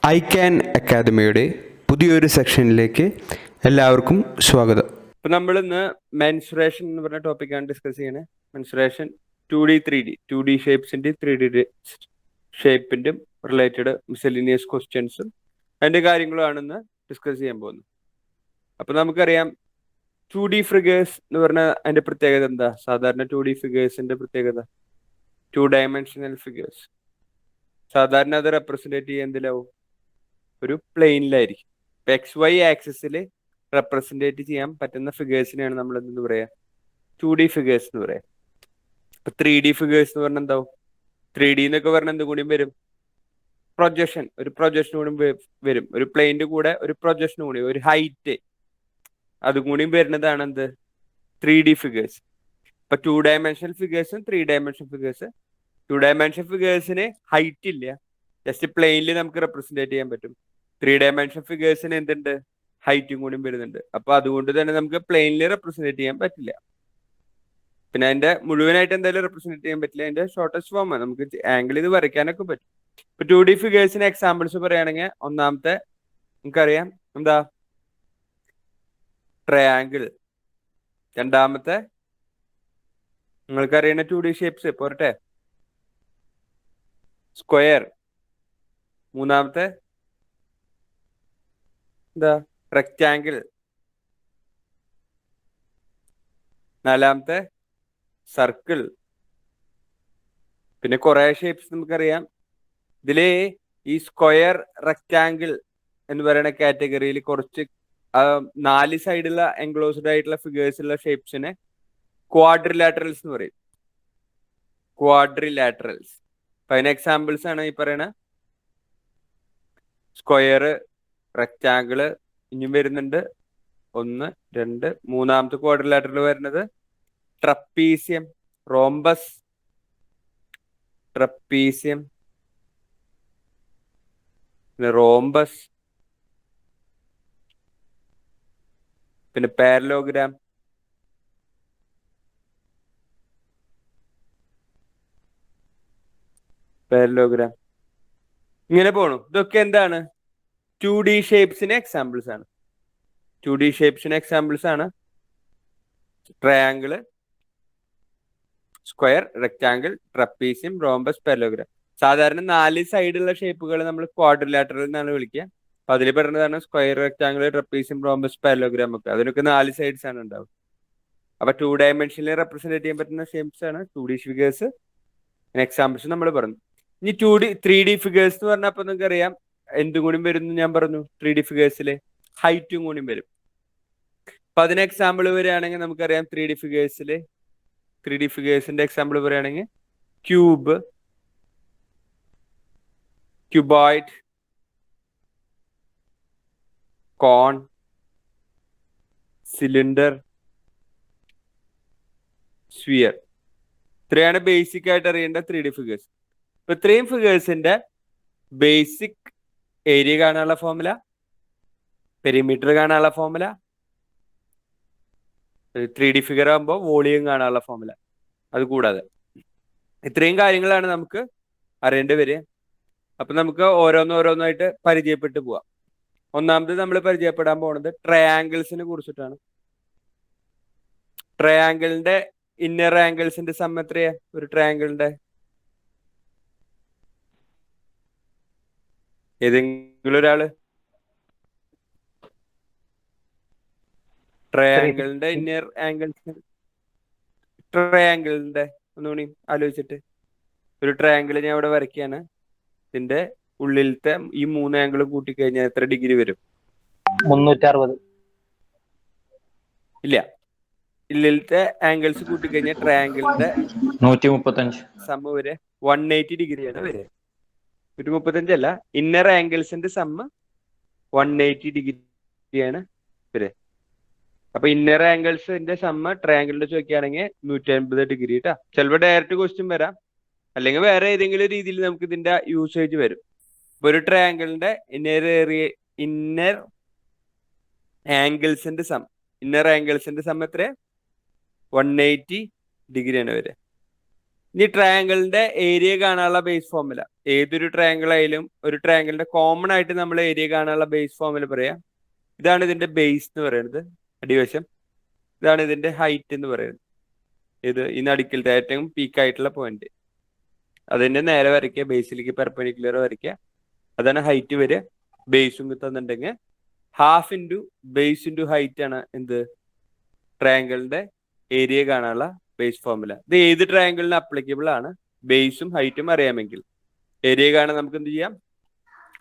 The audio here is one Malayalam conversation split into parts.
ഐ ക്യാൻ അക്കാദമിയുടെ പുതിയൊരു സെക്ഷനിലേക്ക് എല്ലാവർക്കും സ്വാഗതം. ഇപ്പം നമ്മൾ ഇന്ന് മെൻസുറേഷൻ എന്ന് പറഞ്ഞ ടോപ്പിക്കാണ് ഡിസ്കസ് ചെയ്യണത്. Mensuration 2D 3D 2D ഷേപ്സിൻ്റെ 3D ഷേപ്പിൻ്റെ related മിസലിനിയസ് ക്വസ്റ്റ്യൻസും അതിൻ്റെ കാര്യങ്ങളുമാണെന്ന് ഡിസ്കസ് ചെയ്യാൻ പോകുന്നത്. അപ്പം നമുക്കറിയാം 2D ഫിഗേഴ്സ് എന്ന് പറഞ്ഞാൽ അതിൻ്റെ പ്രത്യേകത എന്താ? സാധാരണ 2D ഫിഗേഴ്സിൻ്റെ പ്രത്യേകത 2 ഡയമെൻഷനൽ ഫിഗേഴ്സ്. സാധാരണ അത് റെപ്രസെൻറ്റേറ്റ് ചെയ്യാൻ എന്തിലാവും? ഒരു പ്ലെയിനിലായിരിക്കും. ഇപ്പം XY ആക്സിസിൽ റെപ്രസെൻറ്റേറ്റ് ചെയ്യാൻ പറ്റുന്ന ഫിഗേഴ്സിനെയാണ് നമ്മൾ എന്തെന്ന് പറയാ? 2D ഫിഗേഴ്സ് എന്ന് പറയാം. ഇപ്പൊ 3D ഫിഗേഴ്സ് എന്ന് പറഞ്ഞാൽ എന്താവും? 3D എന്നൊക്കെ പറഞ്ഞാൽ എന്തും കൂടിയും വരും? പ്രൊജക്ഷൻ. ഒരു പ്രൊജക്ഷൻ കൂടി വരും. ഒരു പ്ലെയിൻ്റെ കൂടെ ഒരു പ്രൊജക്ഷൻ കൂടി, ഒരു ഹൈറ്റ്, അതും കൂടിയും വരുന്നതാണ് എന്ത്? 3D figures. ഇപ്പൊ 2 ഡയമെൻഷണൽ ഫിഗേഴ്സും 3 ഡയമെൻഷണൽ ഫിഗേഴ്സ്. 2 ഡയമെൻഷണൽ ഫിഗേഴ്സിന് ഹൈറ്റ് ഇല്ല, ജസ്റ്റ് പ്ലെയിനിൽ നമുക്ക് റെപ്രസെൻറ്റേറ്റ് ചെയ്യാൻ പറ്റും. 3 ഡയമെൻഷണൽ ഫിഗേഴ്സിന് എന്തുണ്ട്? ഹൈറ്റും കൂടിയും വരുന്നുണ്ട്. അപ്പൊ അതുകൊണ്ട് തന്നെ നമുക്ക് പ്ലെയിനിൽ റെപ്രസെൻറ്റേറ്റ് ചെയ്യാൻ പറ്റില്ല. പിന്നെ അതിന്റെ മുഴുവനായിട്ട് എന്തായാലും റെപ്രസെൻറ്റ് ചെയ്യാൻ പറ്റില്ല. അതിന്റെ ഷോർട്ടസ്റ്റ് ഫോം നമുക്ക് ആംഗിൾ ഇത് വരയ്ക്കാനൊക്കെ പറ്റും. ഇപ്പൊ 2D ഫിഗേഴ്സിന് എക്സാമ്പിൾസ് പറയുകയാണെങ്കിൽ ഒന്നാമത്തെ നമുക്കറിയാം എന്താ? ട്രയാങ്കിൾ. രണ്ടാമത്തെ നിങ്ങൾക്കറിയുന്ന 2D ഷേപ്സ് പോരട്ടെ, സ്ക്വയർ. മൂന്നാമത്തെ എന്താ? റെക്റ്റാങ്കിൾ. നാലാമത്തെ സർക്കിൾ. പിന്നെ കുറെ ഷേപ്സ് നമുക്കറിയാം. ഇതില് ഈ സ്ക്വയർ, റെക്റ്റാങ്കിൾ എന്ന് പറയുന്ന കാറ്റഗറിയിൽ കുറച്ച് 4 സൈഡുള്ള എൻക്ലോസ്ഡ് ആയിട്ടുള്ള ഫിഗേഴ്സ് ഉള്ള ഷേപ്സിനെ ക്വാഡ്രിലാറ്ററൽസ് എന്ന് പറയും. ക്വാഡ്രിലാറ്ററൽസ്. അപ്പൊ അതിന് എക്സാമ്പിൾസ് ആണ് ഈ പറയണ സ്ക്വയർ, റെക്റ്റാങ്കിള്. ഇനിയും വരുന്നുണ്ട് 1, 2, മൂന്നാമത്തെ ക്വാഡ്രിലാറ്ററൽ വരുന്നത് ട്രപ്പീസിയം, റോംബസ്, ട്രപ്പീസിയം, പിന്നെ റോംബസ്, പിന്നെ പാരലോഗ്രാം, പാരലോഗ്രാം. ഇങ്ങനെ പോണു. ഇതൊക്കെ എന്താണ്? 2D ഷേപ്സിന് എക്സാമ്പിൾസ് ആണ്. 2D ഷേപ്സിന് എക്സാമ്പിൾസ് ആണ് triangle, square, rectangle, trapezium, rhombus, parallelogram. സാധാരണ 4 സൈഡുള്ള ഷേപ്പുകൾ നമ്മൾ ക്വാഡ്രിലാറ്ററൽ എന്നാണ് വിളിക്കുക. അപ്പൊ അതിൽ പറയുന്നതാണ് square, rectangle, trapezium, rhombus, parallelogram ഒക്കെ. അതിനൊക്കെ 4 സൈഡ്സ് ആണ് ഉണ്ടാവും. അപ്പൊ 2 ഡയമെൻഷനിൽ റെപ്രസെന്റ് ചെയ്യാൻ പറ്റുന്ന ഷേപ്സ് ആണ് 2D ഫിഗേഴ്സ്. എക്സാമ്പിൾസ് നമ്മൾ പറഞ്ഞു. ഇനി 3D ഫിഗേഴ്സ് എന്ന് പറഞ്ഞപ്പോൾ നിങ്ങൾക്ക് അറിയാം എന്തും കൂടി വരുന്നു. ഞാൻ പറഞ്ഞു 3D ഫിഗേഴ്സിൽ ഹൈറ്റും കൂടി വരും. അപ്പൊ അതിന് എക്സാമ്പിൾ വരികയാണെങ്കിൽ നമുക്കറിയാം 3D ഫിഗേഴ്സിന്റെ എക്സാമ്പിൾ പറയുകയാണെങ്കിൽ ക്യൂബ്, ക്യൂബോയിഡ്, കോൺ, സിലിണ്ടർ, സ്ഫിയർ. ഇത്രയാണ് ബേസിക് ആയിട്ട് അറിയേണ്ട 3D ഫിഗേഴ്സ്. ഇപ്പൊ ഇത്രയും ഫിഗേഴ്സിന്റെ ബേസിക് ഏരിയ കാണാനുള്ള ഫോർമുല, പെരിമീറ്റർ കാണാനുള്ള ഫോർമുല, 3D ഫിഗർ ആകുമ്പോൾ വോളിയം കാണാനുള്ള ഫോർമുല. അത് കൂടാതെ ഇത്രയും കാര്യങ്ങളാണ് നമുക്ക് അറിയേണ്ടി വരിക. അപ്പൊ നമുക്ക് ഓരോന്നോരോന്നായിട്ട് പരിചയപ്പെട്ടു പോവാം. ഒന്നാമത് നമ്മൾ പരിചയപ്പെടാൻ പോകുന്നത് ട്രയാങ്കിൾസിനെ കുറിച്ചിട്ടാണ്. ട്രയാങ്കിളിന്റെ ഇന്നർ ആംഗിൾസിന്റെ സം എത്രയാ? ഒരു ട്രയാങ്കിളിന്റെ ഏതെങ്കിലും ഒരാള് ട്രയാങ്കിളിന്റെ ഇന്നർ ആംഗിൾസ്, ട്രയാങ്കിളിന്റെ ഒന്നുകൂടി ആലോചിച്ചിട്ട്, ഒരു ട്രയാങ്കിൾ ഞാൻ ഇവിടെ വരയ്ക്കുകയാണ്. ഇതിന്റെ ഉള്ളിലത്തെ ഈ 3 ആംഗിൾ കൂട്ടിക്കഴിഞ്ഞാൽ എത്ര ഡിഗ്രി വരും? 360. ഇല്ല, ഉള്ളിലത്തെ ആംഗിൾസ് കൂട്ടിക്കഴിഞ്ഞാൽ ട്രയാങ്കിളിന്റെ 135 സമ്മ് വരെ 180 ഡിഗ്രിയാണ് വരെ. 135 അല്ല, ഇന്നർ ആംഗിൾസിന്റെ സമ്മ് 180 ഡിഗ്രിയാണ് വരെ. അപ്പൊ ഇന്നർ ആംഗിൾസിന്റെ സമ്മ് ട്രയാങ്കിളിന്റെ ചോദിക്കുകയാണെങ്കിൽ 180 ഡിഗ്രി കേട്ടാ. ചിലപ്പോൾ ഡയറക്റ്റ് ക്വസ്റ്റ്യൻ വരാം, അല്ലെങ്കിൽ വേറെ ഏതെങ്കിലും രീതിയിൽ നമുക്ക് ഇതിന്റെ യൂസേജ് വരും. ഇപ്പൊ ഒരു ട്രയാങ്കിളിന്റെ ഇന്നർ ആംഗിൾസിന്റെ സം എത്ര? 180 ഡിഗ്രിയാണ് വരെ. ഇനി ട്രയാങ്കിളിന്റെ ഏരിയ കാണാനുള്ള ബേസ് ഫോർമുല. ഏതൊരു ട്രയാങ്കിൾ ആയാലും ഒരു ട്രയാങ്കിളിന്റെ കോമൺ ആയിട്ട് നമ്മൾ ഏരിയ കാണാനുള്ള ബേസ് ഫോർമുല പറയാം. ഇതാണ് ഇതിന്റെ ബേസ് എന്ന് പറയുന്നത്, അടിവശം. ഇതാണ് ഇതിന്റെ ഹൈറ്റ് എന്ന് പറയുന്നത്. ഇത് ഈ നടുക്കിലത്തെ ഏറ്റവും പീക്ക് ആയിട്ടുള്ള പോയിന്റ്. അതിന്റെ നേരെ വരയ്ക്കുക, ബേസിലേക്ക് പെർപെൻഡിക്കുലർ വരയ്ക്കുക. അതാണ് ഹൈറ്റ് വരിക. ബേസും തന്നിട്ടുണ്ടെങ്കിൽ half into base into height ആണ് എന്ത് ട്രയാങ്കിളിന്റെ ഏരിയ കാണാനുള്ള ബേസ് ഫോർമുല. ഇത് ഏത് ട്രയാങ്കിളിന് അപ്ലിക്കബിൾ ആണ്? ബേസും ഹൈറ്റും അറിയാമെങ്കിൽ ഏരിയ കാണാൻ നമുക്ക് എന്ത് ചെയ്യാം?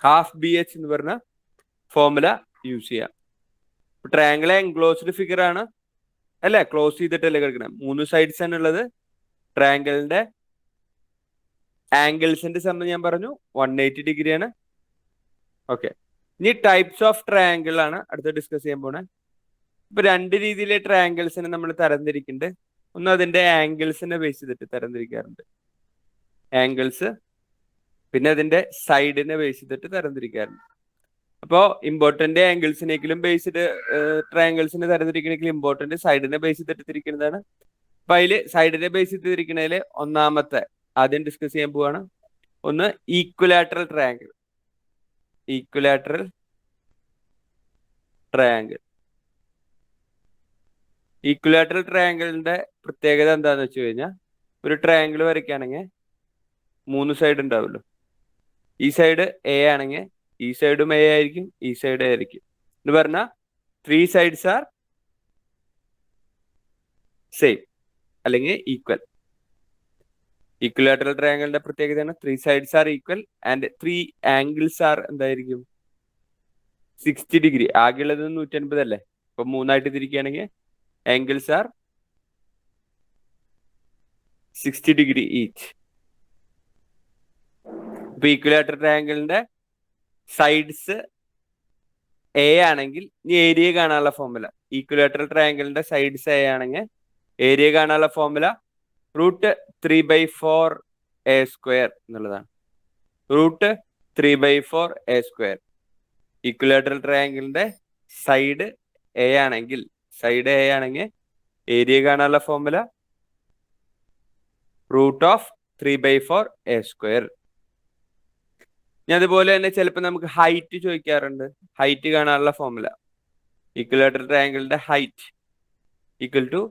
ഹാഫ് ബി എച്ച് എന്ന് പറഞ്ഞ ഫോർമുല യൂസ് ചെയ്യാം. ട്രയാങ്കിൾ എൻക്ലോസ്ഡ് ഫിഗർ ആണ് അല്ലെ, ക്ലോസ് ചെയ്തിട്ടല്ലേ കിടക്കണം. 3 സൈഡ്സ് ആണ് ഉള്ളത്. ട്രയാങ്കിളിന്റെ ആംഗിൾസിന്റെ സമയം ഞാൻ പറഞ്ഞു 180 ഡിഗ്രി ആണ്. ഓക്കെ, ഇനി ടൈപ്സ് ഓഫ് ട്രയാങ്കിൾ ആണ് അടുത്ത് ഡിസ്കസ് ചെയ്യാൻ പോണേ. ഇപ്പൊ 2 രീതിയിലെ ട്രയാങ്കിൾസിനെ നമ്മൾ തരംതിരിക്കുന്നുണ്ട്. ഒന്ന് അതിന്റെ ആംഗിൾസിനെ ബേസ് ചെയ്തിട്ട് തരംതിരിക്കാറുണ്ട്, ആംഗിൾസ്. പിന്നെ അതിന്റെ സൈഡിനെ ബേസ് ചെയ്തിട്ട് തരംതിരിക്കാറുണ്ട്. അപ്പോൾ ഇമ്പോർട്ടന്റ് ആംഗിൾസിനെങ്കിലും ബേസ്ഡ് ട്രയാങ്കിൾസിനെ തരംതിരിക്കണമെങ്കിൽ ഇമ്പോർട്ടന്റ് സൈഡിനെ ബേസ് ചെയ്തിട്ട് തിരിക്കുന്നതാണ്. അപ്പൊ അതിൽ സൈഡിനെ ബേസ് ചെയ്ത് തിരിക്കുന്നതിൽ ഒന്നാമത്തെ ആദ്യം ഡിസ്കസ് ചെയ്യാൻ പോവാണ്. ഒന്ന് equilateral triangle. Equilateral triangle. Equilateral ട്രയാങ്കിളിന്റെ പ്രത്യേകത എന്താന്ന് വെച്ച് കഴിഞ്ഞാൽ, ഒരു ട്രയാങ്കിൾ വരയ്ക്കുകയാണെങ്കിൽ 3 സൈഡ് ഉണ്ടാവുമല്ലോ. ഈ സൈഡ് എ ആണെങ്കിൽ ഈ സൈഡും എ ആയിരിക്കും, ഈ സൈഡ് എ ആയിരിക്കും എന്ന് പറഞ്ഞാൽ 3 സൈഡ്സ് ആർ സെയിം അല്ലെങ്കിൽ ഈക്വൽ. ഈക്വലാറ്ററൽ ട്രയാങ്കിളിന്റെ പ്രത്യേകതയാണ് 3 sides are equal and 3 angles are എന്തായിരിക്കും 60 ഡിഗ്രി. ആകെയുള്ളത് 180 അല്ലേ. അപ്പൊ 3ആയിട്ട് തിരിക്കുകയാണെങ്കിൽ ആംഗിൾസ് ആർ 60 ഡിഗ്രി ഈച്ച്. ഇപ്പൊ ഈക്വലാറ്ററൽ ട്രയാങ്കിളിന്റെ സൈഡ്സ് എ ആണെങ്കിൽ ഇനി ഏരിയ കാണാനുള്ള ഫോർമുല. ഈക്വലാറ്ററൽ ട്രയാങ്കിളിന്റെ സൈഡ്സ് എ ആണെങ്കിൽ ഏരിയ കാണാനുള്ള ഫോർമുല √3/4 a² എന്നുള്ളതാണ്. √3/4 a². ഈക്വലാറ്ററൽ ട്രയാങ്കിളിന്റെ സൈഡ് എ ആണെങ്കിൽ ഏരിയ കാണാനുള്ള ഫോർമുല √3/4 a². ഇനി അതുപോലെ തന്നെ ചിലപ്പോൾ നമുക്ക് ഹൈറ്റ് ചോദിക്കാറുണ്ട്. ഹൈറ്റ് കാണാനുള്ള ഫോർമുല ഈക്വലാറ്ററൽ ട്രയാങ്കിളിന്റെ ഹൈറ്റ് ഈക്വൽ ടു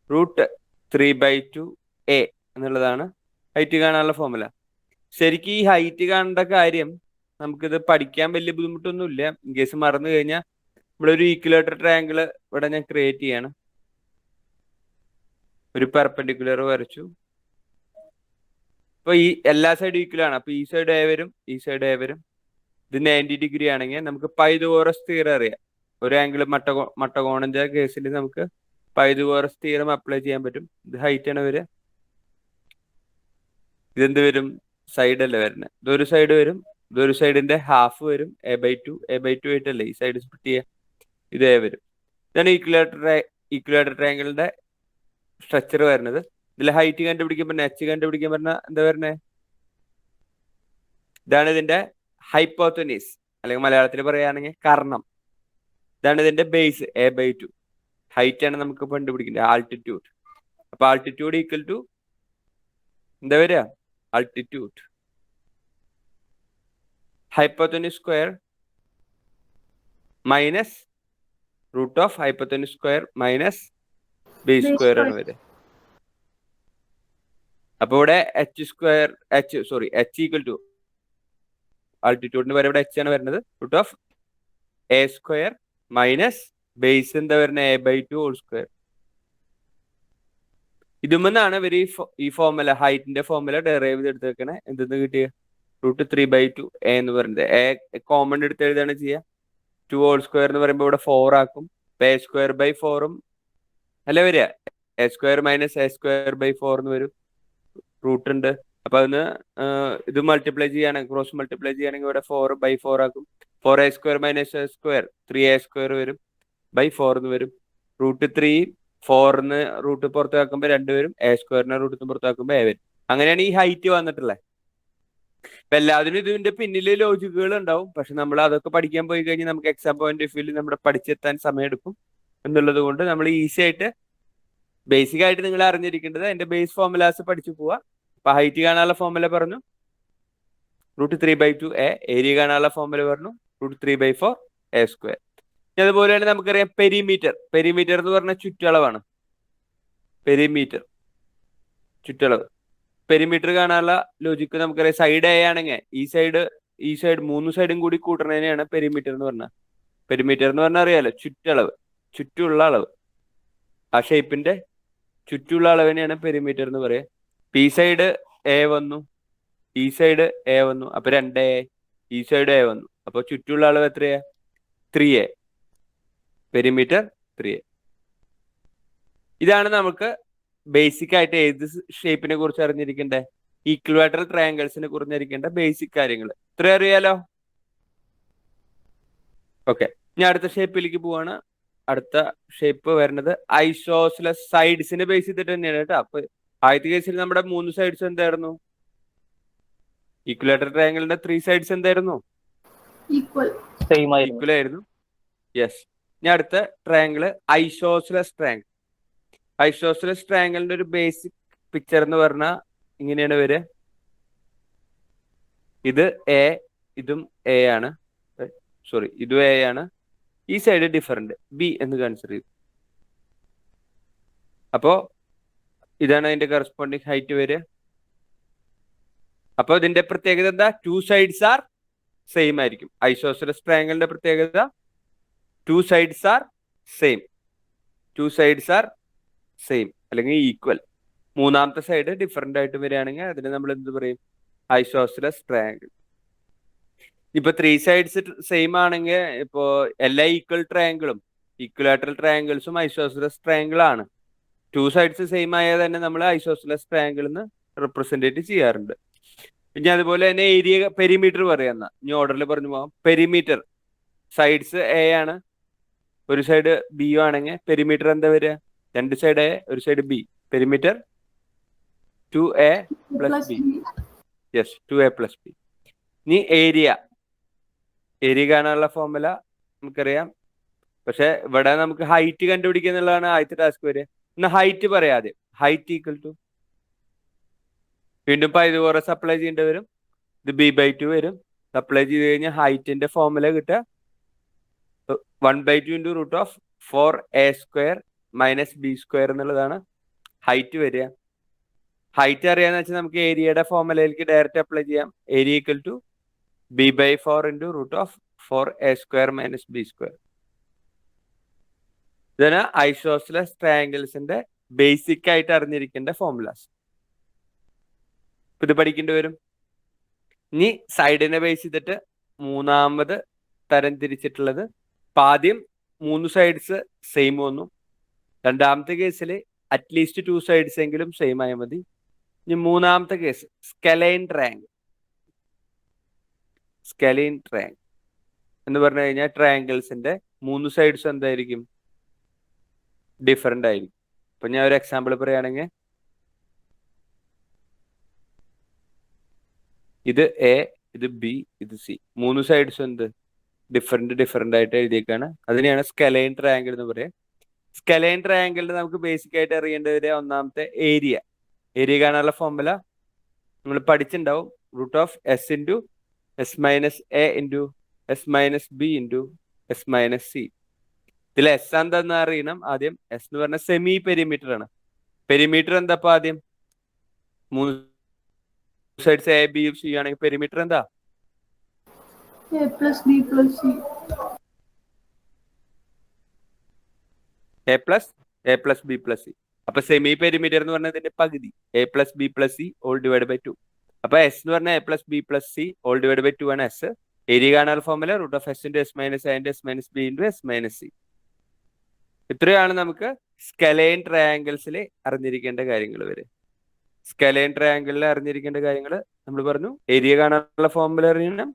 √3/2 a എന്നുള്ളതാണ് ഹൈറ്റ് കാണാനുള്ള ഫോർമുല. ശരിക്കും ഈ ഹൈറ്റ് കാണേണ്ട കാര്യം നമുക്കിത് പഠിക്കാൻ വലിയ ബുദ്ധിമുട്ടൊന്നുമില്ല. ഇൻ കേസ് മറന്നു കഴിഞ്ഞാൽ ഇവിടെ ഒരു ഈക്വലാറ്ററൽ ട്രയാങ്കിൾ ഇവിടെ ഞാൻ ക്രിയേറ്റ് ചെയ്യാണ്. ഒരു പെർപെൻഡിക്കുലർ വരച്ചു. ഇപ്പൊ ഈ എല്ലാ സൈഡും ഈക്വൽ ആണ്. അപ്പൊ ഈ സൈഡ് എ വരും, ഈ സൈഡ് എ വരും. ഇത് 90 ഡിഗ്രി ആണെങ്കിൽ നമുക്ക് പൈതഗോറസ് തിയറം അറിയാം. ഒരു ആംഗിൾ മട്ടകോണന്റെ കേസിൽ നമുക്ക് പൈതഗോറസ് തിയറം അപ്ലൈ ചെയ്യാൻ പറ്റും. ഇത് ഹൈറ്റ് ആണ് വരിക. ഇതെന്ത് വരും? സൈഡ് അല്ലേ വരുന്നത്. ഇതൊരു സൈഡ് വരും, ഇതൊരു സൈഡിന്റെ ഹാഫ് വരും. a/2 ആയിട്ടല്ലേ ഈ സൈഡ് സ്പ്ലിറ്റ് ചെയ്യുക. ഇത് എ വരും. ഇതാണ് ഈക്വലാറ്ററൽ ട്രയാങ്കിളിന്റെ സ്ട്രക്ചർ വരുന്നത്. ഇതിൽ ഹൈറ്റ് കണ്ടുപിടിക്കാൻ എച്ച് കണ്ടുപിടിക്കാൻ പറഞ്ഞാൽ എന്താ വരുന്നത്? ഇതാണ് ഇതിന്റെ ഹൈപ്പോത്തനീസ്, അല്ലെങ്കിൽ മലയാളത്തിൽ പറയുകയാണെങ്കിൽ കർണം. ഇതാണ് ഇതിന്റെ ബേസ് a/2. ഹൈറ്റ് ആണ് നമുക്ക് കണ്ടുപിടിക്കേണ്ടത്, ആൾട്ടിറ്റ്യൂഡ്. അപ്പൊ ആൾട്ടിറ്റ്യൂഡ് ഈക്വൽ ടു എന്താ വരിക? Altitude hypotenuse square minus √hypotenuse square minus base square ആണ് വരിക. അപ്പൊ ഇവിടെ h ഈക്വൽ ടു ആൾട്ടിറ്റ്യൂഡിന് വരെ ഇവിടെ h ആണ് വരുന്നത്. √a² മൈനസ് ബേസ് എന്താ വരുന്നത്? a/2 whole square. ഇതുമെന്നാണ് ഇവർ ഈ ഫോർമുല, ഹൈറ്റിന്റെ ഫോർമുല ഡെറൈവ് ചെയ്തെടുത്ത് വെക്കണേ. എന്തെന്ന് കിട്ടിയ √3/2 a എന്ന് പറയുന്നത്. a കോമൺ എടുത്ത് എഴുതാണ് ചെയ്യുക. 2 ഹോൾ സ്ക്വയർ എന്ന് പറയുമ്പോൾ ഇവിടെ 4 ആക്കും. a²/4 അല്ലേ വരിക. a² മൈനസ് a²/4 എന്ന് വരും. റൂട്ട് ഉണ്ട്. അപ്പൊ അതിന് ഇത് മൾട്ടിപ്ലൈ ചെയ്യുകയാണെങ്കിൽ, ക്രോസ് മൾട്ടിപ്ലൈ ചെയ്യുകയാണെങ്കിൽ ഇവിടെ 4/4 ആക്കും. 4a² മൈനസ് a² 3a² വരും. /4 എന്ന് വരും. √3 4 റൂട്ട് പുറത്താക്കുമ്പോൾ 2 വരും. a² റൂട്ട് പുറത്താക്കുമ്പോൾ a വരും. അങ്ങനെയാണ് ഈ ഹൈറ്റ് വന്നിട്ടുള്ളത്. ഇപ്പൊ എല്ലാത്തിനും ഇതിന്റെ പിന്നില് ലോജിക്കുകൾ ഉണ്ടാവും. പക്ഷെ നമ്മൾ അതൊക്കെ പഠിക്കാൻ പോയി കഴിഞ്ഞാൽ നമുക്ക് എക്സാം പോയിന്റ് ഓഫ് വ്യൂവിൽ നമ്മുടെ പഠിച്ചെത്താൻ സമയമെടുക്കും. എന്നുള്ളത് കൊണ്ട് നമ്മൾ ഈസി ആയിട്ട് ബേസിക് ആയിട്ട് നിങ്ങൾ അറിഞ്ഞിരിക്കേണ്ടത് അതിന്റെ ബേസ് ഫോർമുലാസ് പഠിച്ചു പോവുക. അപ്പൊ ഹൈറ്റ് കാണാനുള്ള ഫോർമുല പറഞ്ഞു √3/2a. ഏരിയ കാണാനുള്ള ഫോർമുല പറഞ്ഞു √3/4 a². അതുപോലെ തന്നെ നമുക്കറിയാം പെരിമീറ്റർ. പെരിമീറ്റർ എന്ന് പറഞ്ഞാൽ ചുറ്റളവാണ്. പെരിമീറ്റർ ചുറ്റളവ്. പെരിമീറ്റർ കാണാനുള്ള ലോജിക്ക് നമുക്കറിയാം. സൈഡ് എ ആണെങ്കിൽ ഈ സൈഡ് 3 സൈഡും കൂടി കൂട്ടുന്നതിനെയാണ് പെരിമീറ്റർ എന്ന് പറഞ്ഞാൽ. പെരിമീറ്റർ എന്ന് പറഞ്ഞാൽ അറിയാലോ, ചുറ്റളവ്, ചുറ്റുള്ള അളവ്. ആ ഷേപ്പിന്റെ ചുറ്റുള്ള അളവിനെയാണ് പെരിമീറ്റർ എന്ന് പറയാ. ഈ സൈഡ് എ വന്നു, ഈ സൈഡ് എ വന്നു, അപ്പൊ 2a. ഈ സൈഡ് എ വന്നു, അപ്പൊ ചുറ്റുള്ള അളവ് എത്രയാ? 3a. Perimeter 3a. ഇതാണ് നമുക്ക് ബേസിക് ആയിട്ട് ഏത് ഷേപ്പിനെ കുറിച്ച് അറിഞ്ഞിരിക്കേണ്ടത്? ഈക്വലാറ്ററൽ ട്രയാങ്കിൾസിനെ കുറിച്ച് അറിയിക്കേണ്ട ബേസിക് കാര്യങ്ങൾ ഇത്ര അറിയാലോ. ഓക്കെ, ഇനി അടുത്ത ഷേപ്പിലേക്ക് പോവാണ്. അടുത്ത ഷേപ്പ് വരുന്നത് ഐസോസ്ലസ്. സൈഡ്സിനെ ബേസ് ചെയ്തിട്ട് തന്നെയാണ് കേട്ടോ. അപ്പൊ ആദ്യത്തെ കേസിൽ നമ്മുടെ 3 സൈഡ്സ് എന്തായിരുന്നു? ഈക്വലാറ്ററൽ ട്രയാങ്കിളിന്റെ 3 സൈഡ്സ് എന്തായിരുന്നു? ഈക്വൽ ആയിരുന്നു. യെസ്. ഇനി അടുത്ത ട്രയാങ്കിള് ഐസോസ്ലസ് ട്രയാങ്കിൾ. ഐസോസ്ലസ് ട്രയാങ്കിളിന്റെ ഒരു ബേസിക് പിക്ചർ എന്ന് പറഞ്ഞാൽ ഇങ്ങനെയാണ് വരിക. ഇത് എ, ഇതും എ ആണ്. സോറി, ഇതും എ ആണ്. ഈ സൈഡ് ഡിഫറൻറ്റ് ബി എന്ന് കൺസിഡർ ചെയ്തു. അപ്പോ ഇതാണ് അതിന്റെ കറസ്പോണ്ടിങ് ഹൈറ്റ് വരിക. അപ്പൊ ഇതിന്റെ പ്രത്യേകത എന്താ? 2 സൈഡ്സ് ആർ സെയിം ആയിരിക്കും. ഐസോസ്ലസ് ട്രയാങ്കിളിന്റെ പ്രത്യേകത 2 sides are same. 2 sides are same അല്ലെങ്കിൽ ഈക്വൽ. മൂന്നാമത്തെ സൈഡ് ഡിഫറെന്റ് ആയിട്ട് വരികയാണെങ്കിൽ അതിന് നമ്മൾ എന്ത് പറയും? Isosceles triangle. ഇപ്പൊ 3 സൈഡ്സ് സെയിം ആണെങ്കിൽ ഇപ്പോ എല്ലാ ഈക്വൽ ട്രയാങ്കിളും ഈക്വലാറ്ററൽ ട്രയാങ്കിൾസും ഐസോസ്ലസ് ട്രയാങ്കിൾ ആണ്. 2 സൈഡ്സ് സെയിം ആയാൽ തന്നെ നമ്മൾ ഐസോസ്ലസ് ട്രയാങ്കിൾ എന്ന് റെപ്രസെന്റേറ്റ് ചെയ്യാറുണ്ട്. പിന്നെ അതുപോലെ തന്നെ ഏരിയ പെരിമീറ്റർ പറയാന്ന ഇനി ഓർഡറിൽ പറഞ്ഞു പോകാം. പെരിമീറ്റർ സൈഡ്സ് എ ആണ്, ഒരു സൈഡ് ബി ആണെങ്കിൽ പെരിമീറ്റർ എന്താ വരിക? 2 സൈഡ് എ, ഒരു side B. Perimeter 2a + b. Yes, 2a + b. ഇനി ഏരിയ കാണാനുള്ള ഫോർമുല നമുക്കറിയാം. പക്ഷെ ഇവിടെ നമുക്ക് ഹൈറ്റ് കണ്ടുപിടിക്കുക എന്നുള്ളതാണ് ആദ്യത്തെ ടാസ്ക് വരിക. എന്നാൽ ഹൈറ്റ് പറയാതെ ഹൈറ്റ് ഈക്വൽ ടു വീണ്ടും പൈതഗോറസ് അപ്ലൈ ചെയ്യേണ്ടി വരും. ഇത് b/2 വരും. അപ്ലൈ ചെയ്ത് കഴിഞ്ഞാൽ ഹൈറ്റിന്റെ ഫോർമുല കിട്ടുക 1/2 × √4a² - b² എന്നുള്ളതാണ് ഹൈറ്റ് വരിക. ഹൈറ്റ് അറിയാന്ന് വെച്ചാൽ നമുക്ക് ഏരിയയുടെ ഫോർമുലയിലേക്ക് ഡയറക്റ്റ് അപ്ലൈ ചെയ്യാം. Area equal to b/4 × √4a² - b². ഇതാണ് ഐസോസ്ലസ് ട്രയാങ്കിൾസിന്റെ ബേസിക് ആയിട്ട് അറിഞ്ഞിരിക്കേണ്ട ഫോർമുലാസ്. ഇത് പഠിക്കേണ്ടി വരും. ഇനി സൈഡിനെ ബേസ് ചെയ്തിട്ട് മൂന്നാമത് തരം തിരിച്ചിട്ടുള്ളത്, ആദ്യം 3 സൈഡ്സ് സെയിം വന്നു. രണ്ടാമത്തെ കേസിൽ അറ്റ്ലീസ്റ്റ് 2 സൈഡ്സ് എങ്കിലും സെയിം ആയാൽ മതി. ഇനി മൂന്നാമത്തെ കേസ് സ്കലൈൻ ട്രയാങ്കിൾ. സ്കലൈൻ ട്രയാങ്കിൾ എന്ന് പറഞ്ഞു കഴിഞ്ഞാൽ ട്രയാങ്കിൾസിന്റെ 3 സൈഡ്സ് എന്തായിരിക്കും? ഡിഫറെന്റ് ആയിരിക്കും. ഇപ്പൊ ഞാൻ ഒരു എക്സാമ്പിൾ പറയുകയാണെങ്കിൽ ഇത് എ, ഇത് ബി, ഇത് സി. 3 സൈഡ്സ് എന്ത്? ഡിഫറെന്റ് ആയിട്ട് എഴുതിയേക്കാണ്. അതിനെയാണ് സ്കലൈൻ ട്രയാങ്കിൾ എന്ന് പറയാം. സ്കലൈൻ ട്രയാങ്കിളിൽ നമുക്ക് ബേസിക് ആയിട്ട് അറിയേണ്ടി വരിക ഒന്നാമത്തെ ഏരിയ കാണാനുള്ള ഫോർമുല നമ്മൾ പഠിച്ചിട്ടുണ്ടാവും. √s × s - a × s - b × s - c. ഇതിൽ എസ് എന്താന്ന് അറിയണം ആദ്യം. എസ് എന്ന് പറഞ്ഞ സെമി പെരിമീറ്റർ ആണ്. പെരിമീറ്റർ എന്താ? ഇപ്പൊ ആദ്യം 3 സൈഡ്സ് എ, ബി, സി ആണെങ്കിൽ പെരിമീറ്റർ എന്താ? a + b + c. a + b + c. അപ്പൊ സെമി പെരിമീറ്റർ എന്ന് പറഞ്ഞതിന്റെ പകുതി a + b + c /2. അപ്പൊ എസ് എന്ന് പറഞ്ഞാൽ a + b + c /2 ആണ് എസ്. ഏരിയ കാണാനുള്ള formula √s × s - a × s - b × s - c. ഇത്രയാണ് നമുക്ക് സ്കലൈൻ ട്രയാങ്കിൾസിൽ അറിഞ്ഞിരിക്കേണ്ട കാര്യങ്ങൾ വരെ. സ്കലൈൻ ട്രയാങ്കിളിൽ അറിഞ്ഞിരിക്കേണ്ട കാര്യങ്ങൾ നമ്മൾ പറഞ്ഞു. ഏരിയ കാണാനുള്ള ഫോർമുല അറിയണം.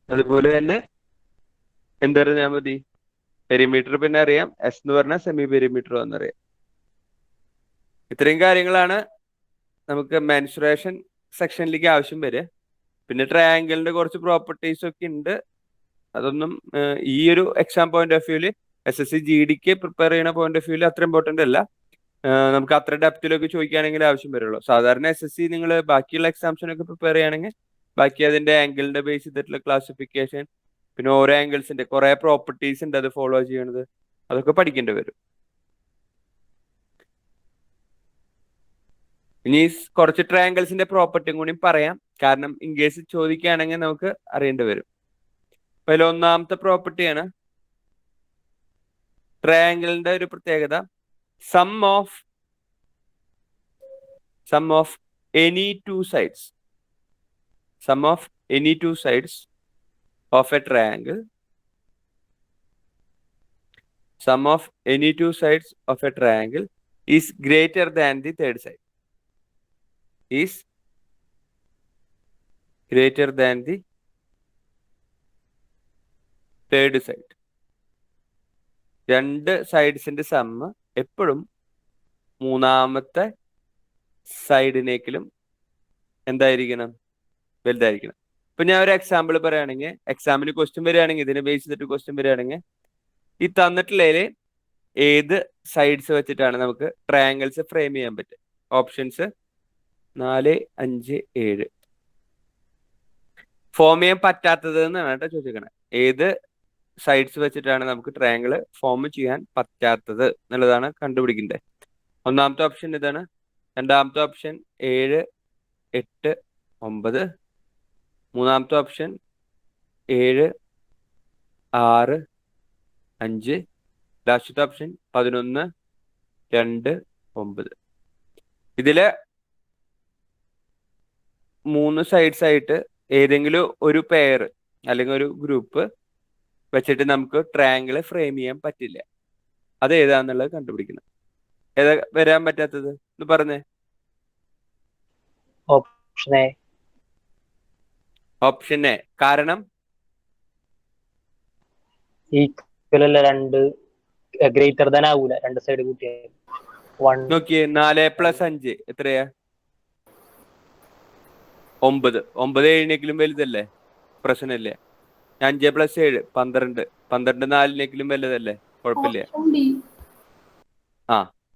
അതുപോലെ തന്നെ എന്തറിഞ്ഞാൽ മതി? പെരിമീറ്റർ പിന്നെ അറിയാം. എസ് എന്ന് പറഞ്ഞാൽ സെമി പെരിമീറ്റർ എന്നറിയാം. ഇത്രയും കാര്യങ്ങളാണ് നമുക്ക് മെൻസുറേഷൻ സെക്ഷനിലേക്ക് ആവശ്യം വരിക. പിന്നെ ട്രയാങ്കിളിന്റെ കുറച്ച് പ്രോപ്പർട്ടീസ് ഒക്കെ ഉണ്ട്. അതൊന്നും ഈ ഒരു എക്സാം പോയിന്റ് ഓഫ് വ്യൂല് SSC GDക്ക് പ്രിപ്പയർ ചെയ്യുന്ന പോയിന്റ് ഓഫ് വ്യൂല് അത്ര ഇമ്പോർട്ടന്റ് അല്ല. നമുക്ക് അത്ര ഡെപ്തിലൊക്കെ ചോദിക്കുകയാണെങ്കിൽ ആവശ്യം വരുള്ളൂ. സാധാരണ SSC നിങ്ങൾ ബാക്കിയുള്ള എക്സാംസിനൊക്കെ പ്രിപ്പയർ ചെയ്യുകയാണെങ്കിൽ ബാക്കി അതിന്റെ ആംഗിളിന്റെ ബേസ് ചെയ്തിട്ടുള്ള ക്ലാസിഫിക്കേഷൻ, പിന്നെ ഓരോ ആംഗിൾസിന്റെ കുറെ പ്രോപ്പർട്ടീസ് ഉണ്ട് അത് ഫോളോ ചെയ്യണത്, അതൊക്കെ പഠിക്കേണ്ടി വരും. ഇനി കുറച്ച് ട്രയാങ്കിൾസിന്റെ പ്രോപ്പർട്ടിയും കൂടി പറയാം, കാരണം ഇൻ കേസ് ചോദിക്കുകയാണെങ്കിൽ നമുക്ക് അറിയേണ്ടി വരും. അപ്പൊ അതിൽ ഒന്നാമത്തെ പ്രോപ്പർട്ടിയാണ് ട്രയാങ്കിളിന്റെ ഒരു പ്രത്യേകത, sum of any two sides of a triangle is greater than the third side. രണ്ട് സൈഡ്സിന്റെ സമ്മ് എപ്പോഴും മൂന്നാമത്തെ സൈഡിനേക്കിലും എന്തായിരിക്കണം? വലുതായിരിക്കണം. ഇപ്പൊ ഞാൻ ഒരു എക്സാമ്പിൾ പറയുകയാണെങ്കിൽ, എക്സാമിന് ക്വസ്റ്റ്യൻ വരികയാണെങ്കിൽ, ഇതിനെ ബേസ് ചെയ്തിട്ട് ക്വസ്റ്റ്യൻ വരികയാണെങ്കിൽ, ഈ തന്നിട്ടുള്ളതിൽ ഏത് സൈഡ്സ് വെച്ചിട്ടാണ് നമുക്ക് ട്രയാങ്കിൾസ് ഫ്രെയിം ചെയ്യാൻ പറ്റുക? ഓപ്ഷൻസ് 4, 5, 7. ഫോം ചെയ്യാൻ പറ്റാത്തത് എന്നാണ് കേട്ടോ ചോദിക്കണേ. ഏത് സൈഡ്സ് വെച്ചിട്ടാണ് നമുക്ക് ട്രയാങ്കിൾ ഫോം ചെയ്യാൻ പറ്റാത്തത് എന്നുള്ളതാണ് കണ്ടുപിടിക്കേണ്ടത്. ഒന്നാമത്തെ ഓപ്ഷൻ ഇതാണ്. രണ്ടാമത്തെ ഓപ്ഷൻ 7, 8, 9. മൂന്നാമത്തെ ഓപ്ഷൻ 7, 6, 5. ലാസ്റ്റത്തെ ഓപ്ഷൻ 11, 2, 9. ഇതില് 3 സൈഡ്സ് ആയിട്ട് ഏതെങ്കിലും ഒരു പെയർ അല്ലെങ്കിൽ ഒരു ഗ്രൂപ്പ് വെച്ചിട്ട് നമുക്ക് ട്രയാങ്കിൾ ഫ്രെയിം ചെയ്യാൻ പറ്റില്ല. അത് ഏതാന്നുള്ളത് കണ്ടുപിടിക്കണം. ഏതാ വരാൻ പറ്റാത്തത് എന്ന് പറഞ്ഞേ? Option A. കാരണം ഈക്വൽ അല്ല, രണ്ട് ഗ്രേറ്റർ ദാൻ ആവൂല, രണ്ട് സൈഡ് കൂട്ടിയാൽ. നോക്കിയേ, 4 + 5 എത്രയാ? 9. 9 7 വലുതല്ലേ? പ്രശ്നമില്ല. 5 + 7 12. 12 4 വലുതല്ലേ? കുഴപ്പമില്ല.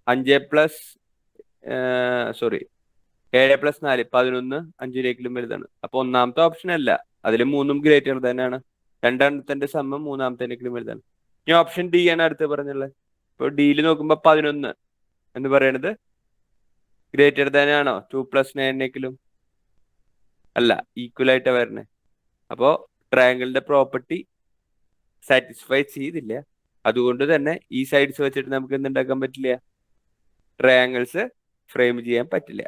5 7 + 4 11 5 വലുതാണ്. അപ്പൊ ഒന്നാമത്തെ ഓപ്ഷൻ അല്ല, അതിൽ 3ഉം ഗ്രേറ്റർ തന്നെയാണ്. രണ്ടെണ്ണത്തിന്റെ സമ്മം മൂന്നാമത്തേനേക്കാളും വലുതാണ്. ഇനി ഓപ്ഷൻ ഡി ആണ് അടുത്ത് പറഞ്ഞുള്ളത്. ഇപ്പൊ ഡിയിൽ നോക്കുമ്പോ 11 എന്ന് പറയുന്നത് ഗ്രേറ്റർ ദാൻ ആണോ 2 + 9 അല്ല, ഈക്വൽ ആയിട്ടാ വരണേ. അപ്പോ ട്രയാങ്കിളിന്റെ പ്രോപ്പർട്ടി സാറ്റിസ്ഫൈ ചെയ്തില്ല. അതുകൊണ്ട് തന്നെ ഈ സൈഡ്സ് വെച്ചിട്ട് നമുക്ക് എന്തുണ്ടാക്കാൻ പറ്റില്ല? ട്രയാങ്കിൾസ് ഫ്രെയിം ചെയ്യാൻ പറ്റില്ല.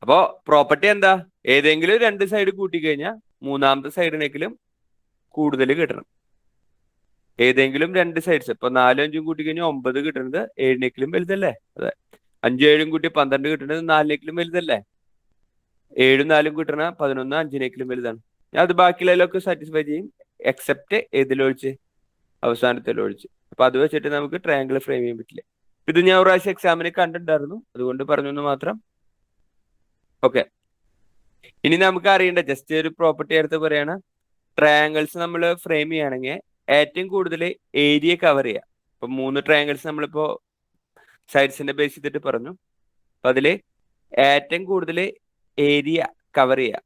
അപ്പോ പ്രോപ്പർട്ടി എന്താ? ഏതെങ്കിലും 2 സൈഡ് കൂട്ടിക്കഴിഞ്ഞാൽ മൂന്നാമത്തെ സൈഡിനേക്കാളും കൂടുതൽ കിട്ടണം. ഏതെങ്കിലും 2 സൈഡ്സ്, ഇപ്പൊ 4 5 കൂട്ടിക്കഴിഞ്ഞാൽ 9 കിട്ടുന്നത് 7 വലുതല്ലേ? അതെ. 5 7 കൂട്ടി 12 കിട്ടുന്നത് 4 വലുതല്ലേ? 7 4 കിട്ടണ 11 5 വലുതാണ്. ഞാൻ അത് ബാക്കിയുള്ളതിലൊക്കെ സാറ്റിസ്ഫൈ ചെയ്യും, എക്സെപ്റ്റ് ഏതിലൊഴിച്ച്? അവസാനത്തിലൊഴിച്ച്. അപ്പൊ അത് വെച്ചിട്ട് നമുക്ക് ട്രയാങ്കിൾ ഫ്രെയിം ചെയ്യാൻ പറ്റില്ല. ഇത് ഞാൻ ഒരു പ്രാവശ്യം എക്സാമിന് കണ്ടിട്ടുണ്ടായിരുന്നു, അതുകൊണ്ട് പറഞ്ഞു എന്ന് മാത്രം. ഓക്കെ, ഇനി നമുക്ക് അറിയേണ്ട ജസ്റ്റ് ഒരു പ്രോപ്പർട്ടി എടുത്ത് പറയാണ്. ട്രയാങ്കിൾസ് നമ്മൾ ഫ്രെയിം ചെയ്യുകയാണെങ്കിൽ ഏറ്റവും കൂടുതൽ ഏരിയ കവർ ചെയ്യുക. ഇപ്പൊ 3 ട്രയാങ്കിൾസ് നമ്മളിപ്പോ സൈഡ്സിന്റെ ബേസ് ചെയ്തിട്ട് പറഞ്ഞു. അപ്പൊ അതില് ഏറ്റവും കൂടുതൽ ഏരിയ കവർ ചെയ്യുക.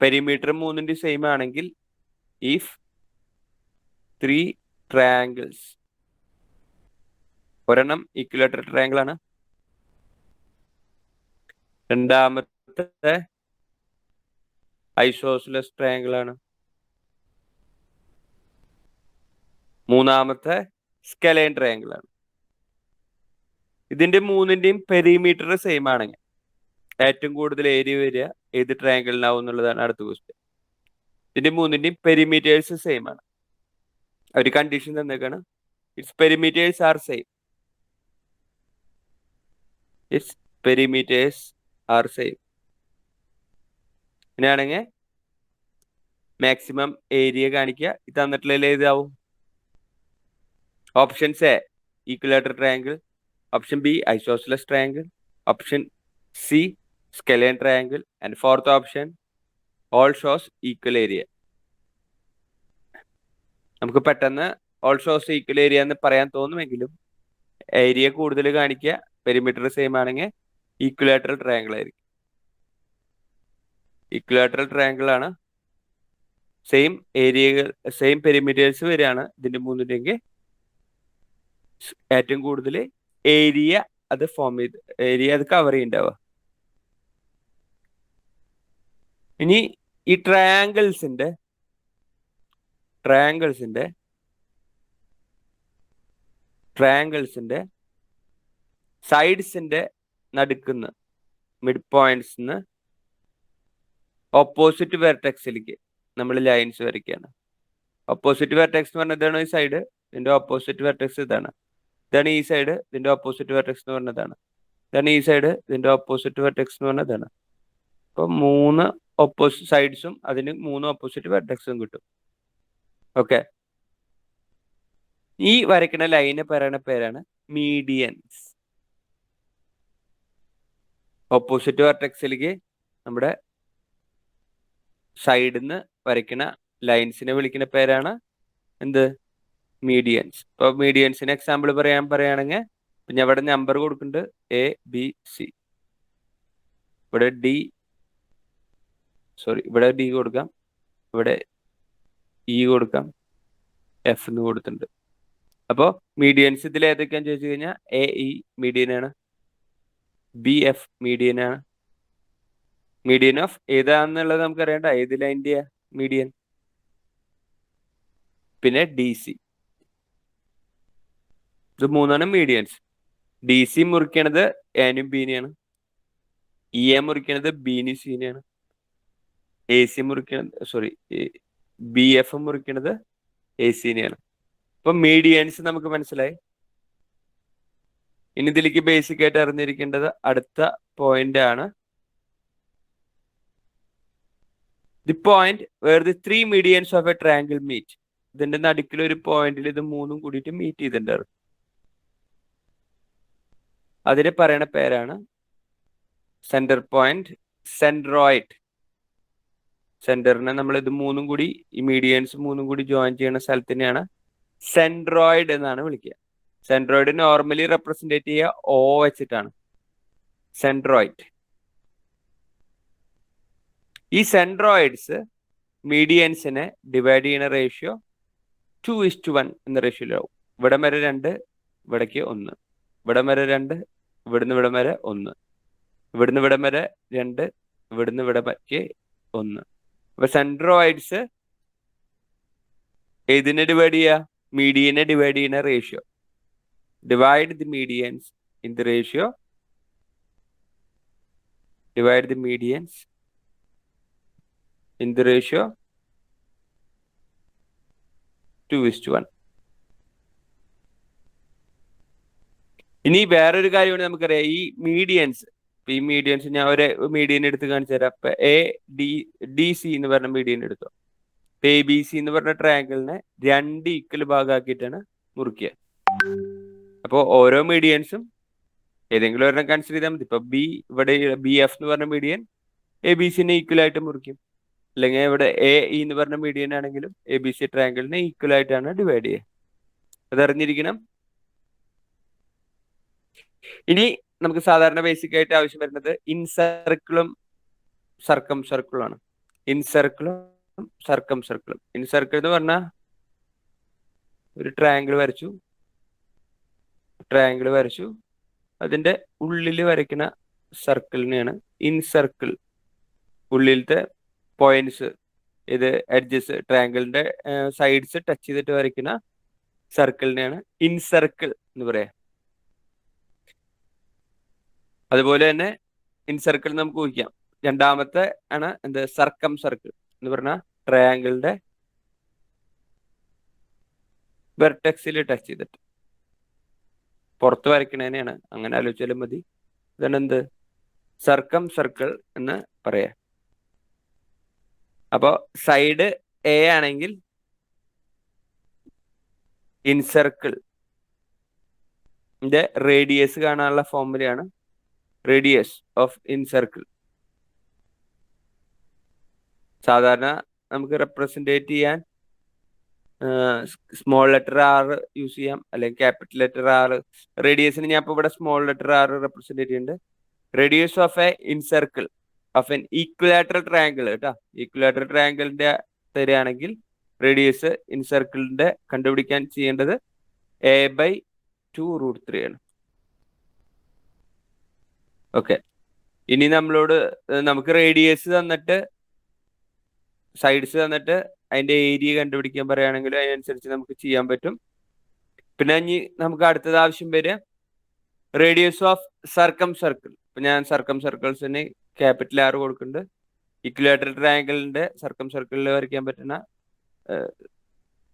പെരിമീറ്റർ 3ന്റെ സെയിം ആണെങ്കിൽ ഇഫ് 3 ട്രയാങ്കിൾസ്, ഒരെണ്ണം ഈക്വലേറ്റർ ട്രയാങ്കിൾ ആണ്, രണ്ടാമത്തെ ഐസോസിലസ് ട്രയാങ്കിൾ ആണ്, മൂന്നാമത്തെ സ്കെലൈൻ ട്രയാങ്കിൾ ആണ്. ഇതിന്റെ 3ന്റെയും പെരിമീറ്റർ സെയിം ആണെങ്കിൽ ഏറ്റവും കൂടുതൽ ഏരിയ വരിക ഏത് ട്രയാങ്കിളിനാവും എന്നുള്ളതാണ് അടുത്ത ക്വസ്റ്റ്യൻ. ഇതിന്റെ 3ന്റെയും പെരിമീറ്റേഴ്സ് സെയിം ആണ്. ഒരു കണ്ടീഷൻ തന്നേക്കാണ്, ഇറ്റ്സ് പെരിമീറ്റേഴ്സ് ആർ സെയിം. അങ്ങനെയാണെങ്കിൽ മാക്സിമം ഏരിയ കാണിക്കുക. ഇത് തന്നിട്ടുള്ള ഏതാവും? Options A equilateral triangle, option B isosceles triangle, option C scalene triangle, and fourth option all shows equal area. നമുക്ക് പെട്ടെന്ന് ഓൾ ഷോസ് ഈക്വൽ ഏരിയ എന്ന് പറയാൻ തോന്നുമെങ്കിലും ഏരിയ കൂടുതൽ കാണിക്കുക, പെരിമീറ്റർ സെയിം ആണെങ്കിൽ ഈക്വലാറ്ററൽ ട്രയാങ്കിൾ ആയിരിക്കും. ഈക്വലാറ്ററൽ ട്രയാങ്കിൾ ആണ്. സെയിം ഏരിയകൾ, സെയിം പെരിമീറ്റേഴ്സ് വരികയാണ് ഇതിന്റെ മൂന്നിൻ്റെങ്കിൽ ഏറ്റവും കൂടുതൽ ഏരിയ അത് കവർ ചെയ്യുന്നുണ്ടാവുക. ഇനി ഈ ട്രയാങ്കിൾസിന്റെ സൈഡ്സിന്റെ നടുക്കുന്ന് മിഡ് പോയിന്റ്സ് ഓപ്പോസിറ്റ് വെർട്ടെക്സിലേക്ക് നമ്മൾ ലൈൻസ് വരയ്ക്കുകയാണ്. ഓപ്പോസിറ്റ് വെർട്ടെക്സ് എന്ന് പറഞ്ഞാൽ ഇതാണ് ഈ സൈഡ്, ഇതിന്റെ ഓപ്പോസിറ്റ് വെർട്ടെക്സ് ഇതാണ്. ഇതാണ് ഈ സൈഡ്, ഇതിന്റെ ഓപ്പോസിറ്റ് വെർട്ടെക്സ് എന്ന് പറഞ്ഞതാണ്. ഇതാണ് ഈ സൈഡ്, ഇതിന്റെ ഓപ്പോസിറ്റ് വെർട്ടെക്സ് എന്ന് പറഞ്ഞതാണ്. അപ്പൊ 3 ഓപ്പോസിറ്റ് സൈഡ്സും അതിന് 3 ഓപ്പോസിറ്റ് വെർട്ടെക്സും കിട്ടും. ഓക്കെ, ഈ വരയ്ക്കുന്ന ലൈനെ പറയുന്ന പേരാണ് മീഡിയൻസ്. ഓപ്പോസിറ്റ് വെർട്ടെക്സിലേക്ക് നമ്മുടെ സൈഡിൽ നിന്ന് വരയ്ക്കുന്ന ലൈൻസിനെ വിളിക്കുന്ന പേരാണ് എന്ത്? മീഡിയൻസ്. ഇപ്പോൾ മീഡിയൻസിന് എക്സാമ്പിൾ പറയുകയാണെങ്കിൽ ഞാൻ ഇവിടെ നമ്പർ കൊടുക്കുന്നുണ്ട് ABC. ഇവിടെ D കൊടുക്കാം, ഇവിടെ E കൊടുക്കാം, F എന്ന് കൊടുത്തിട്ടുണ്ട്. അപ്പോൾ മീഡിയൻസ് ഇതിൽ ഏതൊക്കെയാണെന്ന് ചോദിച്ചു കഴിഞ്ഞാൽ AE മീഡിയനാണ്, BF മീഡിയനാണ്. മീഡിയൻ ഓഫ് ഏതാണെന്നുള്ളത് നമുക്ക് അറിയണ്ട, ഏത് ലൈൻ്റെ മീഡിയൻ. പിന്നെ DC, ഇത് 3 medians. DC മുറിക്കണത് എനും ബീനെയാണ്, EA മുറിക്കണത് ബീനും സീനെയാണ്, AC മുറിക്കണത് BF മുറിക്കണത് ACനെയാണ്. അപ്പൊ മീഡിയൻസ് നമുക്ക് മനസ്സിലായി. ഇനി ഇതിലേക്ക് ബേസിക് ആയിട്ട് അറിഞ്ഞിരിക്കേണ്ടത് അടുത്ത പോയിന്റ് ആണ്. The point where the 3 medians of a triangle meet. ഇതിന്റെ നടുക്കിൽ ഒരു പോയിന്റിൽ ഇത് 3 കൂടിയിട്ട് മീറ്റ് ചെയ്തിട്ടുണ്ടായിരുന്നു. അതിനെ പറയണ പേരാണ് സെന്റർ പോയിന്റ്, സെൻട്രോയിഡ്. സെന്ററിനെ നമ്മൾ ഇത് 3 കൂടി, ഈ മീഡിയൻസ് 3 കൂടി ജോയിൻ ചെയ്യുന്ന സ്ഥലത്തിനെയാണ് സെൻട്രോയിഡ് എന്നാണ് വിളിക്കുക. സെൻട്രോയിഡ് നോർമലി റെപ്രസെന്റേറ്റ് ചെയ്യുക O വെച്ചിട്ടാണ്, സെൻട്രോയിഡ്. ഈ സെൻട്രോയിഡ്സ് മീഡിയൻസിനെ ഡിവൈഡ് ചെയ്യുന്ന റേഷ്യോ 2:1 എന്ന റേഷ്യോയിലാവും. ഇവിടം വരെ 2, ഇവിടേക്ക് 1, ഇവിടം വരെ 2, ഇവിടുന്ന് ഇവിടം വരെ 1, ഇവിടുന്ന് ഇവിടം വരെ 2, ഇവിടുന്ന് ഇവിടേക്ക് 1. അപ്പൊ സെൻട്രോയിഡ്സ് ഏതിനെ ഡിവൈഡ് ചെയ്യുക? മീഡിയനെ ഡിവൈഡ് ചെയ്യുന്ന ratio. Divide the medians in the ratio, divide the medians in the ratio 2:1. ഇനി വേറൊരു കാര്യമാണ് നമുക്കറിയാം, ഈ മീഡിയൻസ് ഞാൻ ഒരു മീഡിയൻ എടുത്ത് കാണിച്ചു തരാം. അപ്പൊ ADC എന്ന് പറഞ്ഞ മീഡിയൻ എടുത്തോ. ABC എന്ന് പറഞ്ഞ ട്രയാങ്കിളിനെ 2 ഈക്വൽ ഭാഗമാക്കിയിട്ടാണ് മുറിക്കുക. അപ്പോൾ ഓരോ മീഡിയൻസും ഏതെങ്കിലും ഒരെണ്ണം കൺസിഡർ ചെയ്താൽ മതി. ഇപ്പൊ ഇവിടെ BF എന്ന് പറഞ്ഞ മീഡിയൻ ABCനെ ഈക്വൽ ആയിട്ട് മുറിക്കും. അല്ലെങ്കിൽ ഇവിടെ AE എന്ന് പറഞ്ഞ മീഡിയൻ ആണെങ്കിലും ABC ട്രയാങ്കിളിനെ ഈക്വൽ ആയിട്ടാണ് ഡിവൈഡ് ചെയ്യുക. അതറിഞ്ഞിരിക്കണം. ഇനി നമുക്ക് സാധാരണ ബേസിക് ആയിട്ട് ആവശ്യം വരുന്നത് ഇൻസർക്കിളും സർക്കം സർക്കിളും ആണ്. ഇൻസർക്കിളും സർക്കം സർക്കിളും. ഇൻസർക്കിൾ എന്ന് പറഞ്ഞാൽ ഒരു ട്രയാങ്കിൾ വരച്ചു, അതിന്റെ ഉള്ളിൽ വരയ്ക്കുന്ന സർക്കിളിനെയാണ് ഇൻസർക്കിൾ. ഉള്ളിലത്തെ പോയിന്റ്സ്, ഇത് എഡ്ജസ്, ട്രയാങ്കിളിന്റെ സൈഡ്സ് ടച്ച് ചെയ്തിട്ട് വരയ്ക്കുന്ന സർക്കിളിനെയാണ് ഇൻസർക്കിൾ എന്ന് പറയാം. അതുപോലെ തന്നെ ഇൻസർക്കിൾ നമുക്ക് ഊഹിക്കാം. രണ്ടാമത്തെ ആണ് എന്ത്? സർക്കം സർക്കിൾ എന്ന് പറഞ്ഞാൽ ട്രയാങ്കിളിന്റെ വെർട്ടെക്സിൽ ടച്ച് ചെയ്തിട്ട് പുറത്ത് വരയ്ക്കണേനെയാണ്, അങ്ങനെ ആലോചിച്ചാലും മതി. ഇതാണ് എന്ത്? സർക്കം സർക്കിൾ എന്ന് പറയാം. അപ്പോൾ സൈഡ് A ആണെങ്കിൽ ഇൻസർക്കിൾ റേഡിയസ് കാണാനുള്ള ഫോർമുലയാണ് റേഡിയസ് ഓഫ് ഇൻസർക്കിൾ. സാധാരണ നമുക്ക് റെപ്രസെന്റേറ്റ് ചെയ്യാൻ സ്മോൾ ലെറ്റർ ആർ യൂസ് ചെയ്യാം, അല്ലെങ്കിൽ ക്യാപിറ്റൽ ലെറ്റർ ആർ. റേഡിയസിന് ഞാൻ ഇപ്പോൾ ഇവിടെ സ്മോൾ ലെറ്റർ ആർ റെപ്രസെന്റ് ചെയ്തിട്ടുണ്ട്. Radius of A incircle of N equilateral triangle കേട്ടോ. ഈക്വലാറ്ററൽ ട്രയാങ്കിളിന്റെ തരികയാണെങ്കിൽ റേഡിയസ് ഇൻസർക്കിളിന്റെ കണ്ടുപിടിക്കാൻ ചെയ്യേണ്ടത് a/2√3 ആണ്. ഓക്കെ, ഇനി നമുക്ക് റേഡിയസ് തന്നിട്ട് സൈഡ്സ് തന്നിട്ട് അതിന്റെ ഏരിയ കണ്ടുപിടിക്കാൻ പറയുകയാണെങ്കിൽ അതിനനുസരിച്ച് നമുക്ക് ചെയ്യാൻ പറ്റും. പിന്നെ ഇനി നമുക്ക് അടുത്തത് ആവശ്യം വരിക റേഡിയസ് ഓഫ് സർക്കം സർക്കിൾ. ഇപ്പൊ ഞാൻ സർക്കം സർക്കിൾസിന് ക്യാപിറ്റൽ ആർ കൊടുക്കുന്നുണ്ട്. ഇക്വലാറ്ററൽ ട്രയാങ്കിളിന്റെ സർക്കം സർക്കിളിൽ വരയ്ക്കാൻ പറ്റുന്ന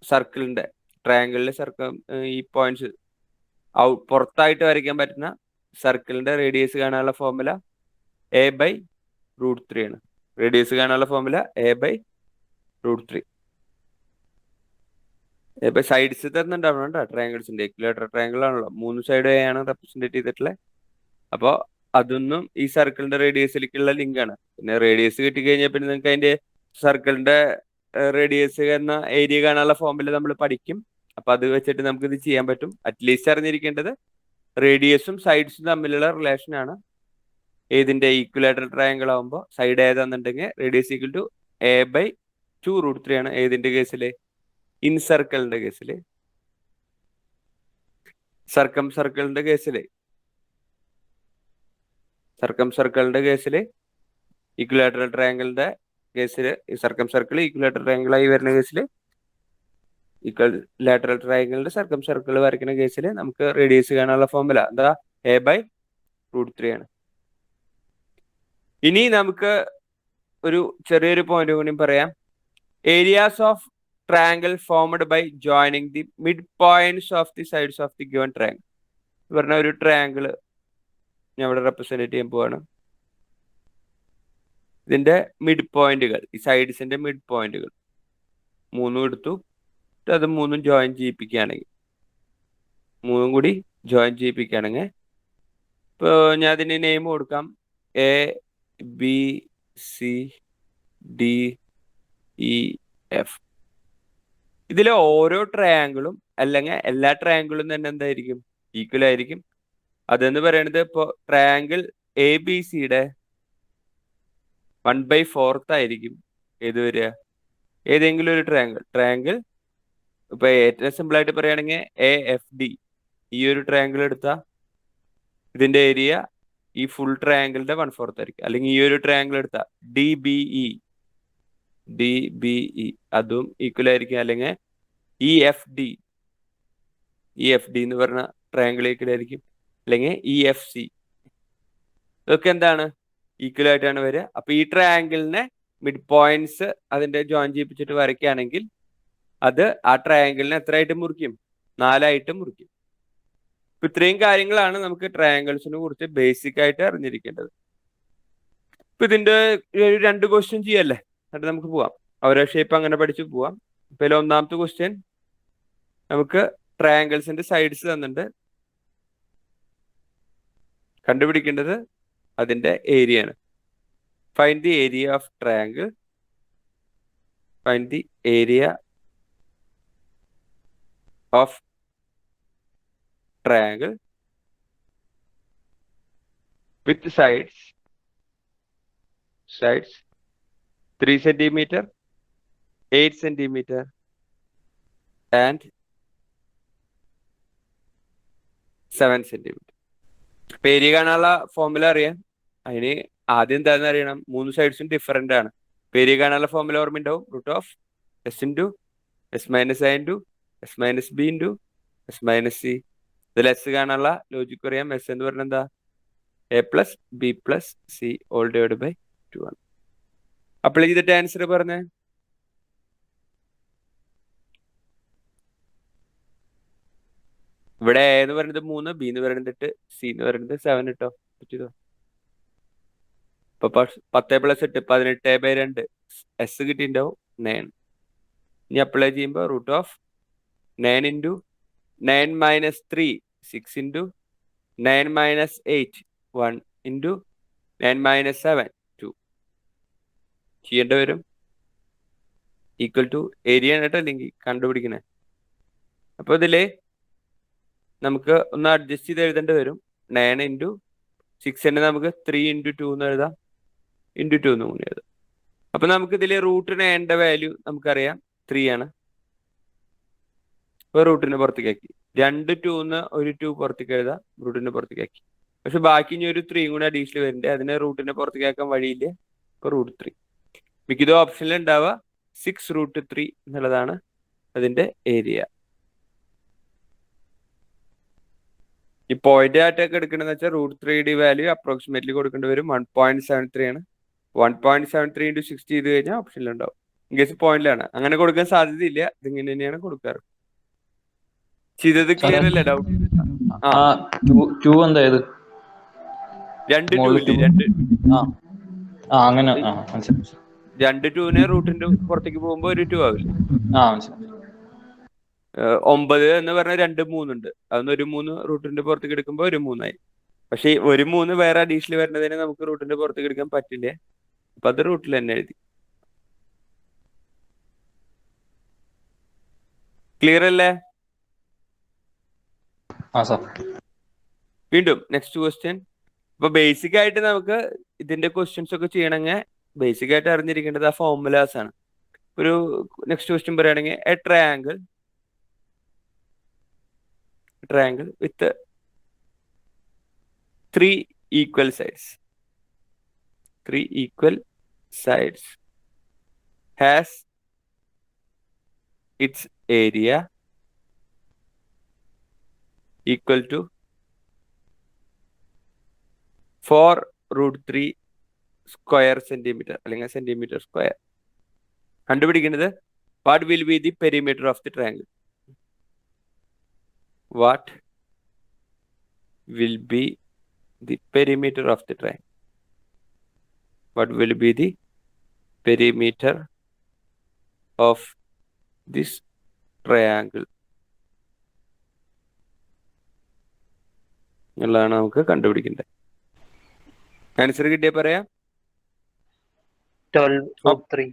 സർക്കിളിന്റെ ട്രയാങ്കിളിൽ ഈ പോയിന്റ്സ് പുറത്തായിട്ട് വരയ്ക്കാൻ പറ്റുന്ന സർക്കിളിന്റെ റേഡിയസ് കാണാനുള്ള ഫോർമുല a/√3 ആണ്. റേഡിയസ് കാണാനുള്ള ഫോർമുല a/√3. ഇപ്പൊ സൈഡ്സ് തന്നിട്ടുണ്ടാവണം കേട്ടോ ട്രയാങ്കിൾസിന്റെ. ഇക്വലാറ്ററൽ ട്രയാങ്കിൾ ആണല്ലോ, 3 സൈഡ് ആണ് റെപ്രസെന്റ് ചെയ്തിട്ടുള്ളത്. അപ്പോൾ അതൊന്നും ഈ സർക്കിളിന്റെ റേഡിയസിലേക്കുള്ള ലിങ്ക് ആണ്. പിന്നെ റേഡിയസ് കിട്ടിക്കഴിഞ്ഞാൽ പിന്നെ നിങ്ങൾക്ക് അതിന്റെ സർക്കിളിന്റെ റേഡിയസ് എന്ന ഏരിയ കാണാനുള്ള ഫോർമുല നമ്മൾ പഠിക്കും. അപ്പൊ അത് വെച്ചിട്ട് നമുക്ക് ഇത് ചെയ്യാൻ പറ്റും. അറ്റ്ലീസ്റ്റ് അറിഞ്ഞിരിക്കേണ്ടത് റേഡിയസും സൈഡ്സും തമ്മിലുള്ള റിലേഷൻ ആണ്. ഏതിന്റെ ഈക്വലാറ്ററൽ ട്രയാങ്കിൾ ആകുമ്പോൾ സൈഡ് ഏതാന്നുണ്ടെങ്കിൽ റേഡിയസ് ഈക്വൽ ടു a/2√3 ആണ്. ഏതിന്റെ കേസിൽ? ഇൻസർക്കിളിന്റെ കേസിൽ. സർക്കം സർക്കിളിന്റെ കേസിൽ ഈക്വലാറ്ററൽ ട്രയാങ്കിളിന്റെ കേസിൽ സർക്കം സർക്കിൾ ഈക്വലാറ്ററൽ ട്രയാങ്കിൾ ആയി വരുന്ന കേസിൽ ഈക്വലാറ്ററൽ ട്രയാങ്കിളിന്റെ സർക്കം സർക്കിൾ വരയ്ക്കുന്ന കേസിൽ നമുക്ക് റേഡിയസ് കാണാനുള്ള ഫോർമുല എന്താ? a/√3 ആണ്. ഇനി നമുക്ക് ഒരു ചെറിയൊരു പോയിന്റ് കൂടി പറയാം. Areas of triangle formed by joining the midpoints of the sides of the given triangle. പറഞ്ഞ ഒരു ട്രയാങ്കിൾ ഞാൻ ഇവിടെ റെപ്രസെന്റ് ചെയ്യാൻ പോവാണ്. ഇതിന്റെ മിഡ് പോയിന്റുകൾ, ഈ സൈഡ്സിന്റെ മിഡ് പോയിന്റുകൾ 3 എടുത്തു. അത് 3 ജോയിൻ ചെയ്യിപ്പിക്കുകയാണെങ്കിൽ 3 കൂടി ജോയിൻ ചെയ്യിപ്പിക്കുകയാണെങ്കിൽ ഇപ്പോൾ ഞാൻ അതിന് നെയിം കൊടുക്കാം ABCDEF. ഇതിലെ ഓരോ ട്രയാങ്കിളും അല്ലെങ്കിൽ എല്ലാ ട്രയാങ്കിളും തന്നെ എന്തായിരിക്കും? ഈക്വൽ ആയിരിക്കും. അതെന്ന് പറയുന്നത് ഇപ്പോൾ ട്രയാങ്കിൾ ABCയുടെ 1/4 ആയിരിക്കും ഏത് വരിക? ഏതെങ്കിലും ഒരു ട്രയാങ്കിൾ ഇപ്പൊ ഏറ്റവും സിമ്പിൾ ആയിട്ട് പറയുകയാണെങ്കിൽ AFD ഈ ഒരു ട്രയാങ്കിൾ എടുത്താൽ ഇതിന്റെ ഏരിയ ഈ ഫുൾ ട്രയാങ്കിളിന്റെ 1/4 ആയിരിക്കും. അല്ലെങ്കിൽ ഈ ഒരു ട്രയാങ്കിൾ എടുത്താൽ DBE അതും ഈക്വൽ ആയിരിക്കും. അല്ലെങ്കിൽ EFD എന്ന് പറഞ്ഞ ട്രയാങ്കിൾ ഈക്വൽ ആയിരിക്കും. അല്ലെങ്കിൽ EFC ഇതൊക്കെ എന്താണ്? ഈക്വൽ ആയിട്ടാണ് വരിക. അപ്പൊ ഈ ട്രയാങ്കിളിനെ മിഡ് പോയിന്റ്സ് അതിന്റെ ജോയിൻ ചെയ്യിപ്പിച്ചിട്ട് വരയ്ക്കുകയാണെങ്കിൽ അത് ആ ട്രയാങ്കിളിനെ എത്രയായിട്ട് മുറിക്കും? 4 ആയിട്ട് മുറിക്കും. ഇപ്പൊ ഇത്രയും കാര്യങ്ങളാണ് നമുക്ക് ട്രയാങ്കിൾസിനെ കുറിച്ച് ബേസിക് ആയിട്ട് അറിഞ്ഞിരിക്കേണ്ടത്. ഇപ്പൊ ഇതിന്റെ 2 ക്വസ്റ്റ്യൻ ചെയ്യല്ലേ, എന്നിട്ട് നമുക്ക് പോവാം. ഓരോ ഷേപ്പ് അങ്ങനെ പഠിച്ച് പോവാം. ഇപ്പൊ ഒന്നാമത്തെ ക്വസ്റ്റ്യൻ നമുക്ക് ട്രയാങ്കിൾസിന്റെ സൈഡ്സ് തന്നിട്ടുണ്ട്. കണ്ടുപിടിക്കേണ്ടത് അതിന്റെ ഏരിയ ആണ്. Find the area of triangle. Find the area of triangle with sides 3 centimeter, 8 centimeter and 7 centimeter. Area കാണാനുള്ള ഫോർമുല അറിയാം. അതിന് ആദ്യം എന്താണെന്ന് അറിയണം. 3 സൈഡ്സും ഡിഫറെന്റ് ആണ്. ഏരിയ കാണാനുള്ള formula ഓർമ്മയുണ്ടാവും. √S into S minus A into S minus B into S minus C. ഇതിൽ S കാണാനുള്ള ലോജിക്ക് അറിയാം. S എന്ന് പറഞ്ഞാൽ എന്താ? A+B+C all divided by 2 ആണ്. അപ്ലൈ ചെയ്തിട്ട് ആൻസർ പറഞ്ഞേ. ഇവിടെ A എന്ന് പറയുന്നത് 3, B എന്ന് പറയുന്നത് 8, C എന്ന് പറയുന്നത് 7 ഇട്ടോ. പറ്റിയതോ? ഇപ്പൊ 10 + 8 18/2 S കിട്ടിയിട്ടുണ്ടാവും 9. ഇനി അപ്ലൈ ചെയ്യുമ്പോൾ √9 into 9 minus 3 6 into 9 minus 8 1 into 9 minus 7 2 ചെയ്യേണ്ടി വരും. ഈക്വൽ ടു ഏരിയ ആണ് കേട്ടോ അല്ലെങ്കിൽ കണ്ടുപിടിക്കണേ. അപ്പോൾ ഇതിൽ നമുക്ക് ഒന്ന് അഡ്ജസ്റ്റ് ചെയ്ത് എഴുതേണ്ടി വരും. 9 ഇൻറ്റു 6 തന്നെ നമുക്ക് 3 ഇൻറ്റു 2 എന്ന് എഴുതാം, ഇൻറ്റു 2 എന്ന് കൂടി എഴുതാം. അപ്പം നമുക്ക് ഇതിൽ റൂട്ട് 9ന്റെ വാല്യൂ നമുക്കറിയാം 3 ആണ്. ഇപ്പോൾ റൂട്ടിന് പുറത്തേക്ക് ആക്കി. 2 2 ഒരു 2 പുറത്തേക്ക് എഴുതാം, റൂട്ടിന് പുറത്തേക്ക് ആക്കി. പക്ഷെ ബാക്കി ഇനി ഒരു 3 കൂടി അഡീഷണൽ വരുന്നുണ്ട്, അതിനെ റൂട്ടിനെ പുറത്തേക്ക് ആക്കാൻ വഴിയില്ല. ഇപ്പോൾ റൂട്ട് 3 മിക്കതും ഓപ്ഷനിൽ ഉണ്ടാവുക 6√3 എന്നുള്ളതാണ് അതിന്റെ ഏരിയ. ഈ പോയിന്റ് ആയിട്ടൊക്കെ എടുക്കണമെന്ന് വെച്ചാൽ √3 വാല്യൂ അപ്രോക്സിമേറ്റ്ലി കൊടുക്കേണ്ടി വരും. 1.73 ആണ്. 1.73 ഇൻറ്റു 6 ചെയ്ത് കഴിഞ്ഞാൽ ഓപ്ഷനിലുണ്ടാവും. ഇൻ കേസ് പോയിന്റിലാണ് അങ്ങനെ കൊടുക്കാൻ സാധ്യതയില്ല, ഇതിങ്ങനെ തന്നെയാണ് കൊടുക്കാറ്. ചെയ്തത് ക്ലിയർ അല്ലേ? ഡൗട്ട്? എന്തായത്? 2 2 ഇല്ലേ? 2 2 റൂട്ടിന്റെ പുറത്തേക്ക് പോകുമ്പോ ഒരു 2 ആവില്ല. 9 എന്ന് പറഞ്ഞാൽ 2 3 ഉണ്ട്, അതൊന്ന് ഒരു 3 റൂട്ടിന്റെ പുറത്തേക്ക് എടുക്കുമ്പോൾ ഒരു 3 ആയി. പക്ഷെ ഒരു 3 വേറെ അഡീഷണൽ വരുന്നതിന് നമുക്ക് റൂട്ടിന്റെ പുറത്തേക്ക് എടുക്കാൻ പറ്റില്ല. അപ്പൊ അത് റൂട്ടിൽ തന്നെ എഴുതി. ക്ലിയർ അല്ലേ? വീണ്ടും നെക്സ്റ്റ് ക്വസ്റ്റ്യൻ. അപ്പൊ ബേസിക് ആയിട്ട് നമുക്ക് ഇതിന്റെ ക്വസ്റ്റ്യൻസ് ഒക്കെ ചെയ്യണമെങ്കിൽ ബേസിക് ആയിട്ട് അറിഞ്ഞിരിക്കേണ്ടത് ആ ഫോർമുലാസ് ആണ്. ഒരു നെക്സ്റ്റ് ക്വസ്റ്റ്യൻ പറയുകയാണെങ്കിൽ A triangle with 3 equal sides has its area equal to 4√3 square centimeter അല്ലെങ്കിൽ സെന്റിമീറ്റർ സ്ക്വയർ. കണ്ടുപിടിക്കുന്നത് what will be the perimeter of the triangle. What will be the perimeter of the triangle? What will be the perimeter of this triangle? എന്നുള്ളതാണ് നമുക്ക് കണ്ടുപിടിക്കേണ്ടത്. ആൻസർ കിട്ടിയ പറയാം. 12√3.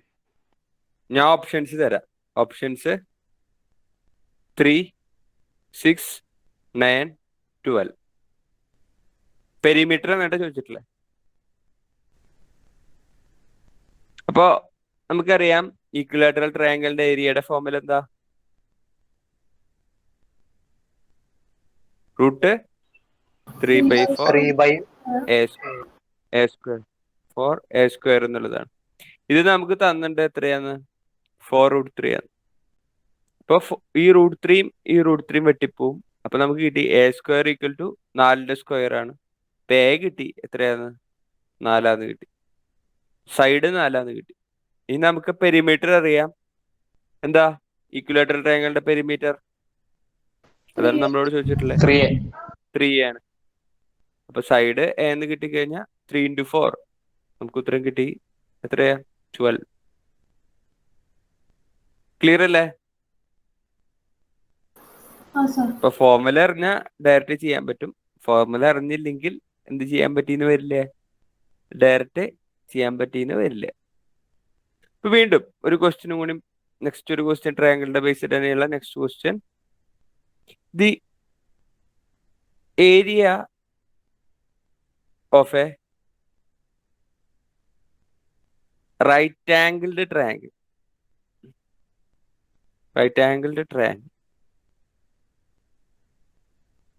ഞാൻ ഓപ്ഷൻസ് തരാം. ഓപ്ഷൻസ് 3 6 9 12. പെരിമീറ്റർ എന്നായിട്ട് ചോദിച്ചിട്ടില്ലേ? അപ്പോ നമുക്കറിയാം ഈക്വിലാറ്ററൽ ട്രയാങ്കിളിന്റെ ഏരിയയുടെ ഫോർമുല എന്താ? √3/4 a square 4 a square എന്നുള്ളതാണ്. ഇത് നമുക്ക് തന്നിട്ട് എത്രയാന്ന്? 4√3 ആണ്. ഇപ്പൊ ഈ √3 ഈ √3 വെട്ടിപ്പോവും. അപ്പൊ നമുക്ക് കിട്ടി a square ഈക്വൽ ടു 4ന്റെ സ്ക്വയർ ആണ്. ഇപ്പൊ a കിട്ടി എത്രയാന്ന്? 4 കിട്ടി. സൈഡ് 4 കിട്ടി. ഇനി നമുക്ക് പെരിമീറ്റർ അറിയാം. എന്താ ഈക്വിലാറ്ററൽ ട്രയാങ്കിളിന്റെ പെരിമീറ്റർ? അതാണ് നമ്മളോട് ചോദിച്ചിട്ടുള്ളത്. 3 ആണ്. അപ്പൊ സൈഡ് a എന്ന് കിട്ടിക്കഴിഞ്ഞാൽ 3 × 4 നമുക്ക് ഉത്തരം കിട്ടി. എത്രയാ? 12. ക്ലിയർ അല്ലേ? ഇപ്പൊ ഫോർമുല അറിഞ്ഞാൽ ഡയറക്റ്റ് ചെയ്യാൻ പറ്റും. ഫോർമുല അറിഞ്ഞില്ലെങ്കിൽ എന്ത് ചെയ്യാൻ പറ്റിയെന്ന് വരില്ലേ? ഡയറക്റ്റ് ചെയ്യാൻ പറ്റിയെന്ന് വരില്ല. ഇപ്പൊ വീണ്ടും ഒരു ക്വസ്റ്റ്യനും കൂടി, നെക്സ്റ്റ് ഒരു ക്വസ്റ്റ്യൻ ട്രയാങ്കിളിന്റെ ബേസിൽ തന്നെയുള്ള next question. The area of a right angled triangle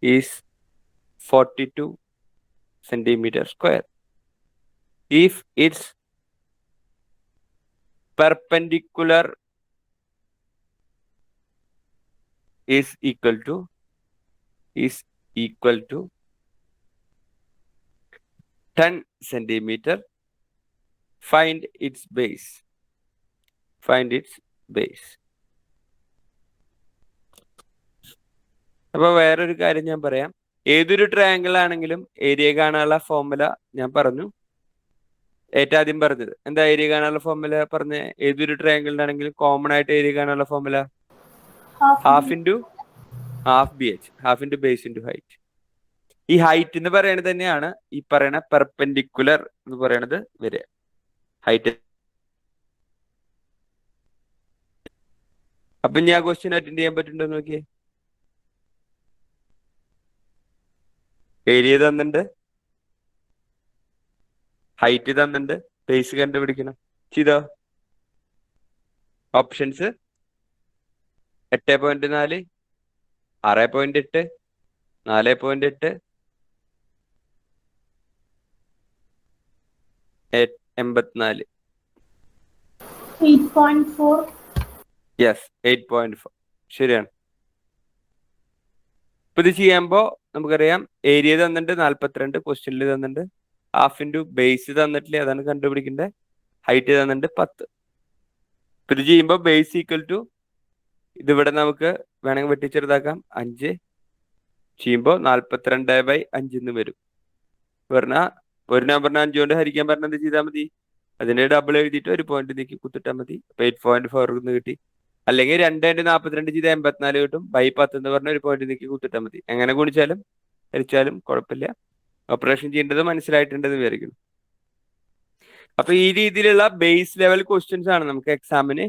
is 42 centimeter square if its perpendicular is equal to 10 centimeter. Find its base. അപ്പൊ വേറൊരു കാര്യം ഞാൻ പറയാം. ഏതൊരു ട്രയാങ്കിൾ ആണെങ്കിലും ഏരിയ കാണാനുള്ള ഫോർമുല ഞാൻ പറഞ്ഞു. ഏറ്റവും ആദ്യം പറഞ്ഞത് എന്താ? ഏരിയ കാണാനുള്ള ഫോർമുല പറഞ്ഞ ഏതൊരു ട്രയാങ്കിളിനാണെങ്കിലും കോമൺ ആയിട്ട് ഏരിയ കാണാനുള്ള formula half into base into height. ഈ ഹൈറ്റ് എന്ന് പറയുന്നത് തന്നെയാണ് ഈ പറയുന്ന പെർപെൻഡിക്കുലർ എന്ന് പറയുന്നത് വരിക. ഹൈറ്റ് അപ്പൊ ഞാൻ ക്വസ്റ്റ്യൻ അറ്റൻഡ് ചെയ്യാൻ പറ്റുന്നുണ്ടോ നോക്കിയേ. ഏരിയ തന്നിട്ടുണ്ട്, ഹൈറ്റ് തന്നിട്ടുണ്ട്, ബേസ് കണ്ടുപിടിക്കണം. ചെയ്തോ? ഓപ്ഷൻസ് 8.4, 6.8, 4.8, 84. 8.4. യെസ്, 8.4 ശരിയാണ്. ഇപ്പൊ ഇത് ചെയ്യുമ്പോൾ നമുക്കറിയാം ഏരിയ തന്നിട്ടുണ്ട് 42, ക്വസ്റ്റ്യനിൽ തന്നിട്ടുണ്ട് ഹാഫ് ഇൻറ്റു ബേസ് തന്നിട്ടില്ല, അതാണ് കണ്ടുപിടിക്കേണ്ടത്. ഹൈറ്റ് തന്നിട്ടുണ്ട് 10. ഇപ്പൊ ഇത് ചെയ്യുമ്പോൾ ബേസ് ഈക്വൽ ടു ഇതിവിടെ നമുക്ക് വേണമെങ്കിൽ വെട്ടിച്ചെറുതാക്കാം, 5 ചെയ്യുമ്പോൾ 42/5 എന്ന് വരും. പറഞ്ഞാൽ ഒരു നമ്പറിനെ 5 കൊണ്ട് ഹരിക്കാൻ പറഞ്ഞാൽ എന്ത് ചെയ്താൽ മതി? അതിന്റെ ഡബിൾ എഴുതിയിട്ട് ഒരു പോയിന്റ് നീക്കി കുത്തിട്ടാൽ മതി. അപ്പൊ 8.4 എന്ന് കിട്ടി. അല്ലെങ്കിൽ 2×42 ചെയ്ത് 84 കിട്ടും. ബൈ 10 എന്ന് പറഞ്ഞ ഒരു പോയിന്റ് നീക്കി കുത്തിട്ടാൽ മതി. എങ്ങനെ ഗുണിച്ചാലും ഹരിച്ചാലും കുഴപ്പമില്ല. ഓപ്പറേഷൻ ചെയ്യേണ്ടത് മനസ്സിലായിട്ടുണ്ടെന്ന് വിചാരിക്കുന്നു. അപ്പൊ ഈ രീതിയിലുള്ള ബേസ് ലെവൽ ക്വസ്റ്റ്യൻസ് ആണ് നമുക്ക് എക്സാമിന്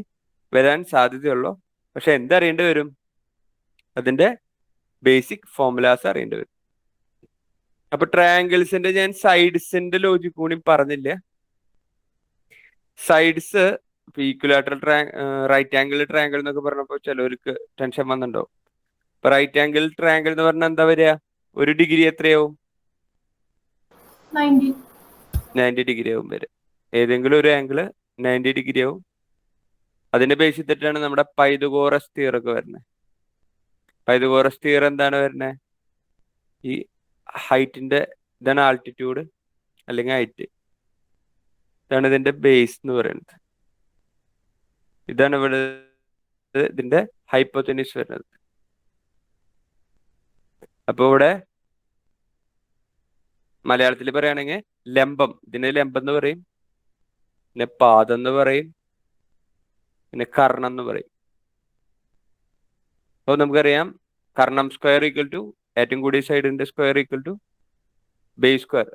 വരാൻ സാധ്യതയുള്ളൂ. പക്ഷെ എന്തറിയേണ്ടി വരും? അതിന്റെ ബേസിക് ഫോർമുലാസ് അറിയേണ്ടി വരും. അപ്പൊ ട്രയാങ്കിൾസിന്റെ ഞാൻ സൈഡ്സിന്റെ ലോജിക് കൂടി പറഞ്ഞില്ല. Sides equilateral right angle triangle എന്നൊക്കെ പറഞ്ഞപ്പോൾ ചിലവർക്ക് ടെൻഷൻ വന്നിട്ടുണ്ടോ? ഇപ്പൊ റൈറ്റ് ആംഗിൾ ട്രയാങ്കിൾ എന്ന് പറഞ്ഞാൽ എന്താ വരിക? 1 ഡിഗ്രി എത്രയാവും? 90 ഡിഗ്രി ആവും വരെ. ഏതെങ്കിലും ഒരു ആംഗിള് 90 ഡിഗ്രി ആവും. അതിന്റെ ബേസ് ചെയ്തിട്ടാണ് നമ്മുടെ പൈതഗോറസ് തിയറം ഒക്കെ വരുന്നത്. പൈതഗോറസ് തിയറം എന്താണ് വരുന്നത്? ഈ ഹൈറ്റിന്റെ ഇതാണ് ആൾട്ടിറ്റ്യൂഡ് അല്ലെങ്കിൽ ഹൈറ്റ്, ഇതാണ് ഇതിന്റെ ബേസ് എന്ന് പറയുന്നത്. ഇതാണ് ഇവിടെ ഇതിന്റെ ഹൈപ്പോതെനിസ് വരുന്നത്. അപ്പൊ ഇവിടെ മലയാളത്തിൽ പറയുകയാണെങ്കിൽ ലംബം, ഇതിനെ ലംബം എന്ന് പറയും, പിന്നെ പാദം എന്ന് പറയും, പിന്നെ കർണം എന്ന് പറയും. അപ്പോൾ നമുക്കറിയാം കർണം സ്ക്വയർ ഈക്വൽ ടു ഏറ്റവും കൂടിയ സൈഡിന്റെ square equal to base square,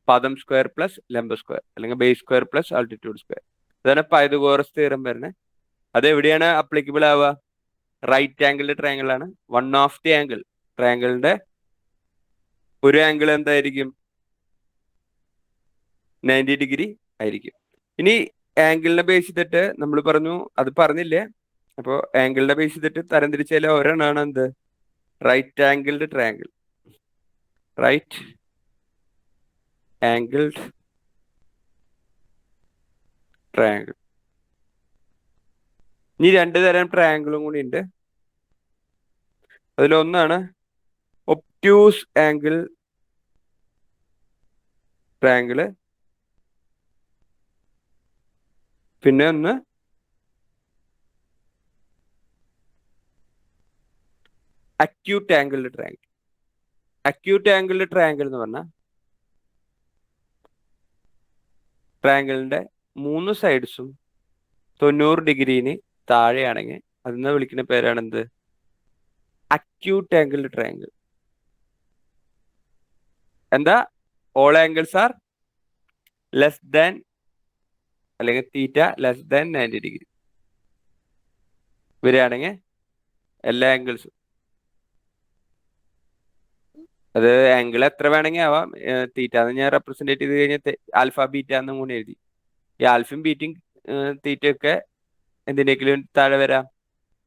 പാദം സ്ക്വയർ പ്ലസ് ലംബ സ്ക്വയർ, അല്ലെങ്കിൽ base square plus altitude square. ഇതാണ് പൈതഗോറസ് തിയറം വരുന്നത്. അത് എവിടെയാണ് അപ്ലിക്കബിൾ ആവുക? റൈറ്റ് ആംഗിൾ ട്രയാങ്കിൾ ആണ്. വൺ ഓഫ് ദി ആംഗിൾ, ട്രയാങ്കിളിന്റെ ഒരു ആംഗിൾ എന്തായിരിക്കും? 90 ഡിഗ്രി ആയിരിക്കും. ഇനി ആംഗിളിനെ ബേസ് ചെയ്തിട്ട് നമ്മൾ പറഞ്ഞു, അത് പറഞ്ഞില്ലേ, അപ്പോൾ ആംഗിളിനെ ബേസ് ചെയ്തിട്ട് തരംതിരിച്ചാൽ ഒരെണ്ണമാണ് എന്ത്? Right angled triangle. Right angled triangle. ഇനി 2 തരം ട്രയാങ്കിളും കൂടി ഉണ്ട്. അതിലൊന്നാണ് ഒബ്റ്റ്യൂസ് ആംഗിൾ ട്രയാങ്കിള്, പിന്നെ ഒന്ന് acute angled triangle. Acute angled triangle എന്ന് പറഞ്ഞാൽ ട്രയാങ്കിളിന്റെ 3 സൈഡ്സും 90 ഡിഗ്രിന് താഴെയാണെങ്കിൽ അതിനെ വിളിക്കുന്ന പേരാണ് എന്ത്? Acute angled triangle. എന്താ? All angles are less than അല്ലെങ്കിൽ തീറ്റ ലെസ് ദാൻ 90 ഡിഗ്രി വരികയാണെങ്കിൽ എല്ലാ ആംഗിൾസും, അത് ആംഗിൾ എത്ര വേണമെങ്കിൽ ആവാം. തീറ്റ എന്ന് ഞാൻ റെപ്രസെന്റ് ചെയ്ത് കഴിഞ്ഞാൽ ആൽഫ ബീറ്റ എന്നും കൂടി എഴുതി. ഈ ആൽഫയും ബീറ്റയും തീറ്റയൊക്കെ എന്തിനേക്കിലും താഴെ വരാം,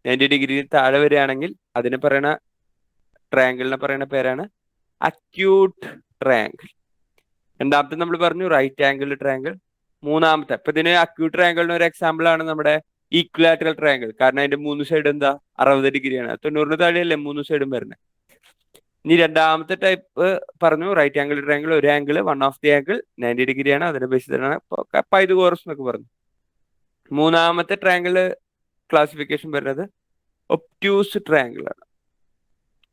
90 ഡിഗ്രി താഴെ വരികയാണെങ്കിൽ അതിന് പറയണ ട്രയാങ്കിളിനെ പറയുന്ന പേരാണ് അക്യൂട്ട് ട്രയാങ്കിൾ. രണ്ടാമത്തെ നമ്മൾ പറഞ്ഞു റൈറ്റ് ആംഗിൾ ട്രയാങ്കിൾ. മൂന്നാമത്തെ, ഇപ്പൊ ഇതിന് അക്യൂട്ട് ട്രയാങ്കിളിന് ഒരു എക്സാമ്പിൾ ആണ് നമ്മുടെ ഈക്വലാറ്ററൽ ട്രയാങ്കിൾ. കാരണം അതിന്റെ 3 സൈഡ് എന്താ? 60 ഡിഗ്രിയാണ്. 90 താഴെയല്ലേ 3 സൈഡും വരുന്നത്. ഇനി രണ്ടാമത്തെ ടൈപ്പ് പറഞ്ഞു റൈറ്റ് ആംഗിൾ ട്രയാങ്കിൾ. ഒരു angle, one of the angle 90 ഡിഗ്രിയാണ്, അതിന്റെ ബേസ് ചെയ്തിട്ടാണ് പൈതഗോറസ് എന്നൊക്കെ പറഞ്ഞു. മൂന്നാമത്തെ ട്രയാങ്കിൾ ക്ലാസിഫിക്കേഷൻ വരുന്നത് ഒബ്റ്റ്യൂസ് ട്രയാങ്കിൾ ആണ്.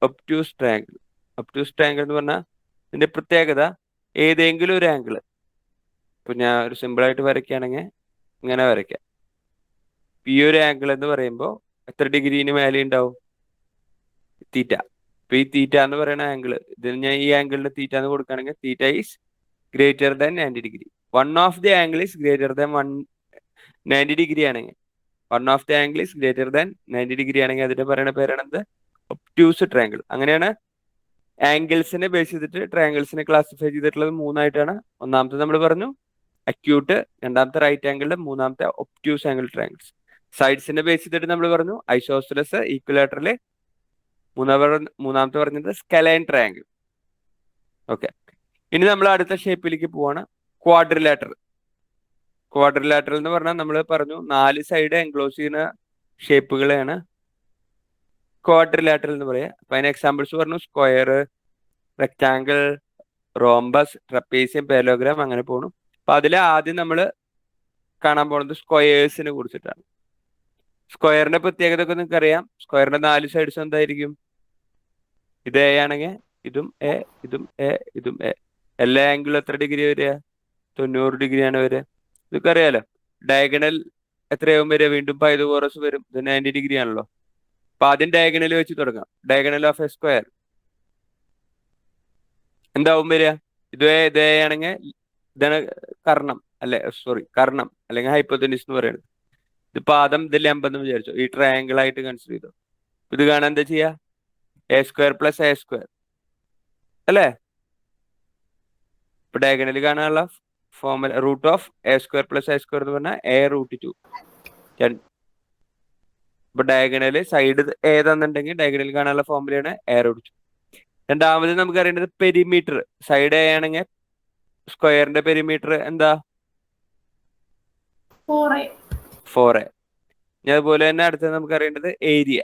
Obtuse triangle. ഒബ്റ്റ്യൂസ് ട്രയാങ്കിൾ എന്ന് പറഞ്ഞാൽ ഇതിന്റെ പ്രത്യേകത ഏതെങ്കിലും ഒരു ആംഗിൾ, ഇപ്പൊ ഞാൻ ഒരു സിമ്പിൾ ആയിട്ട് വരയ്ക്കുകയാണെങ്കിൽ ഇങ്ങനെ വരയ്ക്കാം. ഈ ഒരു ആംഗിൾ എന്ന് പറയുമ്പോൾ എത്ര ഡിഗ്രിന് മേലെ ഉണ്ടാവും? തീറ്റ. ഇപ്പൊ ഈ തീറ്റ എന്ന് പറയുന്ന ആംഗിൾ, ഇതിന് ഞാൻ ഈ ആംഗിളിന് തീറ്റ എന്ന് കൊടുക്കുകയാണെങ്കിൽ theta is greater than 90 degree. One of the angle is greater than 90 degree ആണെങ്കിൽ one of the angle is greater than 90 degree ആണെങ്കിൽ അതിന്റെ പറയുന്ന പേരാണ് എന്ത്? Obtuse triangle. അങ്ങനെയാണ് ആംഗിൾസിനെ ബേസ് ചെയ്തിട്ട് ട്രയാങ്കിൾസിനെ ക്ലാസിഫൈ ചെയ്തിട്ടുള്ളത് മൂന്നായിട്ടാണ്. ഒന്നാമത്തെ നമ്മൾ പറഞ്ഞു അക്യൂട്ട്, രണ്ടാമത്തെ റൈറ്റ് ആംഗിളിൽ, മൂന്നാമത്തെ ഒബ്റ്റ്യൂസ് ആംഗിൾ ട്രയാങ്കിൾസ്. സൈഡ്സിനെ ബേസ് ചെയ്തിട്ട് നമ്മൾ പറഞ്ഞു ഐസോസെലസ്, ഈക്വലാറ്ററല്, മൂന്നാമത്തെ പറഞ്ഞത് സ്കലൈൻ ട്രയാങ്കിൾ. ഓക്കെ, ഇനി നമ്മൾ അടുത്ത ഷേപ്പിലേക്ക് പോവാണ്, ക്വാഡ്രിലാറ്ററൽ. ക്വാഡ്രിലാറ്ററൽ എന്ന് പറഞ്ഞാൽ നമ്മൾ പറഞ്ഞു 4 സൈഡ് എൻക്ലോസ് ചെയ്യുന്ന ഷേപ്പുകളെയാണ് ക്വാഡ്രിലാറ്ററൽ എന്ന് പറയാം. അപ്പൊ അതിന് എക്സാമ്പിൾസ് പറഞ്ഞു സ്ക്വയർ, റെക്ടാങ്കിൾ, റോംബസ്, ട്രപ്പേസിയം, പാരലോഗ്രാം, അങ്ങനെ പോകണം. അപ്പൊ അതിൽ ആദ്യം നമ്മൾ കാണാൻ പോകുന്നത് സ്ക്വയേഴ്സിനെ കുറിച്ചിട്ടാണ്. സ്ക്വയറിന്റെ പ്രത്യേകത ഒക്കെ നിങ്ങൾക്ക് അറിയാം. സ്ക്വയറിന്റെ 4 സൈഡ്സ് എന്തായിരിക്കും? ഇത് എ ആണെങ്കിൽ ഇതും എ, ഇതും എ, ഇതും എ. എല്ലാ ആംഗിളും എത്ര ഡിഗ്രി വരിക? 90 ഡിഗ്രിയാണ് വരിക. ഇതൊക്കെ അറിയാലോ. ഡയഗണൽ എത്രയാവും വരിക? വീണ്ടും പൈതഗോറസ് വരും. ഇത് 90 ഡിഗ്രി ആണല്ലോ. അപ്പൊ ആദ്യം ഡയഗണൽ വെച്ച് തുടങ്ങാം. ഡയഗണൽ ഓഫ് എ സ്ക്വയർ എന്താവും വരിക? ഇത് എ ആണെങ്കിൽ ഇതാണ് കർണം, അല്ലെ? സോറി, കർണം അല്ലെങ്കിൽ ഹൈപ്പോതെനിസ് എന്ന് പറയുന്നത്. ഇത് പാദം, ഇത് ലംബം എന്ന് വിചാരിച്ചു. ഈ ട്രയാങ്കിൾ ആയിട്ട് കൺസിഡർ ചെയ്തു. ഇത് കാണാൻ എന്താ ചെയ്യാ? A square plus a square അല്ലേ? ഇപ്പൊ ഡയഗണൽ കാണാനുള്ള formula root of a square plus a square എന്ന് പറഞ്ഞാൽ എ റൂട്ട് 2. ഇപ്പൊ ഡയഗണല് സൈഡ് ഏതാന്നുണ്ടെങ്കിൽ ഡയഗണൽ കാണാനുള്ള ഫോർമുലയാണ് എ റൂട്ട് 2. രണ്ടാമത് നമുക്ക് അറിയേണ്ടത് പെരിമീറ്റർ. സൈഡ് എ ആണെങ്കിൽ സ്ക്വയറിന്റെ പെരിമീറ്റർ എന്താ? 4A. 4A. ഇനി അതുപോലെ തന്നെ അടുത്തത് നമുക്ക് അറിയേണ്ടത് ഏരിയ.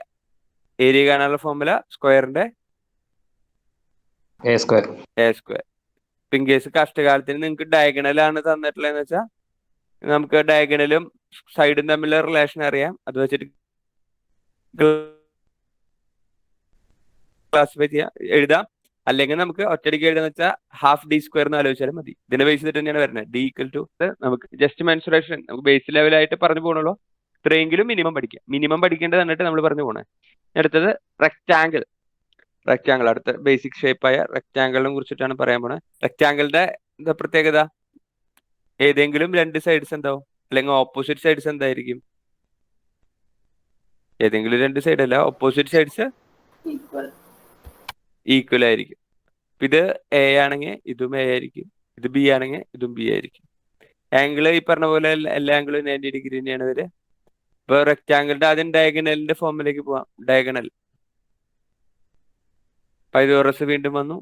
ഏരിയ കാണാനുള്ള ഫോർമുല സ്ക്വയറിന്റെ A square. A square. In case കഷ്ടകാലത്തിന് നിങ്ങൾക്ക് ഡയഗണലാണ് തന്നിട്ടുള്ളതെന്ന് വെച്ചാൽ നമുക്ക് ഡയഗണലും സൈഡും തമ്മിലുള്ള റിലേഷൻ അറിയാം. അത് വെച്ചിട്ട് ക്ലാസിഫൈ ചെയ്യാം, എഴുതാം. അല്ലെങ്കിൽ നമുക്ക് ഒറ്റയടിക്ക് എഴുതാന്ന് വെച്ചാൽ ഹാഫ് ഡി സ്ക്വയർ എന്ന് ആലോചിച്ചാലും മതി. ഇതിനെ ബേസ് ചെയ്തിട്ട് തന്നെയാണ് വരുന്നത്. ഡി ഈക്വൽ ടു നമുക്ക് ജസ്റ്റ് മെൻസുറേഷൻ നമുക്ക് ബേസ് ലെവലായിട്ട് പറഞ്ഞു പോകണല്ലോ. ഇത്രയെങ്കിലും മിനിമം പഠിക്കാം. മിനിമം പഠിക്കേണ്ടത് എന്നിട്ട് നമ്മൾ പറഞ്ഞു പോണേ. അടുത്തത് റെക്ടാങ്കിൾ. റെക്ടാങ്കിൾ അടുത്ത ബേസിക് ഷേപ്പായ റെക്ടാങ്കിളിനെ കുറിച്ചിട്ടാണ് പറയാൻ പോണത്. റെക്ടാങ്കിളിന്റെ എന്താ പ്രത്യേകത? ഏതെങ്കിലും 2 സൈഡ്സ് എന്താവും, അല്ലെങ്കിൽ ഓപ്പോസിറ്റ് സൈഡ്സ് എന്തായിരിക്കും? ഏതെങ്കിലും 2 സൈഡ് അല്ല, ഓപ്പോസിറ്റ് സൈഡ്സ് Equal. ഈക്വൽ ആയിരിക്കും. ഇത് എ ആണെങ്കിൽ ഇതും എ ആയിരിക്കും, ഇത് ബി ആണെങ്കിൽ ഇതും ബി ആയിരിക്കും. ആംഗിൾ ഈ പറഞ്ഞ പോലെ എല്ലാ ആംഗിളും 90 ഡിഗ്രി തന്നെയാണ് വരിക. ഇപ്പൊ റെക്ടാങ്കിളിന്റെ ആദ്യം ഡയഗണലിന്റെ ഫോമിലേക്ക് പോവാം. ഡയഗണൽ പൈതഗോറസ് വീണ്ടും വന്നു.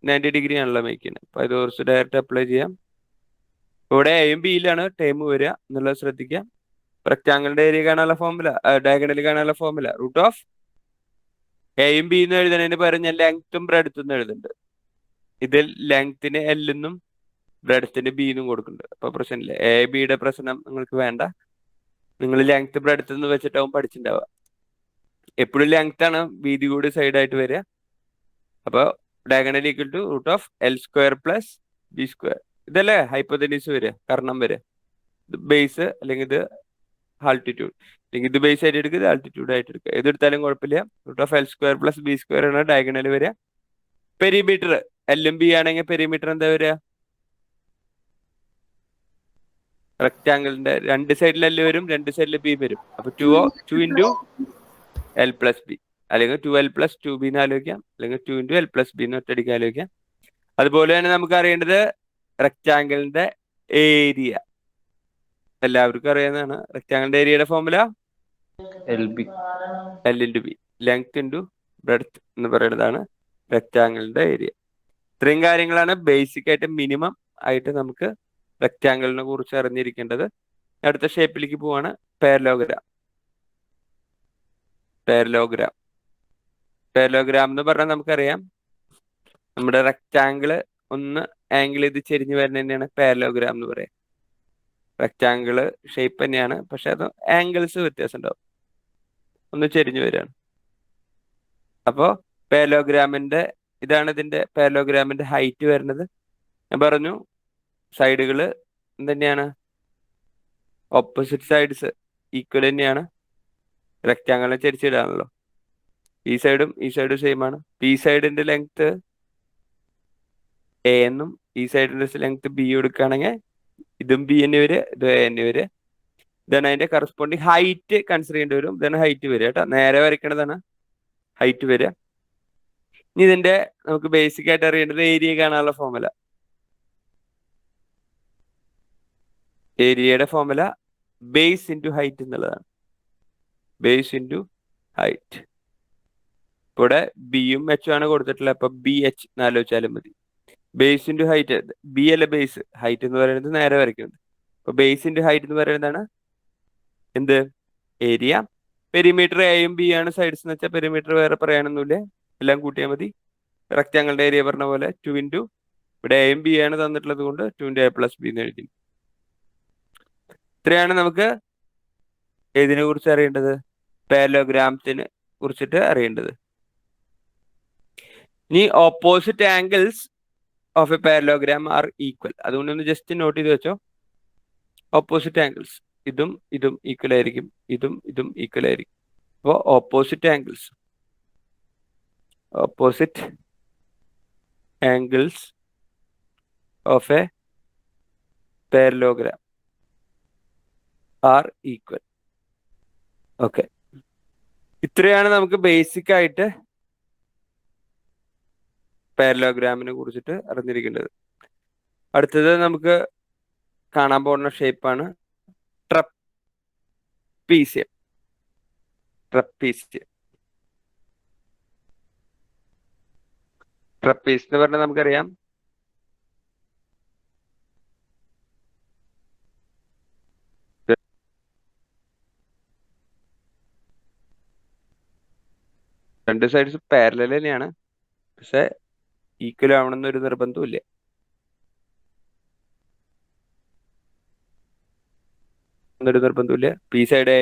90 ഡിഗ്രി ആണല്ലോ മേക്കുന്നത്. പൈതഗോറസ് ഡയറക്റ്റ് അപ്ലൈ ചെയ്യാം. ഇവിടെ എയും ബിയിലാണ് ടേം വരിക എന്നുള്ളത് ശ്രദ്ധിക്കാം. റെക്ടാങ്കിളിന്റെ ഏരിയ കാണാനുള്ള ഫോർമുല, ഡയഗണൽ കാണാനുള്ള ഫോർമുല റൂട്ട് ഓഫ് എയും ബി എന്ന് എഴുതുന്നതിന് പകരം ഞാൻ ലെങ്ത്തും ബ്രെഡ്ത്തും എന്ന് എഴുതുന്നുണ്ട്. ഇതിൽ ലെങ്ത്തിന് എൽ എന്നും ബ്രെഡ്ത്തിന് ബി എന്നും കൊടുക്കുന്നുണ്ട്. അപ്പൊ പ്രശ്നമില്ല. എ ബിയുടെ പ്രശ്നം നിങ്ങൾക്ക് വേണ്ട. നിങ്ങൾ ലെങ്ത് ബ്രെഡ്ത്ത് എന്ന് വെച്ചിട്ടാവും പഠിച്ചിട്ടുണ്ടാവുക. എപ്പോഴും ലെങ്ത് ആണ് വീതി കൂടി സൈഡായിട്ട് വരിക. അപ്പൊ diagonal equal to root of L square plus B square. ഇതല്ലേ ഹൈപ്പോതെനിസ് വരിക, കർണം വരിക. ഇത് ബേസ് അല്ലെങ്കിൽ ഇത് ആൾട്ടിറ്റ്യൂഡ്, അല്ലെങ്കിൽ ഇത് ബേസ് ആയിട്ട് എടുക്കുക, ഇത് ആൾട്ടിറ്റ്യൂഡ് ആയിട്ട് എടുക്കുക. ഏതെടുത്താലും കുഴപ്പമില്ല. Root of L square plus B square ആണ് ഡയഗണൽ വരിക. പെരിമീറ്റർ എല്ലും ബി ആണെങ്കിൽ പെരിമീറ്റർ എന്താ വരിക? റെക്ടാങ്കിളിന്റെ 2 സൈഡിൽ എൽ വരും, 2 സൈഡിൽ ബി വരും. അപ്പൊ 2 ഇൻറ്റു എൽ പ്ലസ് ബി, അല്ലെങ്കിൽ 2L പ്ലസ് 2B എന്ന് ആലോചിക്കാം, അല്ലെങ്കിൽ 2 ഇൻറ്റു എൽ പ്ലസ് ബി എന്ന് ഒറ്റയടിക്ക് ആലോചിക്കാം. അതുപോലെ തന്നെ നമുക്ക് അറിയേണ്ടത് റെക്ടാങ്കിളിന്റെ ഏരിയ. എല്ലാവർക്കും അറിയാവുന്നതാണ്. റെക്ടാങ്കിളിന്റെ ഏരിയയുടെ formula L B. L into B, length into breadth എന്ന് പറയുന്നതാണ് റെക്ടാങ്കിളിന്റെ ഏരിയ. ഇത്രയും കാര്യങ്ങളാണ് ബേസിക് ആയിട്ട് മിനിമം ആയിട്ട് നമുക്ക് റെക്ടാങ്കിളിനെ കുറിച്ച് അറിഞ്ഞിരിക്കേണ്ടത്. അടുത്ത ഷേപ്പിലേക്ക് പോവാണ് പാരലോഗ്രാം. പാരലോഗ്രാം പാരലോഗ്രാം എന്ന് പറഞ്ഞാൽ നമുക്കറിയാം നമ്മുടെ റെക്ടാങ്കിള് ഒന്ന് ആംഗിൾ ചെയ്ത് ചെരിഞ്ഞ് വരുന്ന തന്നെയാണ് പാരലോഗ്രാം എന്ന് പറയാം. റെക്ടാങ്കിള് ഷേപ്പ് തന്നെയാണ്, പക്ഷെ അത് ആംഗിൾസ് വ്യത്യാസം ഉണ്ടാവും, ഒന്ന് ചെരിഞ്ഞു വരികയാണ്. അപ്പോൾ പാരലോഗ്രാമിന്റെ ഇതാണ് ഇതിന്റെ പാരലോഗ്രാമിന്റെ ഹൈറ്റ് വരുന്നത്. ഞാൻ പറഞ്ഞു സൈഡുകൾ എന്തുതന്നെയാണ്, ഓപ്പോസിറ്റ് സൈഡ്സ് ഈക്വൽ തന്നെയാണ്. റെക്ടാങ്കിളിനെ ചെരിച്ചിടാണല്ലോ. ഈ സൈഡും സെയിം ആണ്. ഈ സൈഡിന്റെ ലെങ്ത് എ എന്നും ഈ സൈഡിന്റെ ലെങ്ത് ബി എടുക്കുകയാണെങ്കിൽ ഇതും ബി തന്നെ വരിക, ഇതും എ തന്നെ വരിക. ദെൻ അതിന്റെ കറസ്പോണ്ടിങ് ഹൈറ്റ് കൺസിഡർ ചെയ്യേണ്ടി വരും. ദെൻ ഹൈറ്റ് വരിക കേട്ടോ. നേരെ വരയ്ക്കണതാണ് ഹൈറ്റ് വരിക. ഇനി ഇതിന്റെ നമുക്ക് ബേസിക് ആയിട്ട് അറിയേണ്ടത് ഏരിയ കാണാനുള്ള ഫോർമുല. ഏരിയയുടെ ഫോർമുല ബേസ് ഇൻറ്റു ഹൈറ്റ് എന്നുള്ളതാണ്. Base into height. ഇവിടെ ബിയും എച്ചും ആണ് കൊടുത്തിട്ടുള്ളത്. അപ്പൊ ബി എച്ച് എന്നാലോചിച്ചാലും മതി. ബേസ് ഇൻറ്റു ഹൈറ്റ്, ബി അല്ല ബേസ്, ഹൈറ്റ് എന്ന് പറയുന്നത് നേരെ വരയ്ക്കുന്നത്. അപ്പൊ ബേസ് ഇൻറ്റു ഹൈറ്റ് എന്ന് പറയുന്നതാണ് എന്ത്? ഏരിയ. പെരിമീറ്റർ എയും ബി ആണ് സൈഡ്സ് എന്ന് വെച്ചാൽ പെരിമീറ്റർ വേറെ പറയാനൊന്നുമില്ല, എല്ലാം കൂട്ടിയാൽ മതി. റെക്റ്റാങ്കിളിന്റെ ഏരിയ പറഞ്ഞ പോലെ 2 ഇൻറ്റു ഇവിടെ എയും ബി ആണ് തന്നിട്ടുള്ളത് കൊണ്ട് 2 ഇൻറ്റു എ പ്ലസ് ബി എന്ന് എഴുതി. ഇത്രയാണ് നമുക്ക് ഏതിനെ കുറിച്ച് അറിയേണ്ടത്? പാരലോഗ്രാമത്തിനെ കുറിച്ചിട്ട് അറിയേണ്ടത്. ഇനി opposite angles of a parallelogram are equal. അതുകൊണ്ട് ഒന്ന് ജസ്റ്റ് നോട്ട് ചെയ്ത് വെച്ചോ. ഓപ്പോസിറ്റ് ആംഗിൾസ്, ഇതും ഇതും ഈക്വൽ ആയിരിക്കും, ഇതും ഇതും ഈക്വൽ ആയിരിക്കും. അപ്പോൾ opposite angles of a parallelogram are equal. Okay, ഇത്രയാണ് നമുക്ക് ബേസിക് ആയിട്ട് പാരലോഗ്രാമിനെ കുറിച്ചിട്ട് അറിഞ്ഞിരിക്കേണ്ടത്. അടുത്തത് നമുക്ക് കാണാൻ പോകുന്ന ഷേപ്പാണ് ട്രപ്പീസിയം. ട്രപ്പീസ് എന്ന് പറഞ്ഞാൽ നമുക്കറിയാം രണ്ട് സൈഡ്സ് പാരലൽ തന്നെയാണ്, പക്ഷെ ഈക്വൽ ആവണമെന്നൊരു നിർബന്ധമില്ല. പി സൈഡ് എ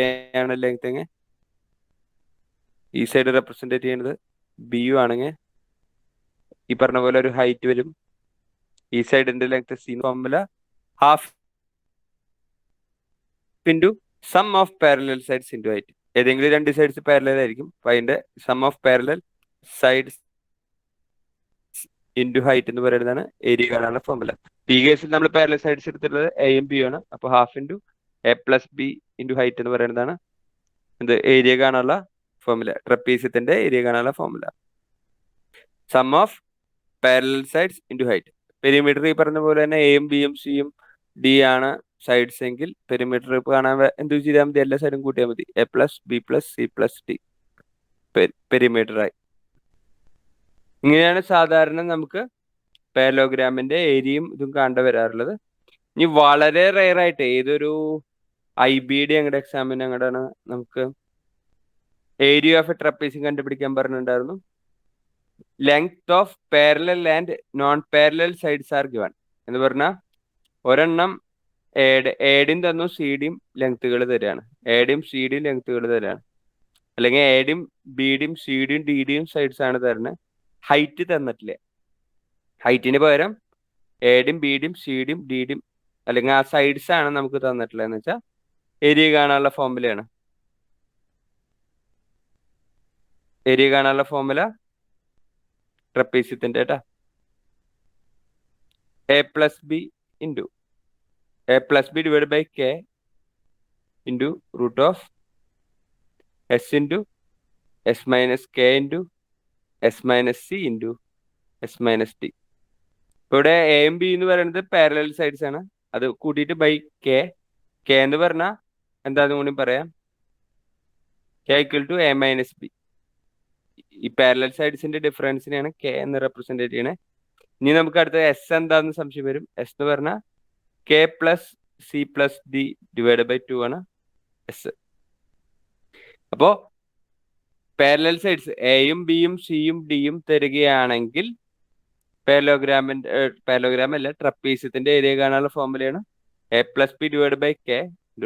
ആണ് ലെങ്ത് എങ്കിൽ ഈ സൈഡ് റെപ്രസെന്റ് ചെയ്യുന്നത് ബി യു ആണെങ്കിൽ ഈ പറഞ്ഞ പോലെ ഒരു ഹൈറ്റ് വരും. ഈ സൈഡിന്റെ length C formula half into sum of parallel sides into height. ഏതെങ്കിലും രണ്ട് സൈഡ്സ് പാരലൽ ആയിരിക്കും. അപ്പൊ അതിന്റെ sum of parallel sides into height എന്ന് പറയുന്നതാണ് ഏരിയ കാണാനുള്ള ഫോർമുല. ഈ കേസിൽ നമ്മൾ പാരലൽ സൈഡ്സ് എടുത്തിട്ടുള്ളത് എയും ബി ആണ്. അപ്പൊ half into A plus B into height എന്ന് പറയുന്നതാണ് എന്ത്? ഏരിയ കാണാനുള്ള ഫോർമുല. ട്രപ്പീസിയത്തിന്റെ ഏരിയ കാണാനുള്ള formula sum of parallel sides into height. Perimeter ഈ പറഞ്ഞ പോലെ തന്നെ എയും ബിയും സിയും ഡി ആണ് സൈഡ്സ് എങ്കിൽ പെരിമീറ്റർ കാണാൻ എന്ത് ചെയ്താൽ മതി? എല്ലാ സൈഡും കൂട്ടിയാൽ മതി. A plus B plus C plus D പെരിമീറ്ററായി. ഇങ്ങനെയാണ് സാധാരണ നമുക്ക് പാരലോഗ്രാമിന്റെ ഏരിയയും ഇതും കണ്ടു വരാറുള്ളത്. ഇനി വളരെ റെയർ ആയിട്ട് ഏതൊരു IBD ഞങ്ങളുടെ എക്സാമിന് ഞങ്ങളുടെ നമുക്ക് ഏരിയ ഓഫ് എ ട്രപ്പീസിയം കണ്ടുപിടിക്കാൻ പറഞ്ഞിട്ടുണ്ടായിരുന്നു. Length of parallel and non parallel sides are given എന്ന് പറഞ്ഞാൽ ഒരെണ്ണം എയുടെയും തന്നു, സിയുടെയും ലെങ്ത്തുകൾ തരാണ്. എയുടെയും സിയുടെയും ലെങ്ത്തുകൾ തരാണ്. അല്ലെങ്കിൽ എയുടെയും ബിയുടെയും സിയുടെയും ഡിയുടെയും സൈഡ്സ് ആണ് തരുന്നത്. ഹൈറ്റ് തന്നിട്ടില്ല. ഹൈറ്റിന് പകരം എയുടെയും ബിയുടെയും സിയുടെയും ഡിയുടെയും അല്ലെങ്കിൽ ആ സൈഡ്സ് ആണ് നമുക്ക് തന്നിട്ടുള്ളത്. എന്ന് വെച്ചാൽ ഏരിയ കാണാനുള്ള ഫോർമുലയാണ്. ഏരിയ കാണാനുള്ള ഫോർമുല ട്രപ്പീസിയത്തിന്റെ കേട്ടാ A plus B into A plus B divide by K into root of S into S minus K into S minus C into S minus T. ഇപ്പൊ ഇവിടെ എയും ബി എന്ന് പറയുന്നത് പാരലൽ സൈഡ്സ് ആണ്. അത് കൂട്ടിയിട്ട് ബൈ കെ. കെ എന്ന് പറഞ്ഞാൽ എന്താന്ന് കൂടി പറയാം, K equal to A minus B. ഈ പാരലൽ സൈഡ്സിന്റെ ഡിഫറൻസിനെയാണ് കെ എന്ന് റെപ്രസെന്റ് ചെയ്യണേ. ഇനി നമുക്ക് അടുത്ത എസ് എന്താന്ന് സംശയം വരും. എസ് എന്ന് പറഞ്ഞാൽ K plus C plus D divide by 2 ആണ് എസ്. അപ്പോ പാരലൽ സൈഡ്സ് എയും ബിയും സിയും ഡിയും തരികയാണെങ്കിൽ പാരലോഗ്രാം അല്ല ട്രപ്പീസിയത്തിന്റെ ഏരിയ കാണാനുള്ള ഫോർമുലയാണ് A plus B divide by K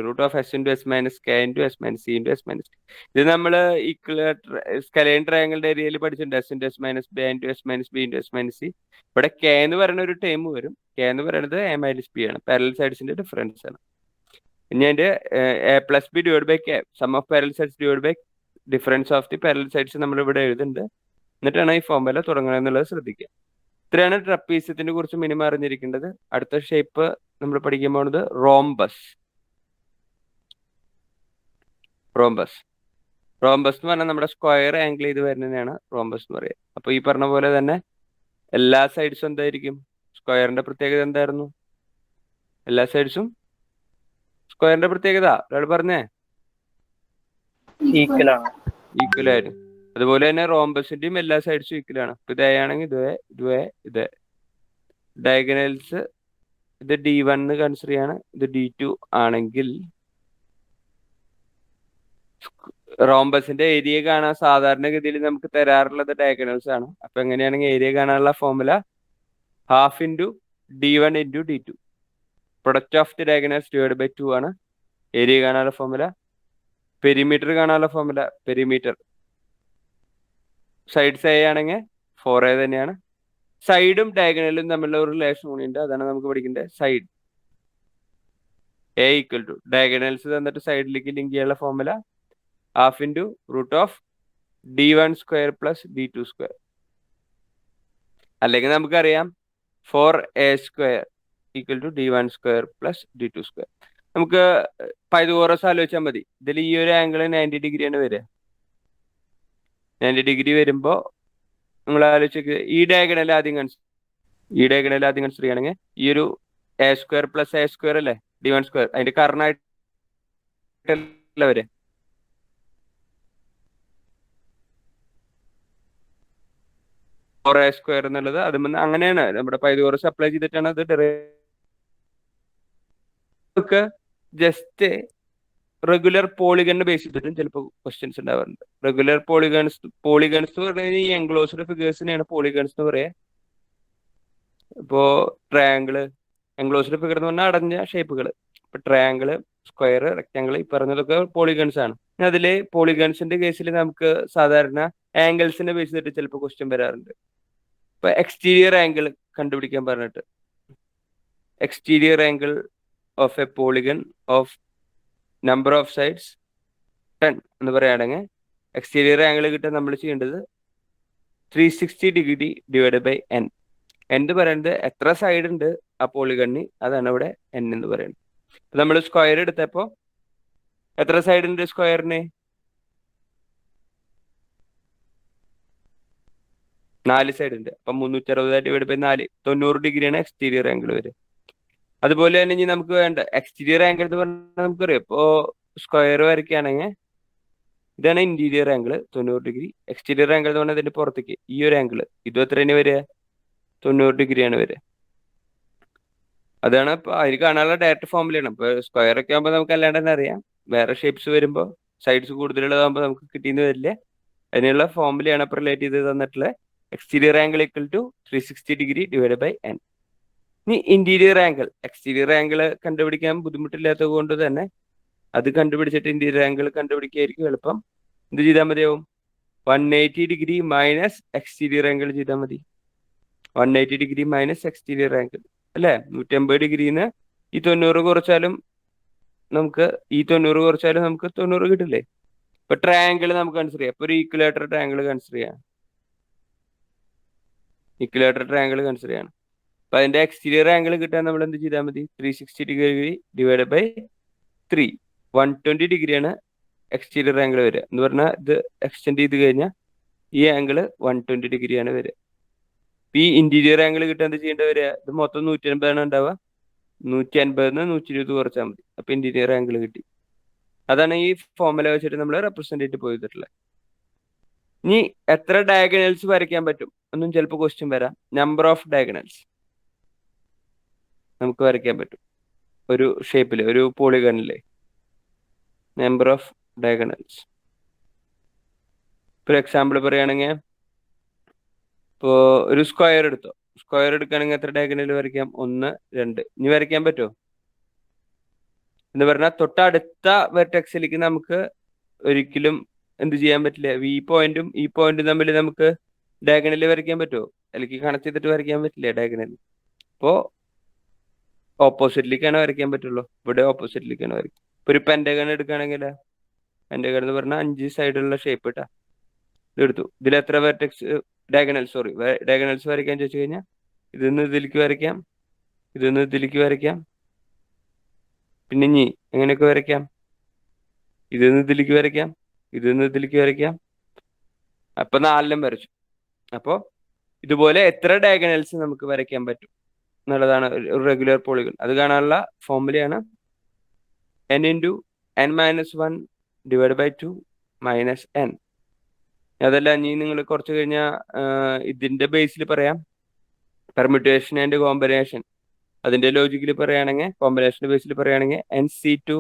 root of S into S minus K into S minus C into S minus T. ഇത് നമ്മൾ സ്കലൈൻ ട്രയാങ്കിളുടെ ഏരിയയിൽ പഠിച്ചിട്ടുണ്ട്. S into S minus B into S minus B into S minus C. ഇവിടെ കെ എന്ന് പറയുന്ന ഒരു ടേം വരും. കെ എന്ന് പറയുന്നത് എ മൈനസ് ബി ആണ്. പാരലൽ സൈഡ്സിന്റെ ഡിഫറൻസ് ആണ്. ഇനി അതിന്റെ A plus B divide by K sum of parallel sides divide by difference of the parallel sides നമ്മൾ ഇവിടെ എഴുതുന്നുണ്ട്. എന്നിട്ടാണ് ഈ ഫോർമുല തുടങ്ങുന്നത് എന്നുള്ളത് ശ്രദ്ധിക്കുക. ഇത്രയാണ് ട്രപ്പീസിയത്തിനെ കുറിച്ച് മിനിമം അറിഞ്ഞിരിക്കേണ്ടത്. അടുത്ത ഷേപ്പ് നമ്മൾ പഠിക്കാൻ പോകുന്നത് റോംബസ്. റോംബസ്. റോംബസ് എന്ന് പറഞ്ഞാൽ നമ്മുടെ സ്ക്വയർ ആംഗിൾ ചെയ്ത് വരുന്നതിനാണ് റോംബസ് എന്ന് പറയുക. അപ്പൊ ഈ പറഞ്ഞ പോലെ തന്നെ എല്ലാ സൈഡ്സും എന്തായിരിക്കും? സ്ക്വയറിന്റെ പ്രത്യേകത എന്തായിരുന്നു? എല്ലാ സൈഡ്സും സ്ക്വയറിന്റെ പ്രത്യേകത ഒരാൾ പറഞ്ഞേ? Equal. ഈക്വൽ ആണ്. ഈക്വൽ ആയിരുന്നു. അതുപോലെ തന്നെ റോംബസിന്റെയും എല്ലാ സൈഡ്സും ഈക്വൽ ആണ്. ഇപ്പൊ ഇത് A ആണെങ്കിൽ ഇത് ഡയഗണൽസ് ഇത് D1 കൺസിഡർ ചെയ്യാണ്, ഇത് D2 ആണെങ്കിൽ റോംബസിന്റെ ഏരിയ കാണാൻ സാധാരണഗതിയിൽ നമുക്ക് തരാറുള്ളത് ഡയഗണൽസ് ആണ്. അപ്പൊ എങ്ങനെയാണെങ്കിൽ ഏരിയ കാണാനുള്ള formula half into D1 into D2. Product of the diagonals divide by 2 ആണ് ഏരിയ കാണാനുള്ള ഫോർമുല. പെരിമീറ്റർ കാണാനുള്ള ഫോർമുല പെരിമീറ്റർ സൈഡ്സ് A ആണെങ്കിൽ 4A തന്നെയാണ്. സൈഡും ഡയഗണലും തമ്മിലുള്ള ഒരു റിലേഷൻ കൂടിയുണ്ട്, അതാണ് നമുക്ക് പഠിക്കേണ്ടത്. Side A equal to diagonals തന്നിട്ട് സൈഡിലേക്ക് ലിങ്ക് ചെയ്യാനുള്ള formula half into root of D1 square plus D2 square. അല്ലെങ്കിൽ നമുക്കറിയാം 4A square equal to D1 square plus D2 square. നമുക്ക് പൈതഗോറസ് ആലോചിച്ചാൽ മതി. ഇതിൽ ഈ ഒരു ആംഗിൾ 90 ഡിഗ്രിയാണ് വരിക. 90 ഡിഗ്രി വരുമ്പോൾ നിങ്ങൾ ആലോചിച്ച് ഈ ഡയഗണൽ ആദ്യം കൺസിഡർ ചെയ്യുകയാണെങ്കിൽ ഈ ഒരു A square plus A square അല്ലേ D1 സ്ക്വയർ, അതിന്റെ കർണായിട്ടല്ല വരെ. A സ്ക്വയർ എന്നുള്ളത് അത് അങ്ങനെയാണ് നമ്മുടെ പൈതഗോറസ് അപ്ലൈ ചെയ്തിട്ടാണ് അത് ജസ്റ്റ് റെഗുലർ പോളിഗണിനെ ബേസ് ചെയ്തിട്ടും ചിലപ്പോൾ ക്വസ്റ്റ്യൻസ് ഉണ്ടാവാറുണ്ട്. റെഗുലർ പോളിഗൺസ് എന്ന് പറഞ്ഞു കഴിഞ്ഞാൽ ഈ എൻക്ലോസ്ഡ് ഫിഗേഴ്സിനെയാണ് പോളിഗൺസ് എന്ന് പറയാ. ഇപ്പോ ട്രയാങ്കിള്, എൻക്ലോസ്ഡ് ഫിഗർ എന്ന് പറഞ്ഞാൽ അടഞ്ഞ ഷേപ്പുകൾ. ഇപ്പൊ ട്രയാങ്കിള്, സ്ക്വയർ, റെക്ടാങ്കിൾ ഈ പറഞ്ഞതൊക്കെ പോളിഗൺസ് ആണ്. അതില് പോളിഗൺസിന്റെ കേസിൽ നമുക്ക് സാധാരണ ആംഗിൾസിനെ ബേസ് ചെയ്തിട്ട് ചിലപ്പോൾ ക്വസ്റ്റ്യൻ വരാറുണ്ട്. ഇപ്പൊ എക്സ്റ്റീരിയർ ആംഗിൾ കണ്ടുപിടിക്കാൻ പറഞ്ഞിട്ട് exterior angle of A polygon of number of sides 10 എന്ന് പറയുകയാണെങ്കിൽ എക്സ്റ്റീരിയർ ആംഗിൾ കിട്ടാൻ നമ്മൾ ചെയ്യേണ്ടത് 360 ഡിഗ്രി ഡിവൈഡ് ബൈ n. എന്ന് പറയുന്നത് എത്ര സൈഡ് ഉണ്ട് ആ പോളിഗണിന്, അതാണ് ഇവിടെ n എന്ന് പറയുന്നത്. നമ്മൾ സ്ക്വയർ എടുത്തപ്പോൾ എത്ര സൈഡ് ഉണ്ട് സ്ക്വയറിന്? 4 സൈഡ് ഉണ്ട്. അപ്പൊ 360 ഡിവൈഡ് ബൈ 4 90 ഡിഗ്രിയാണ് എക്സ്റ്റീരിയർ ആംഗിൾ വരെ. അതുപോലെ തന്നെ ഇനി നമുക്ക് വേണ്ട എക്സ്റ്റീരിയർ ആംഗിൾ എന്ന് പറഞ്ഞാൽ നമുക്കറിയാം. ഇപ്പോ സ്ക്വയർ വരയ്ക്കുകയാണെങ്കിൽ ഇതാണ് interior angle 90 degree. Exterior angle എന്ന് പറഞ്ഞാൽ ഇതിന്റെ പുറത്തേക്ക് ഈ ഒരു ആംഗിൾ ഇതും എത്ര തന്നെ വരിക? 90 ഡിഗ്രിയാണ് വരിക. അതാണ് ഇപ്പൊ അതിൽ കാണാനുള്ള ഡയറക്റ്റ് ഫോർമുലയാണ്. ഇപ്പൊ സ്ക്വയർ ഒക്കെ ആകുമ്പോൾ നമുക്ക് അല്ലാണ്ട് തന്നെ അറിയാം. വേറെ ഷേപ്സ് വരുമ്പോൾ സൈഡ്സ് കൂടുതലുള്ളതാകുമ്പോൾ നമുക്ക് കിട്ടിയെന്ന് വരില്ല. അതിനുള്ള ഫോർമുലയാണ് ഇപ്പൊ റിലേറ്റ് ചെയ്ത് തന്നിട്ടുള്ള exterior angle equal to 360 degree divide by n. ഇനി ഇന്റീരിയർ ആംഗിൾ, എക്സ്റ്റീരിയർ ആംഗിൾ കണ്ടുപിടിക്കാൻ ബുദ്ധിമുട്ടില്ലാത്തത് കൊണ്ട് തന്നെ അത് കണ്ടുപിടിച്ചിട്ട് ഇന്റീരിയർ ആംഗിൾ കണ്ടുപിടിക്കായിരിക്കും എളുപ്പം. എന്ത് ചെയ്താൽ മതിയാവും? 180 ഡിഗ്രി മൈനസ് എക്സ്റ്റീരിയർ ആംഗിൾ ചെയ്താൽ മതി. 180 ഡിഗ്രി മൈനസ് എക്സ്റ്റീരിയർ ആംഗിൾ അല്ലേ? 180 ഡിഗ്രിന്ന് ഈ 90 കുറച്ചാലും നമുക്ക് 90 കിട്ടില്ലേ? ഇപ്പൊ ട്രയാംഗിൾ നമുക്ക് കൺസിഡർ ചെയ്യാം. ഇപ്പൊ ഒരു ഈക്വലേറ്റർ ട്രയാംഗിൾ കൺസിഡർ ചെയ്യാം. അപ്പൊ അതിന്റെ എക്സ്റ്റീരിയർ ആംഗിൾ കിട്ടാൻ നമ്മൾ എന്ത് ചെയ്താൽ മതി? 360 ഡിഗ്രി ഡിവൈഡ് ബൈ 3. 120 ഡിഗ്രിയാണ് എക്സ്റ്റീരിയർ ആംഗിൾ വരിക. എന്ന് പറഞ്ഞാൽ ഇത് എക്സ്റ്റെൻഡ് ചെയ്ത് കഴിഞ്ഞാൽ ഈ ആംഗിൾ 120 ഡിഗ്രിയാണ് വരിക. ഈ ഇന്റീരിയർ ആംഗിൾ കിട്ടാൻ എന്ത് ചെയ്യേണ്ട വരിക? ഇത് മൊത്തം 180 ആണ് ഉണ്ടാവുക. 150 120 കുറച്ചാൽ മതി. അപ്പൊ ഇന്റീരിയർ ആംഗിൾ കിട്ടി. അതാണ് ഈ ഫോർമുല വെച്ചിട്ട് നമ്മൾ റെപ്രസെന്റ് ചെയ്തിട്ട് പോയിട്ടില്ല. ഇനി എത്ര ഡയഗണൽസ് വരയ്ക്കാൻ പറ്റും ഒന്നും ചിലപ്പോൾ ക്വസ്റ്റ്യൻ വരാം. നമ്പർ ഓഫ് ഡയഗണൽസ് നമുക്ക് വരയ്ക്കാൻ പറ്റും ഒരു ഷേപ്പില്, ഒരു പോളിഗണിലെ number of diagonals. For example പറയുകയാണെങ്കിൽ ഇപ്പോ ഒരു സ്ക്വയർ എടുത്തോ. സ്ക്വയർ എടുക്കുകയാണെങ്കിൽ എത്ര ഡയഗണൽ വരയ്ക്കാം? 1 2. ഇനി വരയ്ക്കാൻ പറ്റുമോ എന്ന് പറഞ്ഞാൽ തൊട്ടടുത്ത വെർട്ടെക്സിലേക്ക് നമുക്ക് ഒരിക്കലും എന്ത് ചെയ്യാൻ പറ്റില്ല. ഈ പോയിന്റും ഈ പോയിന്റും തമ്മിൽ നമുക്ക് ഡയഗണൽ വരയ്ക്കാൻ പറ്റുമോ? അല്ലെങ്കിൽ കണക്ട് ചെയ്തിട്ട് വരയ്ക്കാൻ പറ്റില്ല ഡയഗണൽ. അപ്പോ ഓപ്പോസിറ്റിലേക്കാണ് വരയ്ക്കാൻ പറ്റുള്ളൂ. ഇവിടെ ഓപ്പോസിറ്റിലേക്കാണ് വരയ്ക്കുക. ഇപ്പൊ ഒരു പെന്റഗൺ എടുക്കുകയാണെങ്കിൽ പെന്റഗൺ എന്ന് പറഞ്ഞാൽ 5 സൈഡുള്ള ഷേപ്പ് ഇട്ടാ ഇതെടുത്തു. ഇതിൽ എത്ര ഡയഗണൽസ് വരയ്ക്കാൻ ചോദിച്ചു കഴിഞ്ഞാൽ ഇതിന്ന് ഇതിലേക്ക് വരയ്ക്കാം, ഇതിന്ന് ഇതിലേക്ക് വരയ്ക്കാം. പിന്നെ ഇനി എങ്ങനെയൊക്കെ വരയ്ക്കാം? ഇതിൽ നിന്ന് ഇതിലേക്ക് വരയ്ക്കാം, ഇതിൽ നിന്ന് ഇതിലേക്ക് വരയ്ക്കാം. അപ്പൊ 4 വരച്ചു. അപ്പോൾ ഇതുപോലെ എത്ര ഡയഗണൽസ് നമുക്ക് വരയ്ക്കാൻ പറ്റും എന്നുള്ളതാണ് ഒരു റെഗുലർ പോളിഗൺ. അത് കാണാനുള്ള ഫോർമുലയാണ് n into n-1 divide by 2 minus n. അതല്ല, ഇനി നിങ്ങൾ കുറച്ച് കഴിഞ്ഞാൽ ഇതിന്റെ ബേസിൽ പറയാം, പെർമ്യൂട്ടേഷൻ ആൻഡ് കോമ്പിനേഷൻ. അതിന്റെ ലോജിക്കിൽ പറയുകയാണെങ്കിൽ, കോമ്പിനേഷന്റെ ബേസിൽ പറയുകയാണെങ്കിൽ nc2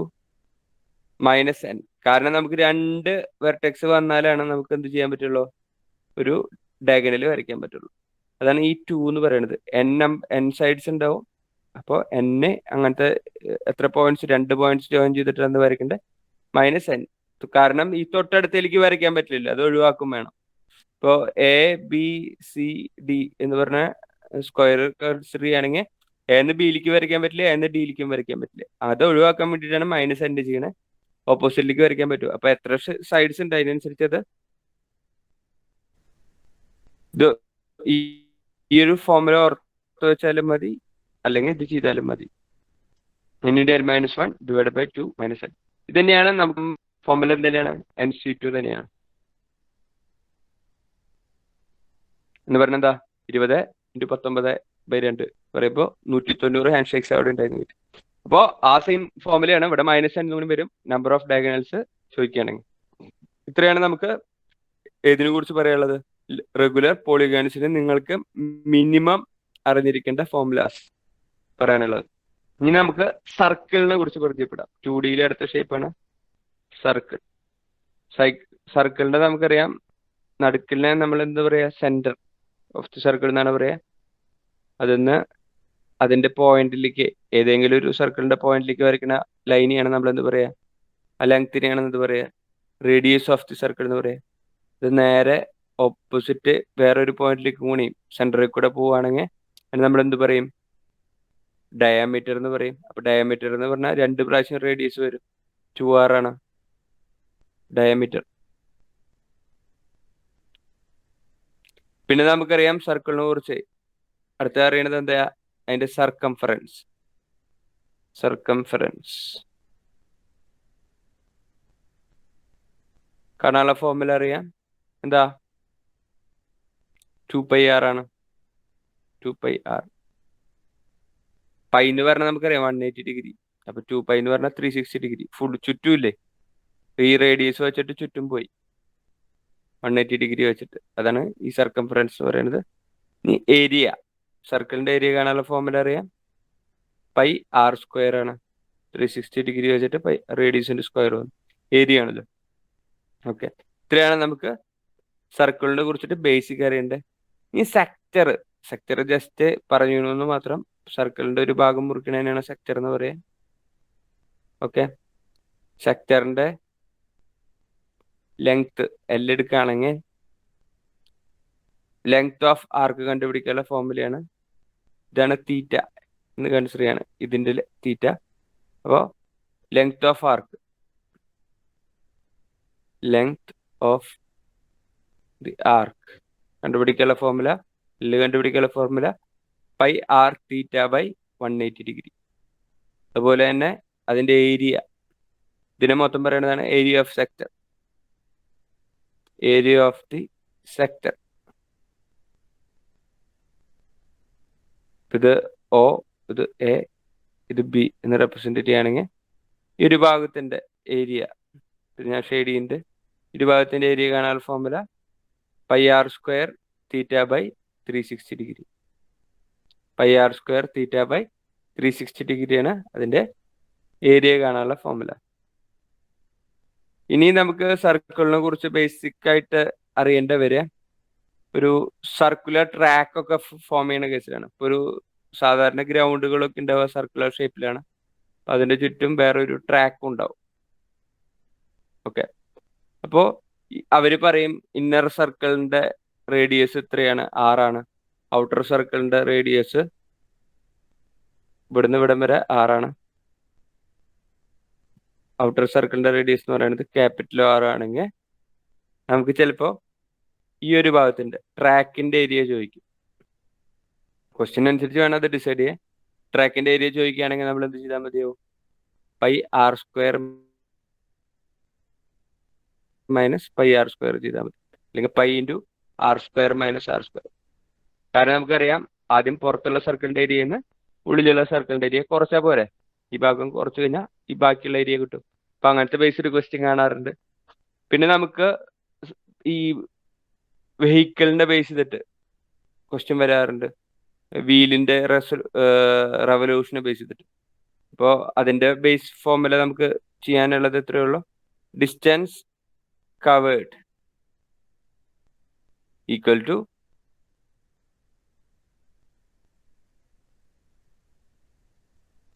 മൈനസ് n. കാരണം നമുക്ക് 2 വെർട്ടെക്സ് വന്നാലാണ് നമുക്ക് എന്ത് ചെയ്യാൻ പറ്റുള്ളൂ, ഒരു ഡയഗണൽ വരയ്ക്കാൻ പറ്റുള്ളൂ. അതാണ് ഈ 2 എന്ന് പറയുന്നത്. n സൈഡ്സ് ഉണ്ടാവും. അപ്പോൾ n അങ്ങനത്തെ എത്ര പോയിന്റ്സ്, 2 പോയിന്റ്സ് ജോയിൻ ചെയ്തിട്ട് എന്ത് വരയ്ക്കണ്ടേ, മൈനസ് n. കാരണം ഈ തൊട്ടടുത്തേക്ക് വരയ്ക്കാൻ പറ്റില്ല, അത് ഒഴിവാക്കും വേണം. ഇപ്പോൾ ABCD എന്ന് പറഞ്ഞ സ്ക്വയർ കൺസിഡർ ചെയ്യുകയാണെങ്കിൽ എന്ന് ബിയിലേക്ക് വരയ്ക്കാൻ പറ്റില്ല, എന്ന് ഡിയിലേക്കും വരയ്ക്കാൻ പറ്റില്ല. അത് ഒഴിവാക്കാൻ വേണ്ടിയിട്ടാണ് മൈനസ് n ചെയ്യണേ. ഓപ്പോസിറ്റിലേക്ക് വരയ്ക്കാൻ പറ്റും. അപ്പൊ എത്ര സൈഡ്സ് ഉണ്ട് അതിനനുസരിച്ച് അത് ഇത് ഈ ഒരു ഫോർമുല ഓർത്ത് വെച്ചാലും മതി, അല്ലെങ്കിൽ ഇത് ചെയ്താലും മതി. n-1 divide by 2 minus n. ഇത് തന്നെയാണ് നമുക്ക് ഫോർമുല തന്നെയാണ്, nc2 തന്നെയാണ്. എന്ന് പറഞ്ഞ എന്താ, 20 × 19/2 പറയുമ്പോൾ 190 ഹാൻഡ് ഷേക്സ് അവിടെ ഉണ്ടായിരുന്നു. അപ്പോൾ ആ സെയിം ഫോർമുലയാണ് ഇവിടെ മൈനസ് n കൂടി വരും, നമ്പർ ഓഫ് ഡയഗണൽസ് ചോദിക്കുകയാണെങ്കിൽ. ഇത്രയാണ് നമുക്ക് ഏതിനെ കുറിച്ച് പറയാനുള്ളത്, റെഗുലർ പോളിഗൺസിന് നിങ്ങൾക്ക് മിനിമം അറിഞ്ഞിരിക്കേണ്ട ഫോർമുലാസ് പറയാനുള്ളത്. ഇനി നമുക്ക് സർക്കിളിനെ കുറിച്ച് പരിചയപ്പെടാം. 2Dയിലെ അടുത്ത ഷേപ്പാണ് സർക്കിൾ. സർക്കിളിന്റെ നമുക്കറിയാം, നടുക്കിലിനെ നമ്മൾ എന്താ പറയാ, സെന്റർ ഓഫ് ദി സർക്കിൾ എന്നാണ് പറയാ. അതിന്ന് അതിന്റെ പോയിന്റിലേക്ക്, ഏതെങ്കിലും ഒരു സർക്കിളിന്റെ പോയിന്റിലേക്ക് വരയ്ക്കുന്ന ലൈനെയാണ് നമ്മൾ എന്ത് പറയാ, ആ ലെങ്തിനെയാണ് എന്ത് പറയാ, റേഡിയസ് ഓഫ് ദി സർക്കിൾ എന്ന് പറയാ. ഇത് നേരെ ഓപ്പോസിറ്റ് വേറൊരു പോയിന്റിലേക്ക് കൂടി സെന്ററിൽ കൂടെ പോവുകയാണെങ്കിൽ അതിന് നമ്മൾ എന്ത് പറയും, ഡയാമീറ്റർ എന്ന് പറയും. അപ്പൊ ഡയാമീറ്റർ എന്ന് പറഞ്ഞാൽ 2 പ്രാവശ്യം റേഡിയസ് വരും, 2r ആണ് ഡയാമീറ്റർ. പിന്നെ നമുക്കറിയാം സർക്കിളിനെ കുറിച്ച് അടുത്ത അറിയണത് എന്താ, അതിന്റെ സർക്കംഫറൻസ്. കാണാനുള്ള ഫോർമുല അറിയാം, എന്താ, 2πr ആണ്. 2πr. പൈ എന്ന് പറഞ്ഞാൽ നമുക്കറിയാം 180 ഡിഗ്രി. അപ്പൊ 2π എന്ന് പറഞ്ഞാൽ 360 ഡിഗ്രി. ഫുൾ ചുറ്റും ഇല്ലേ, ഈ റേഡിയസ് വെച്ചിട്ട് ചുറ്റും പോയി 180 ഡിഗ്രി വെച്ചിട്ട്. അതാണ് ഈ സർക്കംഫറൻസ് എന്ന് പറയുന്നത്. ഇനി ഏരിയ, സർക്കിളിന്റെ ഏരിയ കാണാനുള്ള ഫോർമുല അറിയാം, πr² ആണ്. 360 ഡിഗ്രി വെച്ചിട്ട് റേഡിയസിന്റെ സ്ക്വയർ വന്നു, ഏരിയ ആണല്ലോ. ഓക്കെ, ഇത്രയാണ് നമുക്ക് സർക്കിളിനെ കുറിച്ചിട്ട് ബേസിക് അറിയണ്ടേ. ഇനി സെക്ടർ ജസ്റ്റ് പറഞ്ഞു എന്ന് മാത്രം. സർക്കിളിന്റെ ഒരു ഭാഗം മുറിക്കണതിനാണ് സെക്ടർ എന്ന് പറയാ. ഓക്കെ, സെക്ടറിന്റെ ലെങ്ത് L എടുക്കുകയാണെങ്കിൽ ലെങ്ത് ഓഫ് ആർക്ക് കണ്ടുപിടിക്കാനുള്ള ഫോർമുലയാണ്, ഇതാണ് തീറ്റ എന്ന് കൺസിഡർ ചെയ്യാണ്, ഇതിന്റെ തീറ്റ. അപ്പോൾ length of arc, length of the arc കണ്ടുപിടിക്കാനുള്ള ഫോർമുല, L കണ്ടുപിടിക്കാനുള്ള ഫോർമുല πr(θ/180 ഡിഗ്രി. അതുപോലെ തന്നെ അതിന്റെ ഏരിയ, ഇതിനെ മൊത്തം പറയുന്നതാണ് area of sector. Area of the sector, ഇത് O, ഇത് A, ഇത് B എന്ന് റെപ്രസെന്റ് ചെയ്യുകയാണെങ്കിൽ ഈ ഒരു ഭാഗത്തിന്റെ ഏരിയ, ഞാൻ ഷെയ്ഡ് ചെയ്യുന്നുണ്ട്, ഇരുഭാഗത്തിന്റെ ഏരിയ കാണാൻ ഫോർമുല πr²θ/360 ഡിഗ്രി. πr²θ/360 ഡിഗ്രിയാണ് അതിന്റെ ഏരിയ കാണാനുള്ള ഫോർമുല. ഇനി നമുക്ക് സർക്കിളിനെ കുറിച്ച് ബേസിക് ആയിട്ട് അറിയേണ്ട വരിക ഒരു സർക്കുലർ ട്രാക്ക് ഒക്കെ ഫോം ചെയ്യുന്ന കേസിലാണ്. ഇപ്പൊ ഒരു സാധാരണ ഗ്രൗണ്ടുകളൊക്കെ ഉണ്ടാവുക സർക്കുലർ ഷേപ്പിലാണ്, അതിന്റെ ചുറ്റും വേറൊരു ട്രാക്കും ഉണ്ടാവും. ഓക്കെ, അപ്പോ അവര് പറയും ഇന്നർ സർക്കിളിന്റെ റേഡിയസ് എത്രയാണ്, 6 ആണ്. ഔട്ടർ സർക്കിളിന്റെ റേഡിയസ് ഇവിടുന്ന് ഇവിടം വരെ 6 ആണ്. ഔട്ടർ സർക്കിളിന്റെ റേഡിയസ് എന്ന് പറയുന്നത് ക്യാപിറ്റൽ R ആണെങ്കിൽ നമുക്ക് ചിലപ്പോ ഈ ഒരു ഭാഗത്തിന്റെ ട്രാക്കിന്റെ ഏരിയ ചോദിക്കും. ക്വസ്റ്റ്യൻ അനുസരിച്ച് വേണം അത് ഡിസൈഡ് ചെയ്യാൻ. ട്രാക്കിന്റെ ഏരിയ ചോദിക്കുകയാണെങ്കിൽ നമ്മൾ എന്ത് ചെയ്താൽ മതിയാവും, πr² minus pi R square ചെയ്താൽ മതി, അല്ലെങ്കിൽ pi into R square minus R square. കാരണം നമുക്കറിയാം ആദ്യം പുറത്തുള്ള സർക്കിളിന്റെ ഏരിയയിൽ നിന്ന് ഉള്ളിലുള്ള സർക്കിളിന്റെ ഏരിയ കുറച്ചാൽ പോരെ. ഈ ഭാഗം കുറച്ച് കഴിഞ്ഞാൽ ഈ ബാക്കിയുള്ള ഏരിയ കിട്ടും. അപ്പൊ അങ്ങനത്തെ ബേസ്ഡ് ക്വസ്റ്റ്യൻ കാണാറുണ്ട്. പിന്നെ നമുക്ക് ഈ വെഹിക്കിളിന്റെ ബേസ് ചെയ്തിട്ട് ക്വസ്റ്റ്യൻ വരാറുണ്ട്, വീലിന്റെ റെവല്യൂഷനെ ബേസ് ചെയ്തിട്ട്. അപ്പോൾ അതിന്റെ ബേസ് ഫോർമുല നമുക്ക് ചെയ്യാനുള്ളത് എത്രയേ ഉള്ളൂ, distance covered equal to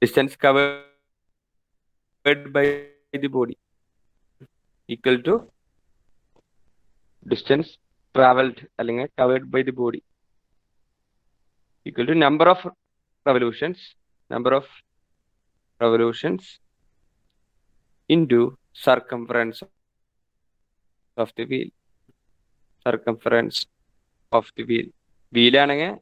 distance covered by the body equal to distance traveled അല്ലെങ്കിൽ covered by the body equal to number of revolutions into circumference of the wheel. Wheel ആണെങ്കിൽ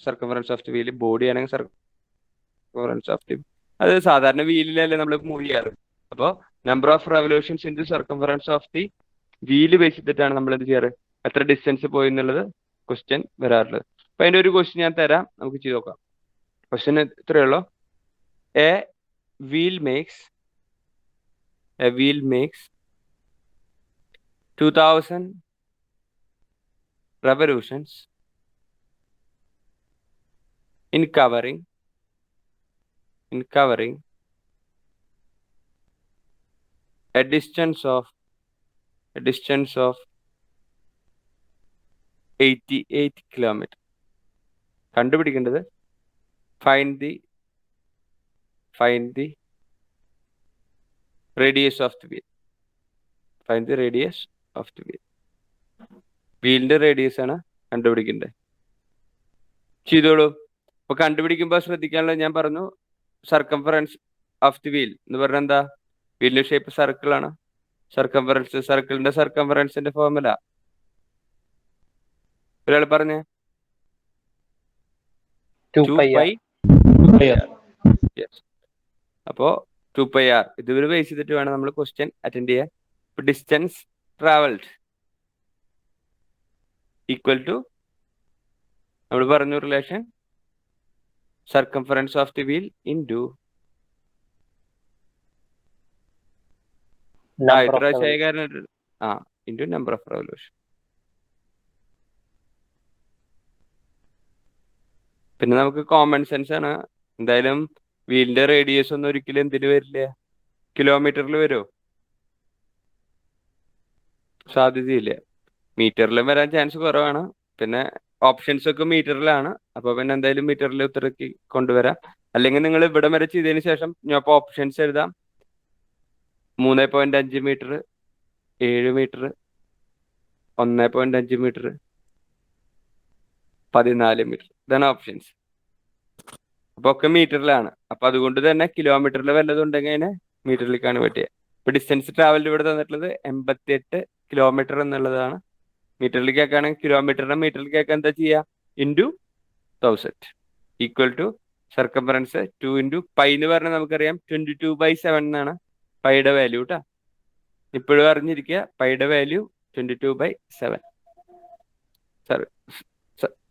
circumference of the wheel, body ആണെങ്കിൽ circumference of the, അത് സാധാരണ വീലിലല്ലേ നമ്മൾ മൂവ് ചെയ്യാറ്. അപ്പോൾ number of revolutions in the circumference of the wheel base ചെയ്തിട്ടാണ് നമ്മൾ എന്ത് ചെയ്യാറ്, എത്ര ഡിസ്റ്റൻസ് പോയി എന്നുള്ളത് ക്വസ്റ്റ്യൻ വരാറുള്ളത്. അപ്പൊ അതിന്റെ ഒരു ക്വസ്റ്റ്യൻ ഞാൻ തരാം, നമുക്ക് ചെയ്ത് നോക്കാം. ക്വസ്റ്റ്യൻ ഇത്രയേ ഉള്ളൂ, A wheel makes 2000 revolutions in covering a distance of 88 kilometer. കണ്ടുപിടിക്കേണ്ടത് find the radius of the wheel. വീലിന്റെ റേഡിയസ് ആണ് കണ്ടുപിടിക്കേണ്ടത്. ചെയ്തോളൂ. അപ്പൊ കണ്ടുപിടിക്കുമ്പോൾ ശ്രദ്ധിക്കാനുള്ളത് ഞാൻ പറഞ്ഞു, സർക്കംഫറൻസ് ഓഫ് ദി വീൽ എന്ന് പറഞ്ഞാൽ എന്താ, വീലിന്റെ ഷേപ്പ് സർക്കിൾ ആണ്. സർക്കിളിന്റെ സർക്കംഫറൻസിന്റെ ഫോർമുല ഒരാൾ പറഞ്ഞേ, 2πr. അപ്പോ 2πr ഇതുവരെ ബേസ് ചെയ്തിട്ട് വേണം നമ്മൾ ക്വസ്റ്റ്യൻ അറ്റൻഡ് ചെയ്യാൻ. ഡിസ്റ്റൻസ് ട്രാവൽഡ് ഈക്വൽ ടു നമ്മൾ പറഞ്ഞു relation circumference of the wheel into ഇത്ര ശേഖരണം ഇൻറ്റു നമ്പർ ഓഫ് റെവല്യൂഷൻ. പിന്നെ നമുക്ക് കോമൺ സെൻസ് ആണ്. എന്തായാലും വീലിന്റെ റേഡിയസ് ഒന്നും ഒരിക്കലും എന്തിന് വരില്ല, കിലോമീറ്ററിൽ വരുമോ? സാധ്യതയില്ല. മീറ്ററിലും വരാൻ ചാൻസ് കുറവാണ്. പിന്നെ ഓപ്ഷൻസ് ഒക്കെ മീറ്ററിലാണ്. അപ്പൊ പിന്നെ എന്തായാലും മീറ്ററിൽ ഉത്തരക്ക് കൊണ്ടുവരാം. അല്ലെങ്കിൽ നിങ്ങൾ ഇവിടെ വരെ ചെയ്തതിന് ശേഷം ഞാൻ ഇപ്പോൾ ഓപ്ഷൻസ് എഴുതാം. 3.5 മീറ്റർ, 7 മീറ്റർ, 1.5 മീറ്റർ, 14 മീറ്റർ, ഇതാണ് ഓപ്ഷൻസ്. അപ്പൊ ഒക്കെ മീറ്ററിലാണ്. അപ്പൊ അതുകൊണ്ട് തന്നെ കിലോമീറ്ററിൽ വല്ലതുണ്ടെങ്കിൽ അതിനെ മീറ്ററിലേക്കാണ് പറ്റുക. ഇപ്പൊ ഡിസ്റ്റൻസ് ട്രാവൽ ഇവിടെ തന്നിട്ടുള്ളത് 88 കിലോമീറ്റർ എന്നുള്ളതാണ്. മീറ്ററിലേക്ക് ആക്കുകയാണെങ്കിൽ കിലോമീറ്ററിനെ മീറ്ററിലേക്ക് ആക്കാൻ എന്താ ചെയ്യുക, into 1000 equal to circumference 2 into pi എന്ന് പറഞ്ഞാൽ നമുക്കറിയാം 22/7 എന്നാണ് പൈയുടെ വാല്യൂ കേട്ടോ. ഇപ്പോഴും അറിഞ്ഞിരിക്കുക, പൈയുടെ വാല്യൂ 22/7.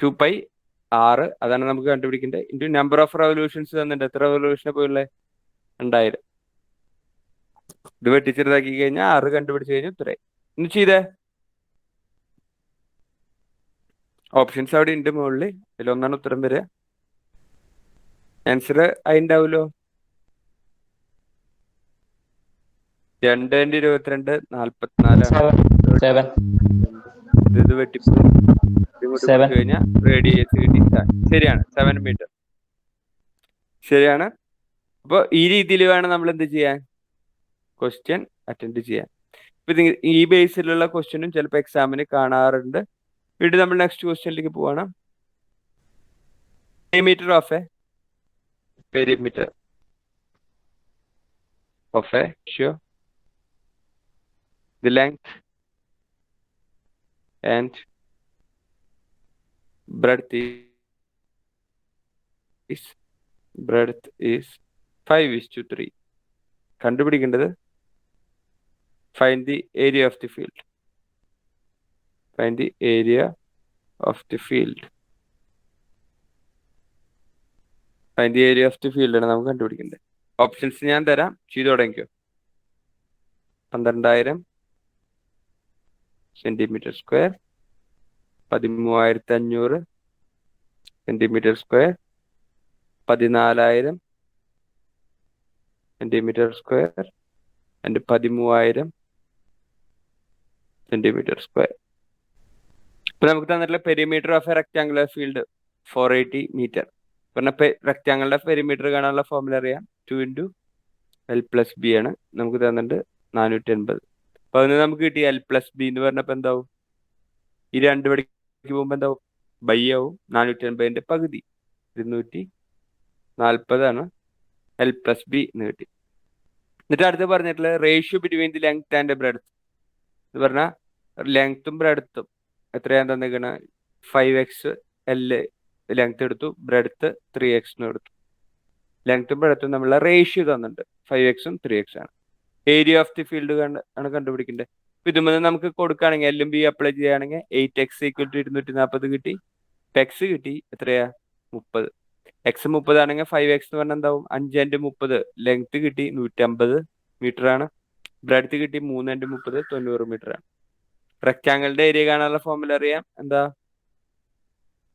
2π 6 അതാണ് നമുക്ക് കണ്ടുപിടിക്കേണ്ടത്. ഇൻറ്റു നമ്പർ ഓഫ് റെവല്യൂഷൻസ് തന്നിട്ടുണ്ട്. എത്ര റെവല്യൂഷനെ പോയുള്ളത്, 2000. ഇത് വെട്ടിച്ചെറുതാക്കി കഴിഞ്ഞാൽ 6 കണ്ടുപിടിച്ച് കഴിഞ്ഞാൽ ഉത്തരമായി. ഇന്ന് ചെയ്തേ ഓപ്ഷൻസ് അവിടെ ഉണ്ട് മുകളിൽ, ഇതിലൊന്നാണ് ഉത്തരം വരിക. ആൻസർ അതിണ്ടാവുമല്ലോ. 2×22 44. ഇത് വെട്ടി കഴിഞ്ഞാൽ റേഡിയസ് കിട്ടി. ശരിയാണ്, 7 മീറ്റർ ശരിയാണ്. അപ്പോൾ ഈ രീതിയിൽ വേണം നമ്മൾ എന്ത് ചെയ്യാൻ, ക്വസ്റ്റ്യൻ അറ്റൻഡ് ചെയ്യാൻ. ഇപ്പൊ ഈ ബേസിലുള്ള ക്വസ്റ്റ്യനും ചിലപ്പോൾ എക്സാമിന് കാണാറുണ്ട്. വീണ്ടും നമ്മൾ നെക്സ്റ്റ് ക്വസ്റ്റ്യനിലേക്ക് പോവാണ്. Perimeter of a show the length and breadth is 5:3. കണ്ടുപിടിക്കേണ്ടത് find the area of the field. Find the area of the field. Find the area of the field ആണ് നമുക്ക് കണ്ടുപിടിക്കേണ്ടത്. ഓപ്ഷൻസ് ഞാൻ തരാം, ചെയ്തു തുടങ്ങിക്കോ. 12,000 centimetre square, 13,500 centimetre square, 14,000 centimetre square and 13,000 centimetre square. ഇപ്പൊ നമുക്ക് തന്നിട്ടുള്ള perimeter of a rectangular field 480 metre. പറഞ്ഞ റെക്ടാങ്കിളിന്റെ പെരിമീറ്റർ കാണാനുള്ള ഫോർമുല അറിയാം, 2 × L+B ആണ്. നമുക്ക് തന്നിട്ടുണ്ട് 480. അപ്പൊ അതിന് നമുക്ക് കിട്ടി L+B എന്ന് പറഞ്ഞപ്പോ എന്താവും? ഈ 2 ഇവിടേക്ക് പോകുമ്പോ എന്താവും? ബൈ ആവും. 480ന്റെ പകുതി 240 ആണ് L+B എന്ന് കിട്ടി. എന്നിട്ട് അടുത്ത് പറഞ്ഞിട്ടുള്ള ratio between the length and breadth എന്ന് പറഞ്ഞാൽ ലെങ്ത്തും ബ്രെഡ്ത്തും എത്രയാ തന്നിരിക്കണ? 5x L ലെങ്ത് എടുത്തു, ബ്രെഡ്ത്ത് 3x എടുത്തു. ലെങ്ത്തും ബ്രെഡ്ത്തും തമ്മിലുള്ള റേഷ്യോ തന്നിട്ടുണ്ട്, 5x ഉം 3x ആണ്. ഏരിയ ഓഫ് ദി ഫീൽഡ് ആണ് കണ്ടുപിടിക്കേണ്ടത്. ഇതുമ്പോൾ നമുക്ക് കൊടുക്കുകയാണെങ്കിൽ എല്ലും ബി അപ്ലൈ ചെയ്യുകയാണെങ്കിൽ 8x = 240 കിട്ടി. എക്സ് കിട്ടി എത്രയാ? 30. എക്സ് 30 ആണെങ്കിൽ 5x എന്ന് പറഞ്ഞാൽ എന്താവും? 5 × 30. ലെങ്ത് കിട്ടി 150 മീറ്റർ ആണ്. ബ്രെഡ്ത്ത് കിട്ടി 3 × 30 90 മീറ്റർ ആണ്. റെക്ടാങ്കിളിന്റെ ഏരിയ കാണാനുള്ള ഫോർമുല അറിയാം, എന്താ?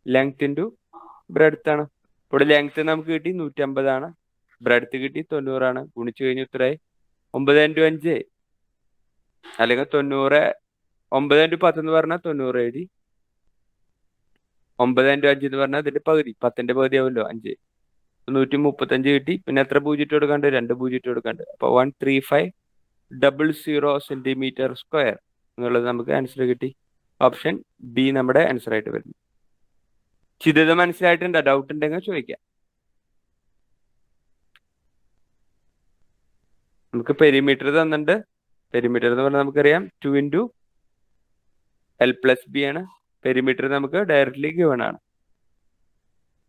ലെങ്ത് ഇൻറ്റു ബ്രെഡ്ത്ത് ആണ്. ഇവിടെ ലെങ്ത് നമുക്ക് കിട്ടി 150 ആണ്, ബ്രെഡ്ത്ത് കിട്ടി 90 ആണ്. ഗുണിച്ചു കഴിഞ്ഞ് ഉത്തരമായി 9 × 5 അല്ലെങ്കിൽ 90. 9 × 10 എന്ന് പറഞ്ഞാൽ 90 എഴുതി. 9 × 5 എന്ന് പറഞ്ഞാൽ അതിന്റെ പകുതി, 10ന്റെ പകുതി ആവുമല്ലോ 5. 135 കിട്ടി. പിന്നെ എത്ര പൂജ്യം ഇട്ട് കൊടുക്കാണ്ട്? 2 പൂജ്യം ഇട്ട് കൊടുക്കാണ്ട്. അപ്പൊ 13500 സെന്റിമീറ്റർ സ്ക്വയർ എന്നുള്ളത് നമുക്ക് ആൻസർ കിട്ടി. ഓപ്ഷൻ ബി നമ്മുടെ ആൻസർ ആയിട്ട് വരുന്നു. ചിതത് മനസ്സിലായിട്ടുണ്ടോ? ഡൗട്ട് ഉണ്ടെങ്കിൽ ചോദിക്കാം. നമുക്ക് പെരിമീറ്റർ തന്നിട്ടുണ്ട്. പെരിമീറ്റർ എന്ന് പറഞ്ഞാൽ നമുക്കറിയാം 2 × L+B ആണ്. പെരിമീറ്റർ നമുക്ക് ഡയറക്ട്ലി ഗിവൺ ആണ്.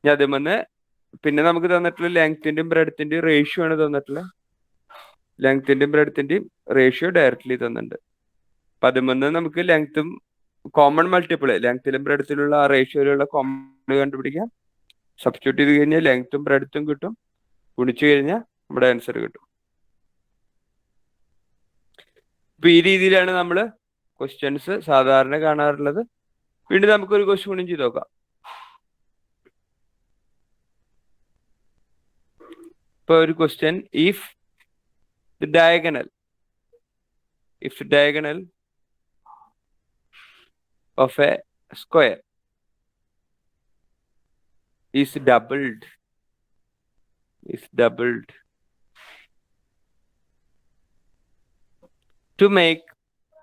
ഇനി അതുമെന്ന് പിന്നെ നമുക്ക് തന്നിട്ടുള്ള ലെങ്ത്തിന്റെയും ബ്രെഡ്ത്തിന്റെയും റേഷ്യോ ആണ് തന്നിട്ടുള്ളത്. ലെങ്ത്തിന്റെയും ബ്രെഡ്ത്തിന്റെയും റേഷ്യോ ഡയറക്ട്ലി തന്നിട്ടുണ്ട്. അപ്പൊ അതുമെന്ന് നമുക്ക് ലെങ്ത്തും കോമൺ മൾട്ടിപ്പിൾ, ലെങ്ത്തിലും ബ്രെഡ്ത്തിലുള്ള ആ റേഷ്യോയിലുള്ള കോമൺ കണ്ടുപിടിക്കാം. സബ്സ്റ്റിറ്റ്യൂട്ട് ചെയ്ത് കഴിഞ്ഞാൽ ലെങ്ത്തും ബ്രെഡ്ത്തും കിട്ടും. ഗുണിച്ചു കഴിഞ്ഞാൽ നമ്മുടെ ആൻസർ കിട്ടും. ഇപ്പൊ ഈ രീതിയിലാണ് നമ്മൾ ക്വസ്റ്റ്യൻസ് സാധാരണ കാണാറുള്ളത്. വീണ്ടും നമുക്കൊരു ക്വസ്റ്റ്യൻ കൂടി ചെയ്ത് നോക്കാം. ഇപ്പൊ ഒരു question, if the diagonal of a square is doubled to make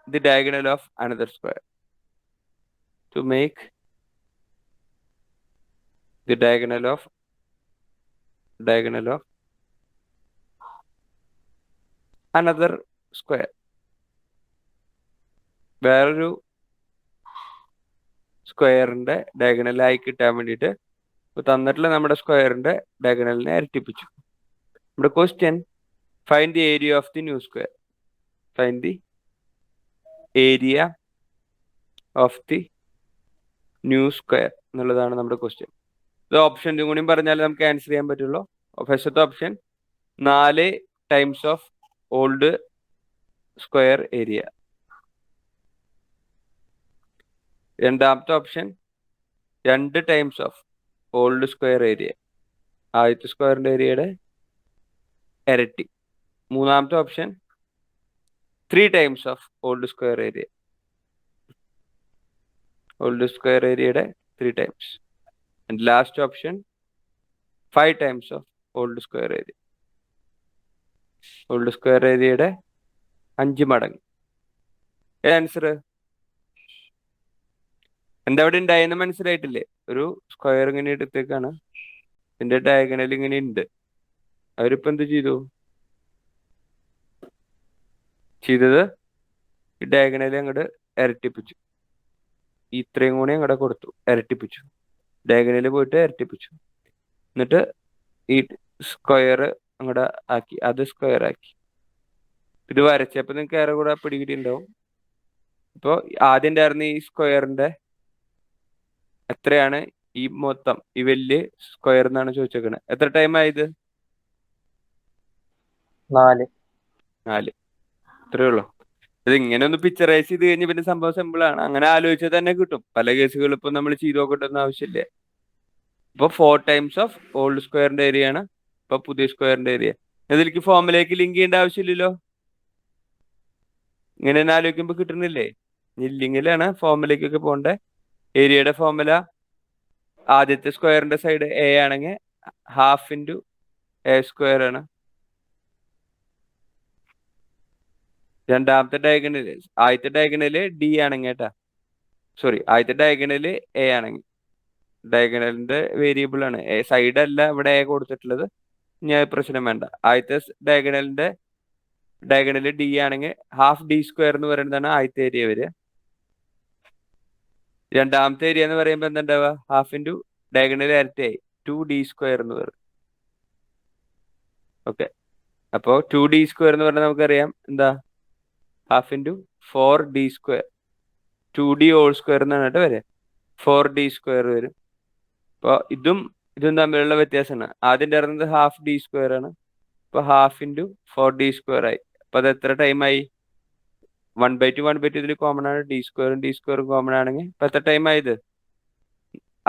the diagonal of another square. To make the diagonal of another square. വേറൊരു സ്ക്വയറിന്റെ ഡയഗണലായി കിട്ടാൻ വേണ്ടിയിട്ട് തന്നിട്ടുള്ള നമ്മുടെ സ്ക്വയറിന്റെ ഡയഗണലിനെ ഇരട്ടിപ്പിച്ചു. നമ്മുടെ question, find the area of the nu square. Find the area of the nu square എന്നുള്ളതാണ് നമ്മുടെ ക്വസ്റ്റ്യൻ. ഇത് ഓപ്ഷൻ കൂടി പറഞ്ഞാൽ നമുക്ക് ആൻസർ ചെയ്യാൻ പറ്റുള്ളൂ. ഫസ്റ്റത്തെ option 4 times of old square area. രണ്ടാമത്തെ option 2 times of old square area, ആദ്യത്തെ സ്ക്വയറിന്റെ ഏരിയയുടെ ഇരട്ടി. മൂന്നാമത്തെ option 3 times of old square area, old square ഏരിയയുടെ 3 times. And last option 5 times of old square area, old square ഏരിയയുടെ 5 മടങ്ങ്. ആൻസർ എന്താ ഇവിടെ ഉണ്ടായെന്ന് മനസ്സിലായിട്ടില്ലേ? ഒരു സ്ക്വയർ ഇങ്ങനെ എടുത്തേക്കാണ്, ഇതിന്റെ ഡയഗണൽ ഇങ്ങനെ ഉണ്ട്. അവരിപ്പോ എന്ത് ചെയ്തത്? ഈ ഡയഗണൽ അങ്ങോട്ട് ഇരട്ടിപ്പിച്ചു. ഇത്രയും കൂടി അങ്ങോട്ട് കൊടുത്തു, ഇരട്ടിപ്പിച്ചു. ഡയഗണലിൽ പോയിട്ട് ഇരട്ടിപ്പിച്ചു. എന്നിട്ട് ഈ സ്ക്വയർ അങ്ങോട്ട് ആക്കി, അത് സ്ക്വയർ ആക്കി. ഇത് വരച്ചപ്പോ നിങ്ങൾക്ക് ഏറെ കൂടെ പിടികിട്ടി ഉണ്ടാവും. ഇപ്പോൾ ആദ്യം ഉണ്ടായിരുന്ന ഈ സ്ക്വയറിന്റെ എത്രയാണ് ഈ മൊത്തം ഈ വലിയ സ്ക്വയർ എന്നാണ് ചോദിച്ചേക്കുന്നത്. എത്ര ടൈം ആയത്? 4. 4. ഇത്രയേ ഉള്ളൂ. ഇത് ഇങ്ങനെ ഒന്ന് പിക്ചറൈസ് ചെയ്ത് കഴിഞ്ഞ് പിന്നെ സംഭവം സിമ്പിൾ ആണ്. അങ്ങനെ ആലോചിച്ചാൽ തന്നെ കിട്ടും. പല കേസുകളും ഇപ്പൊ നമ്മൾ ചെയ്ത് നോക്കേണ്ടൊന്നും ആവശ്യമില്ല. ഇപ്പൊ 4 ടൈംസ് ഓഫ് ഓൾഡ് സ്ക്വയറിന്റെ ഏരിയ ആണ് ഇപ്പൊ പുതിയ സ്ക്വയറിന്റെ ഏരിയ. ഇതിലേക്ക് ഫോമിലേക്ക് ലിങ്ക് ചെയ്യേണ്ട ആവശ്യമില്ലല്ലോ. ഇങ്ങനെ തന്നെ ആലോചിക്കുമ്പോൾ കിട്ടുന്നില്ലേ? ഇല്ലെങ്കിലാണ് ഫോമിലേക്കൊക്കെ പോകേണ്ട. ഏരിയയുടെ ഫോർമുല ആദ്യത്തെ സ്ക്വയറിന്റെ സൈഡ് എ ആണെങ്കിൽ ഹാഫ് ഇൻറ്റു എ സ്ക്വയർ ആണ്. രണ്ടാമത്തെ ഡയഗണല് ആദ്യത്തെ ഡയഗണല് ഡി ആണെങ്കിൽ കേട്ടാ, സോറി ആദ്യത്തെ ഡയഗണല് എ ആണെങ്കിൽ ഡയഗണലിന്റെ വേരിയബിൾ ആണ് എ, സൈഡ് അല്ല ഇവിടെ എ കൊടുത്തിട്ടുള്ളത്. ഞാൻ പ്രശ്നം വേണ്ട. ആദ്യത്തെ ഡയഗണല് ഡി ആണെങ്കിൽ ഹാഫ് ഡി സ്ക്വയർ എന്ന് പറയുന്നതാണ് ആദ്യത്തെ ഏരിയ വരിക. രണ്ടാമത്തെ ഏരിയ എന്ന് പറയുമ്പോൾ എന്താ ഉണ്ടാവുക? ഹാഫ് ഇൻറ്റു ഡയഗണൽ ഇരട്ടിയായി 2d സ്ക്വയർ എന്ന് പറയും. ഓക്കെ, അപ്പോൾ 2d സ്ക്വയർ എന്ന് പറഞ്ഞാൽ നമുക്കറിയാം എന്താ? Half into 4d square. 2d whole square എന്നാണ് കേട്ടോ വരെ 4d സ്ക്വയർ വരും. അപ്പോൾ ഇതും തമ്മിലുള്ള വ്യത്യാസമാണ്. ആദ്യം ചേർന്നത് ഹാഫ് ഡി സ്ക്വയർ ആണ്. ഇപ്പോൾ ഹാഫ് ഇൻറ്റു 4d സ്ക്വയർ ആയി. അപ്പോൾ അത് എത്ര ടൈമായി? 1/2 1/2 ഇതിൽ കോമൺ ആണ്. ഡി സ്ക്വയറും കോമൺ ആണെങ്കിൽ ഇപ്പം എത്ര ടൈം ആയത്?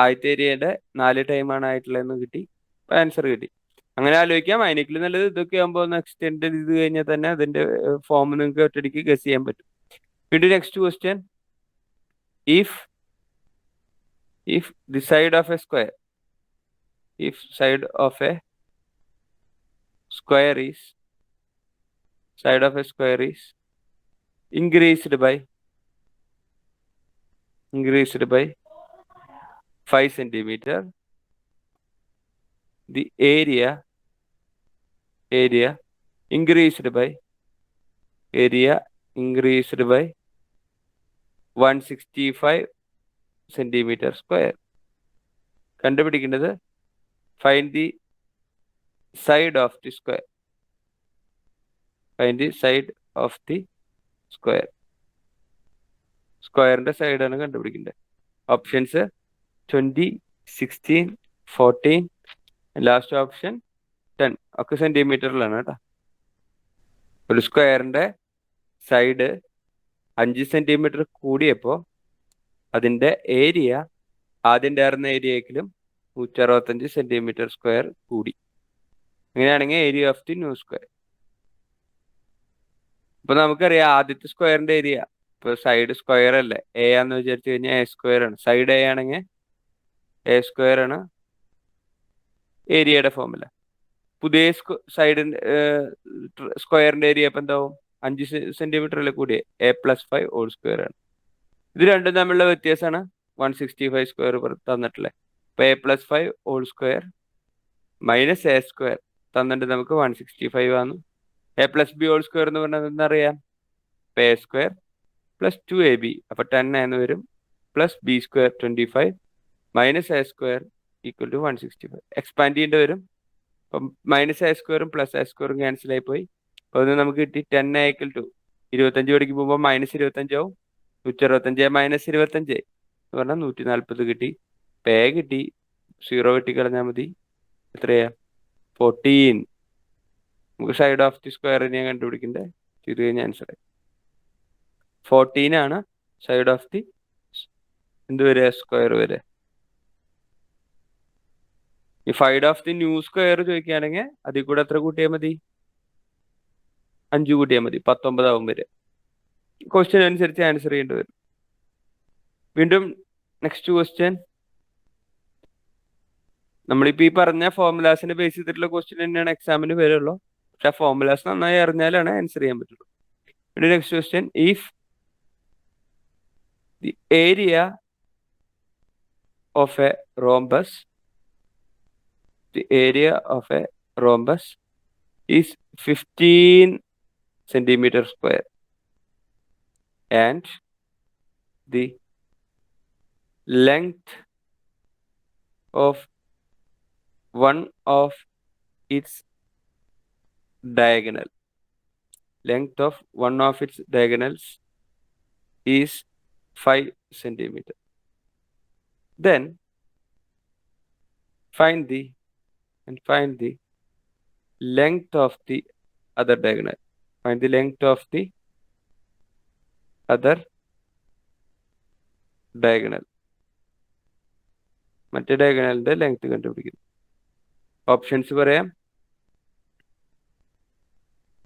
ആദ്യത്തെ ഏരിയയുടെ 4 ടൈമാണ് ആയിട്ടുള്ളതെന്ന് കിട്ടി. അപ്പോൾ ആൻസർ കിട്ടി. അങ്ങനെ ആലോചിക്കാം. അതിനേക്കാൾ നല്ലത് ഇതൊക്കെ ആകുമ്പോൾ ഒന്ന് എക്സ്റ്റെൻഡ് ചെയ്ത് കഴിഞ്ഞാൽ തന്നെ അതിന്റെ ഫോം നിങ്ങൾക്ക് ഒറ്റയടിക്ക് ഗസ് ചെയ്യാൻ പറ്റും. വീണ്ടും next question. If the side of a square is increased by 5 centimeter, the area increased by 165 centimeter square. കണ്ടുപിടിക്കേണ്ടത് find the side of the square. സ്ക്വയറിന്റെ സൈഡാണ് കണ്ടുപിടിക്കേണ്ടത്. ഓപ്ഷൻസ് 20, 16, 14, ലാസ്റ്റ് ഓപ്ഷൻ 10 ഒക്കെ സെന്റിമീറ്ററിലാണ് കേട്ടോ. ഒരു സ്ക്വയറിന്റെ സൈഡ് 5 സെന്റിമീറ്റർ കൂടിയപ്പോൾ അതിന്റെ ഏരിയ ആദ്യം ഉണ്ടായിരുന്ന ഏരിയയിലും 165 സെന്റിമീറ്റർ സ്ക്വയർ കൂടി. അങ്ങനെയാണെങ്കിൽ area of the nu square. ഇപ്പൊ നമുക്കറിയാം ആദ്യത്തെ സ്ക്വയറിന്റെ ഏരിയ, ഇപ്പൊ സൈഡ് സ്ക്വയർ അല്ലേ, എ ആന്ന് വിചാരിച്ചു കഴിഞ്ഞാൽ എ സ്ക്വയർ ആണ്. സൈഡ് എ ആണെങ്കിൽ എ സ്ക്വയർ ആണ് ഏരിയയുടെ ഫോർമുല. പുതിയ സൈഡിന്റെ സ്ക്വയറിന്റെ ഏരിയ ഇപ്പൊ എന്താവും? 5 സെന്റിമീറ്ററിൽ കൂടിയ A+5 ഹോൾ സ്ക്വയർ ആണ്. ഇത് രണ്ടും തമ്മിലുള്ള വ്യത്യാസമാണ് 165 സ്ക്വയർ തന്നിട്ടുള്ളത്. ഇപ്പൊ A+5 whole square minus A square തന്നിട്ട് നമുക്ക് 165 ആണ്. A+b ഹോൾ സ്ക്വയർ എന്ന് പറഞ്ഞാൽ എന്നറിയാം? ഇപ്പൊ എ സ്ക്വയർ പ്ലസ് 2ab, അപ്പൊ 10 എന്ന് വരും. Plus B square 25 minus A square equal to 165. Expand ചെയ്യേണ്ടി വരും. അപ്പം മൈനസ് എ സ്ക്വയറും പ്ലസ് എ സ്ക്വയറും ക്യാൻസൽ ആയി പോയി. അപ്പോൾ അത് നമുക്ക് കിട്ടി 10 ഈക്വൽ ടു 25 പഠിക്ക് പോകുമ്പോൾ -25 ആവും. 165 - 25 എന്ന് പറഞ്ഞാൽ 140 കിട്ടി. പേ കിട്ടി. 0 കിട്ടിക്കളഞ്ഞാൽ മതി. എത്രയാ? 14. നമുക്ക് സൈഡ് ഓഫ് ദി സ്ക്വയറിനെ കണ്ടുപിടിക്കണ്ടേ. ചെയ്ത് കഴിഞ്ഞാൽ ആൻസർ 14 ആണ് സൈഡ് ഓഫ് ദി എന്ത് വരെ സ്ക്വയർ വരെ. ഈ side of the nu square ചോദിക്കുകയാണെങ്കിൽ അതിൽ കൂടെ എത്ര കൂട്ടിയാൽ മതി? 5 കൂട്ടിയാൽ മതി. 19 ആവും വരെ. ക്വസ്റ്റ്യൻ അനുസരിച്ച് ആൻസർ ചെയ്യേണ്ടി വരും. വീണ്ടും നെക്സ്റ്റ് ക്വസ്റ്റ്യൻ. നമ്മളിപ്പോ ഈ പറഞ്ഞ ഫോർമുലാസിനെ ബേസ് ചെയ്തിട്ടുള്ള ക്വസ്റ്റ്യൻ തന്നെയാണ് എക്സാമിന് വരുള്ളൂ. പക്ഷെ ആ ഫോർമുലാസ് നന്നായി അറിഞ്ഞാലാണ് ആൻസർ ചെയ്യാൻ പറ്റുള്ളൂ. വീണ്ടും next question. If the area of A rhombus is 15 centimeter square and the length of one of its diagonals is 5 centimeter. Then find the length of the other diagonal. Find the length of the other diagonal. മറ്റേ ഡയഗണലിന്റെ ലെങ്ത് കണ്ടുപിടിക്കുന്നു. ഓപ്ഷൻസ് പറയാം: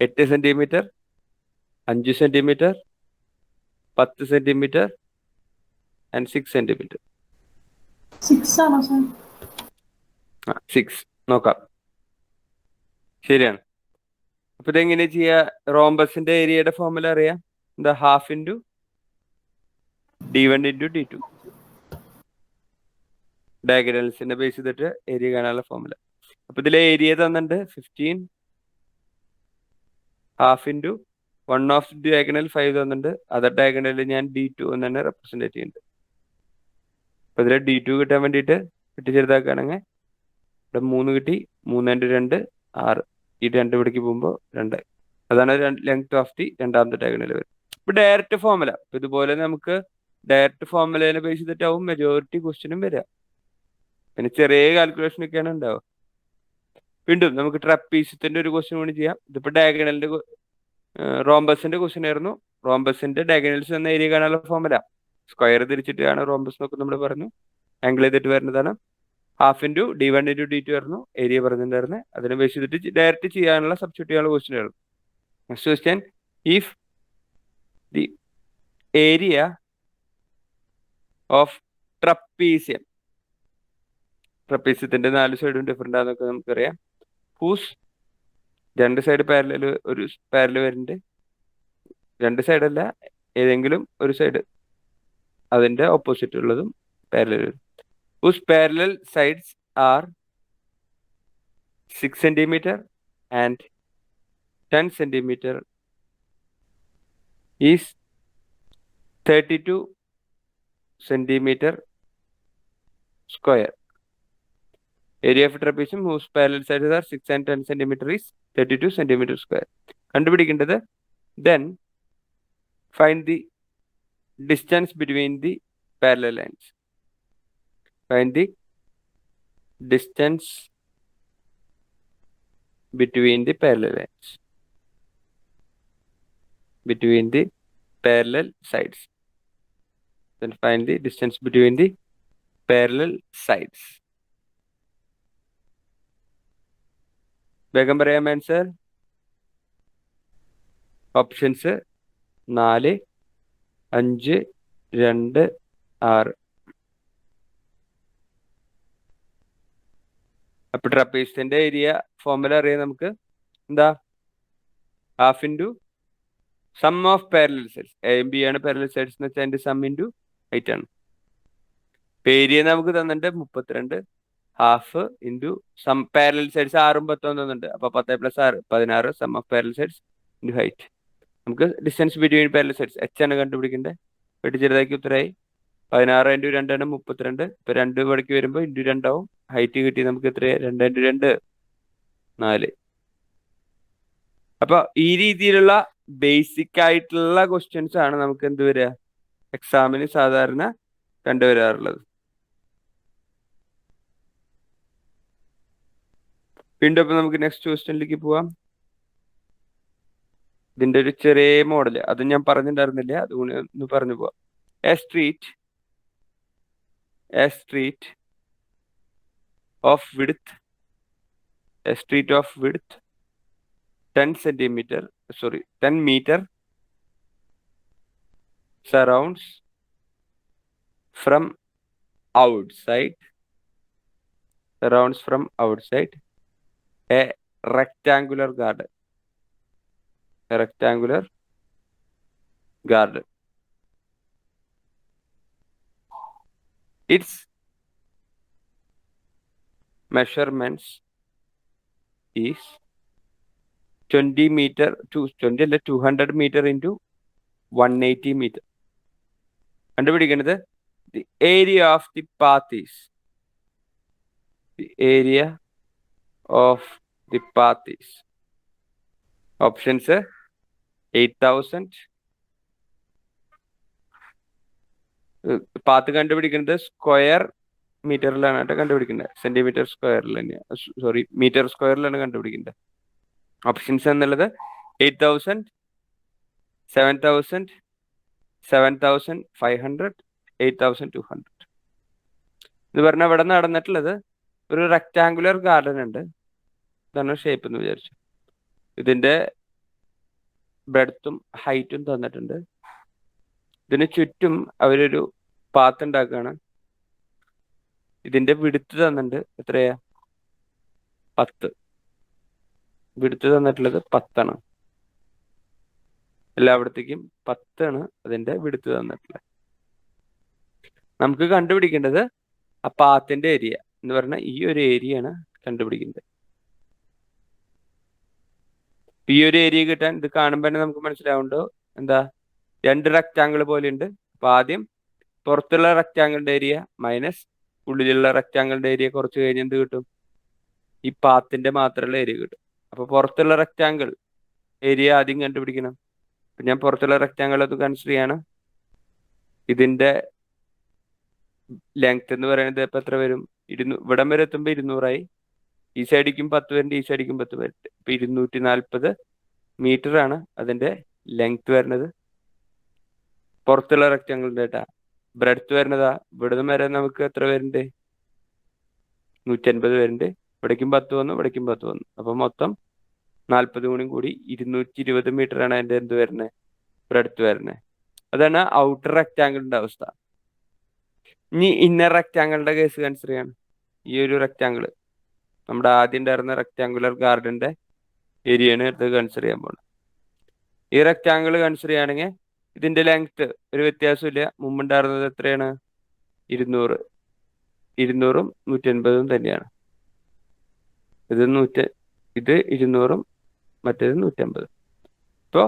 8 centimetre, 5 centimetre, 10 centimetre and 6 centimetre. 6 ആണോ സാർ? 6 നോക്കാം. ശരിയാണ്. അപ്പൊ ഇതെങ്ങനെ ചെയ്യാ? റോംബസിന്റെ ഏരിയയുടെ ഫോർമുല അറിയാം. എന്താ? Half into d1 into d2. ഡയഗണൽസിനെ ബേസ് ചെയ്തിട്ട് ഏരിയ കാണാനുള്ള ഫോർമുല. അപ്പൊ ഇതിലെ ഏരിയ തന്നിട്ടുണ്ട് 15, ഹാഫ് ഇൻറ്റു 1 ഓഫ് ഡയഗണൽ 5 തന്നിട്ടുണ്ട്. അതർ ഡയഗണലിൽ ഞാൻ d2 എന്ന് തന്നെ റെപ്രസെന്റ് ചെയ്യുന്നുണ്ട്. അപ്പൊ ഇതിലെ d2 കിട്ടാൻ വേണ്ടിയിട്ട് വെട്ടി ചെറുതാക്കുകയാണെങ്കിൽ ഇവിടെ 3 കിട്ടി. 3 × 2 6. ഈ 2 ഇവിടേക്ക് പോകുമ്പോൾ 2. അതാണ് ലെങ്ത് ഓഫ് ദി രണ്ടാമത്തെ ഡയഗണൽ വരും. ഇപ്പൊ ഡയറക്റ്റ് ഫോർമുല. ഇതുപോലെ നമുക്ക് ഡയറക്റ്റ് ഫോർമുലേനെ ബേസ് ചെയ്തിട്ടാവും മെജോറിറ്റി ക്വസ്റ്റ്യനും വരിക. പിന്നെ ചെറിയ കാൽക്കുലേഷൻ ഒക്കെയാണ് ഉണ്ടാവുക. വീണ്ടും നമുക്ക് ട്രപ്പീസത്തിന്റെ ഒരു ക്വസ്റ്റ്യൻ കൂടി ചെയ്യാം. ഇതിപ്പോ ഡയഗണലിന്റെ റോംബസിന്റെ ക്വസ്റ്റ്യൻ ആയിരുന്നു. റോംബസിന്റെ ഡയഗണൽസ് എന്ന ഏരിയ കാണാനുള്ള ഫോർമുല സ്ക്വയർ തിരിച്ചിട്ടാണ് റോംബസ് എന്നൊക്കെ നമ്മൾ പറഞ്ഞു. ആംഗിൾ ചെയ്തിട്ട് വരുന്നതാണ്. Half into d1 into d2 ആയിരുന്നു ഏരിയ പറഞ്ഞിട്ടുണ്ടായിരുന്നത്. അതിനെ ബേസ് ചെയ്തിട്ട് ഡയറക്റ്റ് ചെയ്യാനുള്ള സബ്സ്റ്റിറ്റ്യൂട്ട് ചെയ്യാനുള്ള ക്വസ്റ്റ്യൻ ആയിരുന്നു. Next question: if the area of trapezium, ട്രപ്പീസിയത്തിന്റെ 4 സൈഡും ഡിഫറെന്റ് ആണെന്നൊക്കെ നമുക്കറിയാം. ഹൂസ് 2 സൈഡ് പാരലൽ, ഒരു പാരലൽ വരുന്നുണ്ട്. 2 സൈഡല്ല, ഏതെങ്കിലും ഒരു സൈഡ് അതിന്റെ ഓപ്പോസിറ്റ് ഉള്ളതും പാരലൽ വരും. Whose parallel sides are 6 centimetre and 10 centimetre is 32 centimetre square. Area of trapezium whose parallel sides are 6 and 10 centimeter is 32 centimeter square. കണ്ടുപിടിക്കേണ്ടത് then find the distance between the parallel lines. Find the distance between the parallel lines, between the parallel sides. Then find the distance between the parallel sides. വേഗം പറയാം ആൻസർ. ഓപ്ഷൻസ് 4, 5, 2, 6. അപ്പൊ ട്രപ്പീസിന്റെ ഏരിയ ഫോർമുല അറിയാം നമുക്ക്. എന്താ? Half into sum of parallel sides. A M B ആണ് പാരലൽ സൈഡ്സ് എന്ന് വെച്ചാൽ അതിന്റെ സം ഇൻറ്റു ഹൈറ്റ് ആണ്. ഏരിയ നമുക്ക് തന്നിട്ടുണ്ട് 32. Half into sum parallel sides 6ഉം 10 തന്നിട്ടുണ്ട്. അപ്പൊ 10 + 6 16. Sum of parallel sides into height. നമുക്ക് distance between parallel sides h ആണ് കണ്ടുപിടിക്കേണ്ടത്. വെട്ടി ചെറുതാക്കി ഉത്തരമായി. 16 × 2 ആണ് 32. ഇപ്പൊ 2 ഇവിടേക്ക് വരുമ്പോൾ ഇൻറ്റു 2 ആവും. ഹൈറ്റ് കിട്ടി നമുക്ക് എത്രയാണ്? 2 × 2 4. അപ്പൊ ഈ രീതിയിലുള്ള ബേസിക് ആയിട്ടുള്ള ക്വസ്റ്റ്യൻസ് ആണ് നമുക്ക് എന്ത് വരിക? എക്സാമിന് സാധാരണ കണ്ടുവരാറുള്ളത്. വീണ്ടും അപ്പൊ നമുക്ക് നെക്സ്റ്റ് ക്വസ്റ്റ്യനിലേക്ക് പോവാം. ഇതിന്റെ ഒരു ചെറിയ മോഡല് അത് ഞാൻ പറഞ്ഞിട്ടുണ്ടായിരുന്നില്ല, അതുകൊണ്ട് ഒന്ന് പറഞ്ഞു പോവാം. A street of width 10 meter surrounds from outside a rectangular garden. Its measurements is 200 meter into 180 meter. കണ്ടുപിടിക്കുന്നത് the area of the path is. Options 8,000, path കണ്ടുപിടിക്കുന്നത് സ്ക്വയർ മീറ്ററിലാണ് കേട്ടോ കണ്ടുപിടിക്കുന്നത്, സെന്റിമീറ്റർ സ്ക്വയറിൽ തന്നെയാണ്, സോറി മീറ്റർ സ്ക്വയറിലാണ് കണ്ടുപിടിക്കുന്നത്. ഓപ്ഷൻസ് എന്നുള്ളത് 8,000, 7,000, 7,500, 8,200. ഇത് പറഞ്ഞാൽ ഇവിടെ നടന്നിട്ടുള്ളത് ഒരു റെക്ടാങ്കുലർ ഗാർഡൻ ഉണ്ട്, ഇതാണ് ഷേപ്പ് എന്ന് വിചാരിച്ചു. ഇതിന്റെ ബ്രെഡ്ത്തും ഹൈറ്റും തന്നിട്ടുണ്ട്. ഇതിന് ചുറ്റും അവരൊരു പാത്ത് ഉണ്ടാക്കുകയാണ്. ഇതിന്റെ വിടുത്ത് തന്നിട്ടുണ്ട്, എത്രയാ? 10. വിടുത്ത് തന്നിട്ടുള്ളത് 10 എല്ലായിടത്തേക്കും 10 അതിന്റെ വിടുത്ത് തന്നിട്ടുള്ളത്. നമുക്ക് കണ്ടുപിടിക്കേണ്ടത് ആ പാത്തിന്റെ ഏരിയ എന്ന് പറഞ്ഞാൽ ഈ ഒരു ഏരിയയാണ് കണ്ടുപിടിക്കേണ്ടത്. ഈ ഒരു ഏരിയ കിട്ടാൻ ഇത് കാണുമ്പോൾ തന്നെ നമുക്ക് മനസ്സിലാവുണ്ടോ എന്താ, 2 റെക്റ്റാങ്കിൾ പോലെ ഉണ്ട്. അപ്പൊ ആദ്യം പുറത്തുള്ള റെക്റ്റാങ്കിളിന്റെ ഏരിയ മൈനസ് ഉള്ളിലുള്ള റെക്റ്റാങ്കിളിന്റെ ഏരിയ കുറച്ച് കഴിഞ്ഞ് എന്ത് കിട്ടും? ഈ പാത്തിന്റെ മാത്രമുള്ള ഏരിയ കിട്ടും. അപ്പൊ പുറത്തുള്ള റെക്റ്റാങ്കിൾ ഏരിയ ആദ്യം കണ്ടുപിടിക്കണം. അപ്പൊ ഞാൻ പുറത്തുള്ള റെക്റ്റാങ്കിൾ അത് കൺസിഡർ ചെയ്യാണ്. ഇതിന്റെ ലെങ്ത് എന്ന് പറയുന്നത് ഇപ്പൊ എത്ര വരും? ഇവിടം വരെ എത്തുമ്പോൾ 200 ഈ സൈഡിക്കും 10 വരുന്നുണ്ട്, ഈ സൈഡിക്കും 10 വരുന്നുണ്ട്. ഇപ്പൊ 240 മീറ്റർ ആണ് അതിന്റെ ലെങ്ത് വരുന്നത് പുറത്തുള്ള റെക്റ്റാങ്കിളിന്റെ ഡേറ്റ. ബ്രെഡ്ത്ത് വരുന്നതാ ഇവിടുന്ന് വരെ നമുക്ക് എത്ര വരുന്നുണ്ട്? 150 വരുന്നുണ്ട്. ഇവിടേക്കും 10 വന്നു, ഇവിടേക്കും 10 വന്നു. അപ്പൊ മൊത്തം 40 കൂടി 220 മീറ്റർ ആണ് അതിന്റെ എന്ത് വരുന്നത്? ബ്രെഡ്ത്ത് വരുന്നത്. അതാണ് ഔട്ടർ റെക്റ്റാങ്കിളിന്റെ അവസ്ഥ. ഇനി ഇന്നർ റെക്റ്റാങ്കിളിന്റെ കേസ് കൺസിഡർ ചെയ്യാണ്. ഈ ഒരു റെക്റ്റാങ്കിൾ നമ്മുടെ ആദ്യം ഉണ്ടായിരുന്ന റെക്റ്റാങ്കുലർ ഗാർഡന്റെ ഏരിയയാണ് ഇത് കൺസിഡർ ചെയ്യാൻ പോകുന്നത്. ഈ റെക്റ്റാങ്കിൾ കൺസിഡർ ചെയ്യുകയാണെങ്കിൽ ഇതിന്റെ ലെങ്ത് ഒരു വ്യത്യാസമില്ല. മുമ്പുണ്ടായിരുന്നത് എത്രയാണ്? 200. 200ഉം 180ഉം തന്നെയാണ്. ഇത് 200ഉം മറ്റേത് 150. ഇപ്പോൾ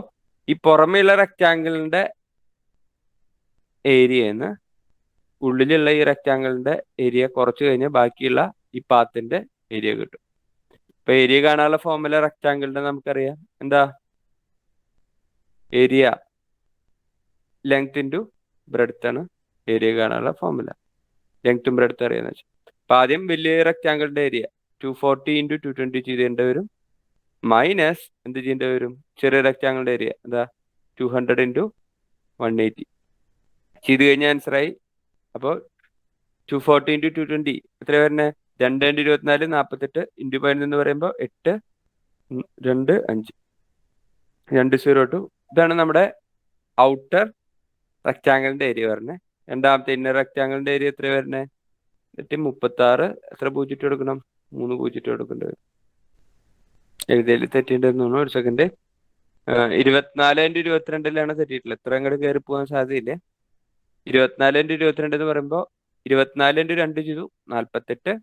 ഈ പുറമെയുള്ള റെക്റ്റാങ്കിളിന്റെ ഏരിയന്ന് ഉള്ളിലുള്ള ഈ റെക്റ്റാങ്കിളിന്റെ ഏരിയ കുറച്ച് കഴിഞ്ഞാൽ ബാക്കിയുള്ള ഈ പാത്തിന്റെ ഏരിയ കിട്ടും. ഇപ്പൊ ഏരിയ കാണാനുള്ള ഫോർമുല റെക്റ്റാങ്കിളിന്റെ നമുക്കറിയാം എന്താ? ഏരിയ ലെങ്ത് ഇൻറ്റു ബ്രെഡ്ത്ത് ആണ് ഏരിയ കാണാനുള്ള ഫോർമുല. ലെങ്ത്തും ബ്രെഡ്ത്തും അറിയാന്ന് വെച്ചാൽ അപ്പൊ ആദ്യം വലിയ റെക്റ്റാങ്കിളിന്റെ ഏരിയ 240 × 220 ചെയ്തേണ്ടി വരും. മൈനസ് എന്ത് ചെയ്യേണ്ടി വരും? ചെറിയ റെക്റ്റാങ്കിളിന്റെ ഏരിയ എന്താ? 200 × 180 ചെയ്ത് കഴിഞ്ഞ ആൻസറായി. അപ്പോൾ 240 × 220 എത്ര വരുന്നത്? 2 × 24 48 ഇൻറ്റു 11 എന്ന് പറയുമ്പോൾ 8 2 5 202. ഇതാണ് നമ്മുടെ ഔട്ടർ റെക്റ്റാങ്കിളിന്റെ ഏരിയ വരുന്നത്. രണ്ടാമത്തെ ഇന്നർ റെക്റ്റാങ്കിളിന്റെ ഏരിയ എത്ര വരുന്നത്? 36. എത്ര പൂജ്യം എടുക്കണം? 3 പൂജ്യം എടുക്കേണ്ടി വരും. എഴുതിയതിൽ തെറ്റിണ്ടെന്ന് തോന്നുന്നു. ഒരു സെക്കൻഡ്. 24 × 22 തെറ്റിയിട്ടില്ല. എത്ര അങ്ങോട്ട് കയറി പോകാൻ സാധ്യതയില്ല. 24 × 22 എന്ന് പറയുമ്പോൾ 24 × 2 ചെയ്തു 48.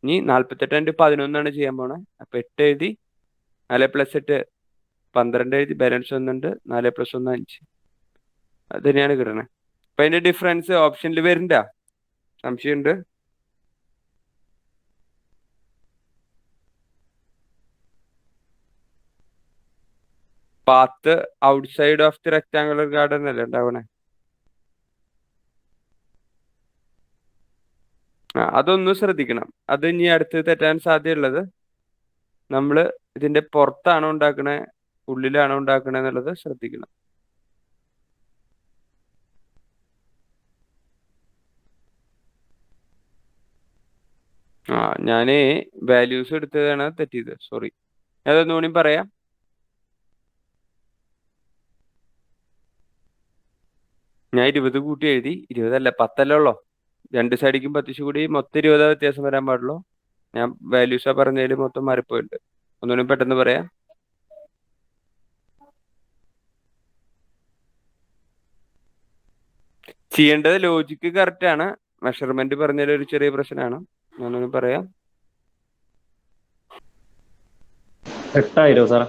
ഇനി 48 × 11 ചെയ്യാൻ പോണേ. അപ്പൊ 8 എഴുതി 4 + 8 12 എഴുതി ബാലൻസ് 1 ഉണ്ട്. 4 + 1 5. അത് തന്നെയാണ് കിട്ടണേ. അപ്പൊ അതിന്റെ ഡിഫറൻസ് ഓപ്ഷനിൽ വരുന്നുണ്ട? സംശയമുണ്ട്? Path outside of the rectangular garden അല്ലേ ഉണ്ടാവണേ? അതൊന്നും ശ്രദ്ധിക്കണം. അത് ഇനി അടുത്ത് തെറ്റാൻ സാധ്യതയുള്ളത് നമ്മൾ ഇതിന്റെ പുറത്താണോ ഉണ്ടാക്കണേ ഉള്ളിലാണോ ഉണ്ടാക്കണേ എന്നുള്ളത് ശ്രദ്ധിക്കണം. ഞാന് വാല്യൂസ് എടുത്തതാണ് തെറ്റിയത്, സോറി. അതൊന്നുകൂടി പറയാം. ഞാൻ 20 കൂട്ടി എഴുതി. 20 അല്ല 10 അല്ലേ ഉള്ളോ? 2 സൈഡിക്കും 10 കൂടി മൊത്തം 20 വ്യത്യാസം വരാൻ പാടുള്ളൂ. ഞാൻ വാല്യൂസാ പറഞ്ഞതിൽ മൊത്തം മാറിപ്പോയിട്ടുണ്ട്. ഒന്നുകൂടി പെട്ടെന്ന് പറയാം. ചെയ്യേണ്ടത് ലോജിക്ക് കറക്റ്റ് ആണ്. മെഷർമെന്റ് പറഞ്ഞതിൽ ഒരു ചെറിയ പ്രശ്നമാണ്. ഞാനൊന്ന് പറയാം. 8,000 സാറേ.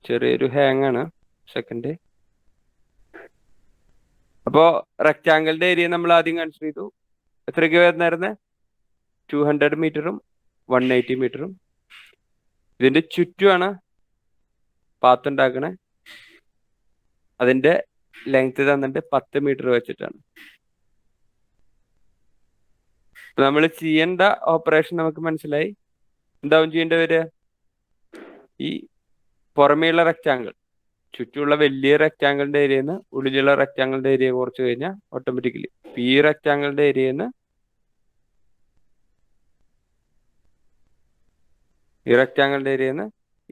ചെറിയൊരു ഹാങ് ആണ്. സെക്കൻഡ്. അപ്പോ റെക്റ്റാങ്കിളിന്റെ ഏരിയ നമ്മൾ ആദ്യം കൺസിഡർ ചെയ്തു. എത്രയ്ക്ക് വരുന്നായിരുന്നേ? 200 മീറ്ററും 180 മീറ്ററും. ഇതിന്റെ ചുറ്റുമാണ് പാത്ത് ഉണ്ടാക്കണേ. അതിന്റെ ലെങ്ത് തന്നിട്ട് 10 മീറ്റർ വെച്ചിട്ടാണ്. നമ്മൾ ചെയ്യേണ്ട ഓപ്പറേഷൻ നമുക്ക് മനസ്സിലായി. എന്താവും ചെയ്യേണ്ടി വരിക? ഈ പുറമേയുള്ള റെക്റ്റാങ്കിൾ, ചുറ്റുമുള്ള വലിയ റെക്റ്റാങ്കിളിന്റെ ഏരിയയിൽ നിന്ന് ഉള്ളിലുള്ള റെക്റ്റാങ്കിളിന്റെ ഏരിയ കുറച്ച് കഴിഞ്ഞാൽ ഓട്ടോമാറ്റിക്കലി ഈ റെക്റ്റാങ്കിളിന്റെ ഏരിയയിൽ നിന്ന്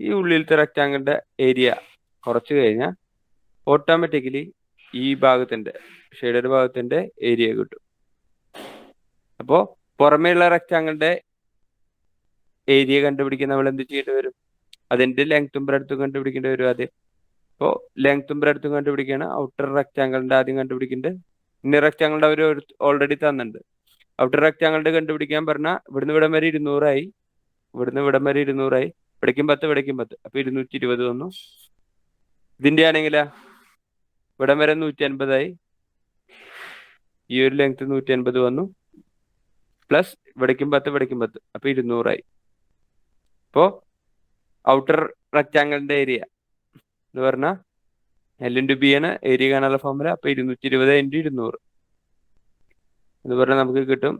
ഈ ഉള്ളിലത്തെ റെക്റ്റാങ്കിളിന്റെ ഏരിയ കുറച്ച് കഴിഞ്ഞാൽ ഓട്ടോമാറ്റിക്കലി ഈ ഭാഗത്തിന്റെ ഷെയ്ഡഡ് ഭാഗത്തിന്റെ ഏരിയ കിട്ടും. അപ്പോൾ പുറമേയുള്ള റെക്റ്റാങ്കിളിന്റെ ഏരിയ കണ്ടുപിടിക്കാൻ നമ്മൾ എന്ത് ചെയ്യേണ്ടി വരും? അതിന്റെ ലെങ്ത്തും ബ്രെഡ്ത്തും കണ്ടുപിടിക്കേണ്ടി വരും ആദ്യം. അപ്പോൾ ലെങ്ത്തും ബ്രെഡ്ത്തും കണ്ടുപിടിക്കുകയാണ്. ഔട്ടർ റെക്റ്റാങ്കിളിന്റെ ആദ്യം കണ്ടുപിടിക്കേണ്ടത്. ഇന്നർ റെക്റ്റാങ്കിളിന്റെ അവർ ഓൾറെഡി തന്നിട്ടുണ്ട്. ഔട്ടർ റെക്റ്റാങ്കിളിന്റെ കണ്ടുപിടിക്കാൻ പറഞ്ഞാൽ ഇവിടുന്ന് ഇവിടം വരെ 200 ഇവിടുന്ന് ഇവിടം വരെ 200 ഇവിടേക്കും 10 ഇവിടേക്കും 10, അപ്പൊ 220 വന്നു. ഇതിന്റെ ആണെങ്കിലാ ഇവിടം വരെ 150 ഈ ഒരു ലെങ്ത് 150 വന്നു, പ്ലസ് ഇവിടേക്കും 10 ഇവിടേക്കും 10, അപ്പൊ 200 അപ്പോ ഔട്ടർ റെക്റ്റാങ്കിളിന്റെ ഏരിയ എന്ന് പറഞ്ഞാൽ L×B ആണ് ഏരിയ കാണാനുള്ള ഫോർമുല. അപ്പൊ 220 × 200 എന്ന് പറഞ്ഞാൽ നമുക്ക് കിട്ടും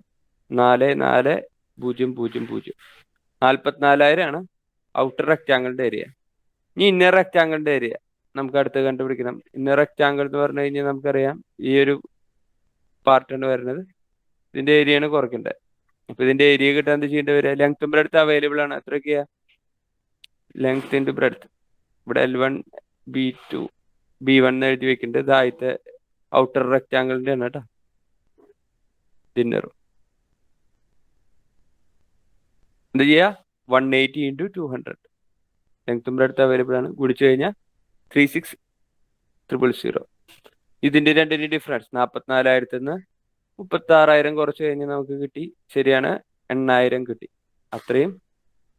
44000. 44,000 ആണ് ഔട്ടർ റെക്റ്റാങ്കിളിന്റെ ഏരിയ. ഇനി ഇന്നർ റെക്റ്റാങ്കിളിന്റെ ഏരിയ നമുക്ക് അടുത്ത് കണ്ടുപിടിക്കണം. ഇന്നർ റെക്റ്റാങ്കിൾ എന്ന് പറഞ്ഞു കഴിഞ്ഞാൽ നമുക്കറിയാം ഈ ഒരു പാർട്ടാണ് വരുന്നത്. ഇതിന്റെ ഏരിയയാണ് കുറയ്ക്കേണ്ടത്. അപ്പൊ ഇതിന്റെ ഏരിയ കിട്ടാൻ എന്ത് ചെയ്യേണ്ടി വരിക? ലെങ്ത്തും ബ്രെഡ്ത്ത് അവൈലബിൾ ആണ്. എത്രയൊക്കെയാ? Length into breadth. ഇവിടെ L1 B2 B1 എന്ന് എഴുതി വെക്കുന്നുണ്ട്. ഇത് ആദ്യത്തെ ഔട്ടർ റെക്റ്റാങ്കിളിന്റെ ആണ് കേട്ടോ. ഡിന്നർ എന്ത് ചെയ്യുക? 180 × 200 ലെങ്ത്തും ബ്രെഡ്ത്ത് അവൈലബിൾ ആണ്. ഗുണിച്ചു കഴിഞ്ഞാൽ 36,000. ഇതിന്റെ രണ്ടിന്റെ ഡിഫറൻസ് 44,000 നിന്ന് 36,000 കുറച്ച് കഴിഞ്ഞ് നമുക്ക് കിട്ടി. ശരിയാണ്, 8,000 കിട്ടി. അത്രയും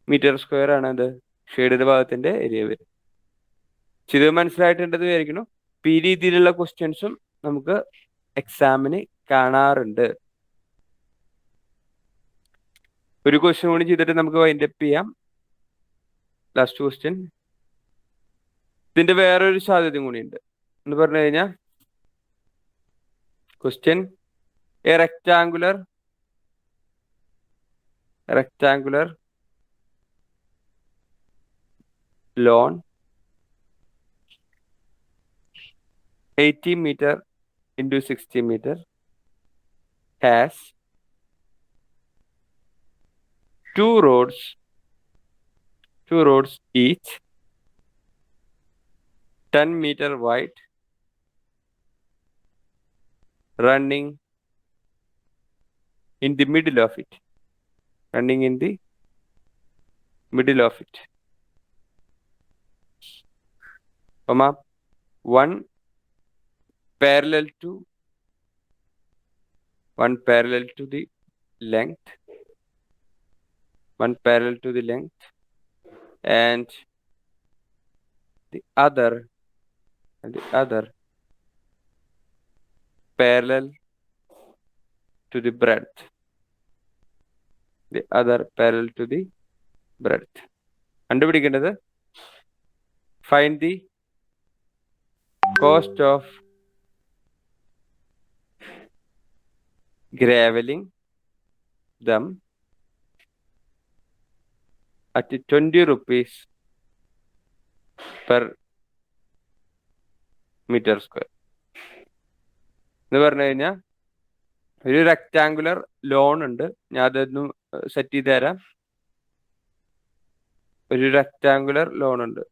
മീറ്റർ സ്ക്വയർ ആണ് ഇത് ഷെയ്ഡഡ് ഭാഗത്തിന്റെ ഏരിയ വരും. ഇത് മനസ്സിലായിട്ടുണ്ടെന്ന് വിചാരിക്കുന്നു. ഈ രീതിയിലുള്ള ക്വസ്റ്റ്യൻസും നമുക്ക് എക്സാമിന് കാണാറുണ്ട്. ഒരു ക്വസ്റ്റ്യൻ കൂടി ചെയ്തിട്ട് നമുക്ക് വൈൻഡപ്പ് ചെയ്യാം. Last question. ഇതിന്റെ വേറൊരു സാധ്യതയും കൂടിയുണ്ട് എന്ന് പറഞ്ഞു കഴിഞ്ഞാൽ question A rectangular lawn 80 meter into 60 meter has two roads each 10 meter wide running in the middle of it. Comma, one parallel to the length, and the other parallel to the breadth. കണ്ടുപിടിക്കേണ്ടത് find the cost of graveling them at 20 rupees per meter square. എന്ന് പറഞ്ഞു കഴിഞ്ഞാൽ ഒരു റെക്ടാങ്കുലർ ലോൺ ഉണ്ട്. ഞാൻ അതൊന്ന് സെറ്റ് ചെയ്ത് തരാം. ഒരു റെക്ടാങ്കുലർ ലോൺ ഉണ്ട്.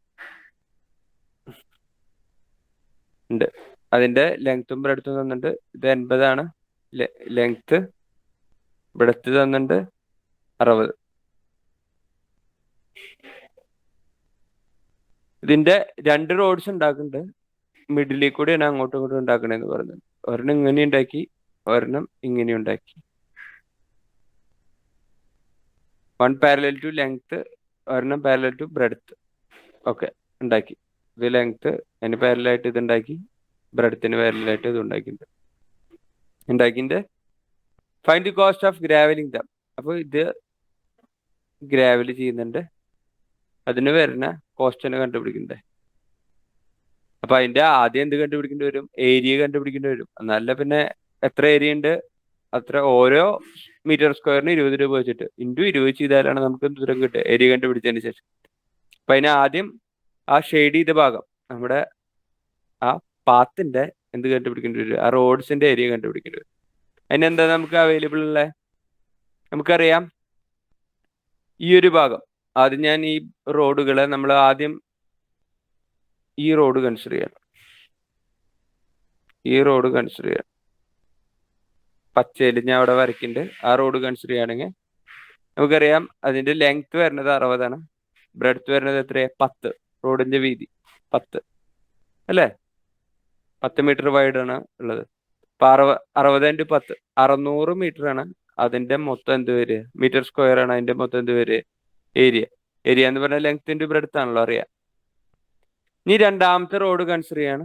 അതിന്റെ ലെങ്ത്തും ബ്രെഡ്ത്തും തന്നിട്ടുണ്ട്. ഇത് 80 ആണ് ലെങ്ത്ത്. ബ്രെഡ്ത്ത് തന്നിട്ടുണ്ട് 60. ഇതിന്റെ 2 റോഡ്സ് ഉണ്ടാക്കുന്നുണ്ട്. മിഡിലിൽ കൂടെയാണ് അങ്ങോട്ടും ഇങ്ങോട്ടും ഉണ്ടാക്കണേന്ന് പറഞ്ഞത്. ഒരെണ്ണം ഇങ്ങനെ ഉണ്ടാക്കി, ഒരെണ്ണം ഇങ്ങനെ ഉണ്ടാക്കി. 1 പാരലൽ ടു ലെങ്ത്ത്, ഒരെണ്ണം പാരലൽ ടു ബ്രെഡ്ത്ത്. ഓക്കെ, ഉണ്ടാക്കി. ഇത് ലെങ്ത്ത് അതിന് പാരലായിട്ട് ഇത് ഉണ്ടാക്കി, ബ്രെഡ്ത്തിന് പാരലായിട്ട് ഇത് ഉണ്ടാക്കിയിട്ട് find the cost of gravelling them. അപ്പോൾ ഇത് ഗ്രാവൽ ചെയ്യുന്നുണ്ട്, അതിന് വരുന്ന കോസ്റ്റിനെ കണ്ടുപിടിക്കണ്ടേ. അപ്പൊ അതിന്റെ ആദ്യം എന്ത് കണ്ടുപിടിക്കേണ്ടി വരും? ഏരിയ കണ്ടുപിടിക്കേണ്ടി വരും. എന്നല്ല പിന്നെ എത്ര ഏരിയ ഉണ്ട് അത്ര ഓരോ മീറ്റർ സ്ക്വയറിന് 20 രൂപ വെച്ചിട്ട് ഇൻറ്റു 20 ചെയ്താലാണ് നമുക്ക് ദൂരം കിട്ടുക ഏരിയ കണ്ടുപിടിച്ചതിന് ശേഷം. അപ്പൊ അതിന് ആദ്യം ആ ഷെയ്ഡ് ചെയ്ത ഭാഗം നമ്മുടെ ആ പാത്തിന്റെ എന്ത് കണ്ടുപിടിക്കേണ്ടി വരും? ആ റോഡ്സിന്റെ ഏരിയ കണ്ടുപിടിക്കേണ്ടി വരും. അതിനെന്താ നമുക്ക് അവൈലബിൾ ഉള്ളത്? നമുക്കറിയാം ഈ ഒരു ഭാഗം ആദ്യം ഞാൻ ഈ റോഡുകളെ നമ്മൾ ആദ്യം ഈ റോഡ് കൺസിഡർ ചെയ്യണം. ഈ റോഡ് കൺസിഡർ ചെയ്യണം. പച്ചയിൽ ഞാൻ അവിടെ വരയ്ക്കുന്നുണ്ട്. ആ റോഡ് കൺസിഡർ ചെയ്യുകയാണെങ്കിൽ നമുക്കറിയാം അതിന്റെ ലെങ്ത് വരുന്നത് 60 ബ്രെഡ്ത്ത് വരുന്നത് എത്രയാണ്? 10. റോഡിന്റെ വീതി 10 അല്ലേ? 10 മീറ്റർ വൈഡ് ആണ് ഉള്ളത്. അപ്പൊ 60 × 10 600 മീറ്റർ ആണ് അതിന്റെ മൊത്തം എന്ത് വരിക? മീറ്റർ സ്ക്വയർ ആണ് അതിന്റെ മൊത്തം എന്ത് വരിക? ഏരിയ. ഏരിയ എന്ന് പറഞ്ഞാൽ ലെങ്ത് ഇൻറ്റു ബ്രെഡ്ത്ത് ആണല്ലോ അറിയാം. ഇനി രണ്ടാമത്തെ റോഡ് കൺസിഡർ ചെയ്യാണ്.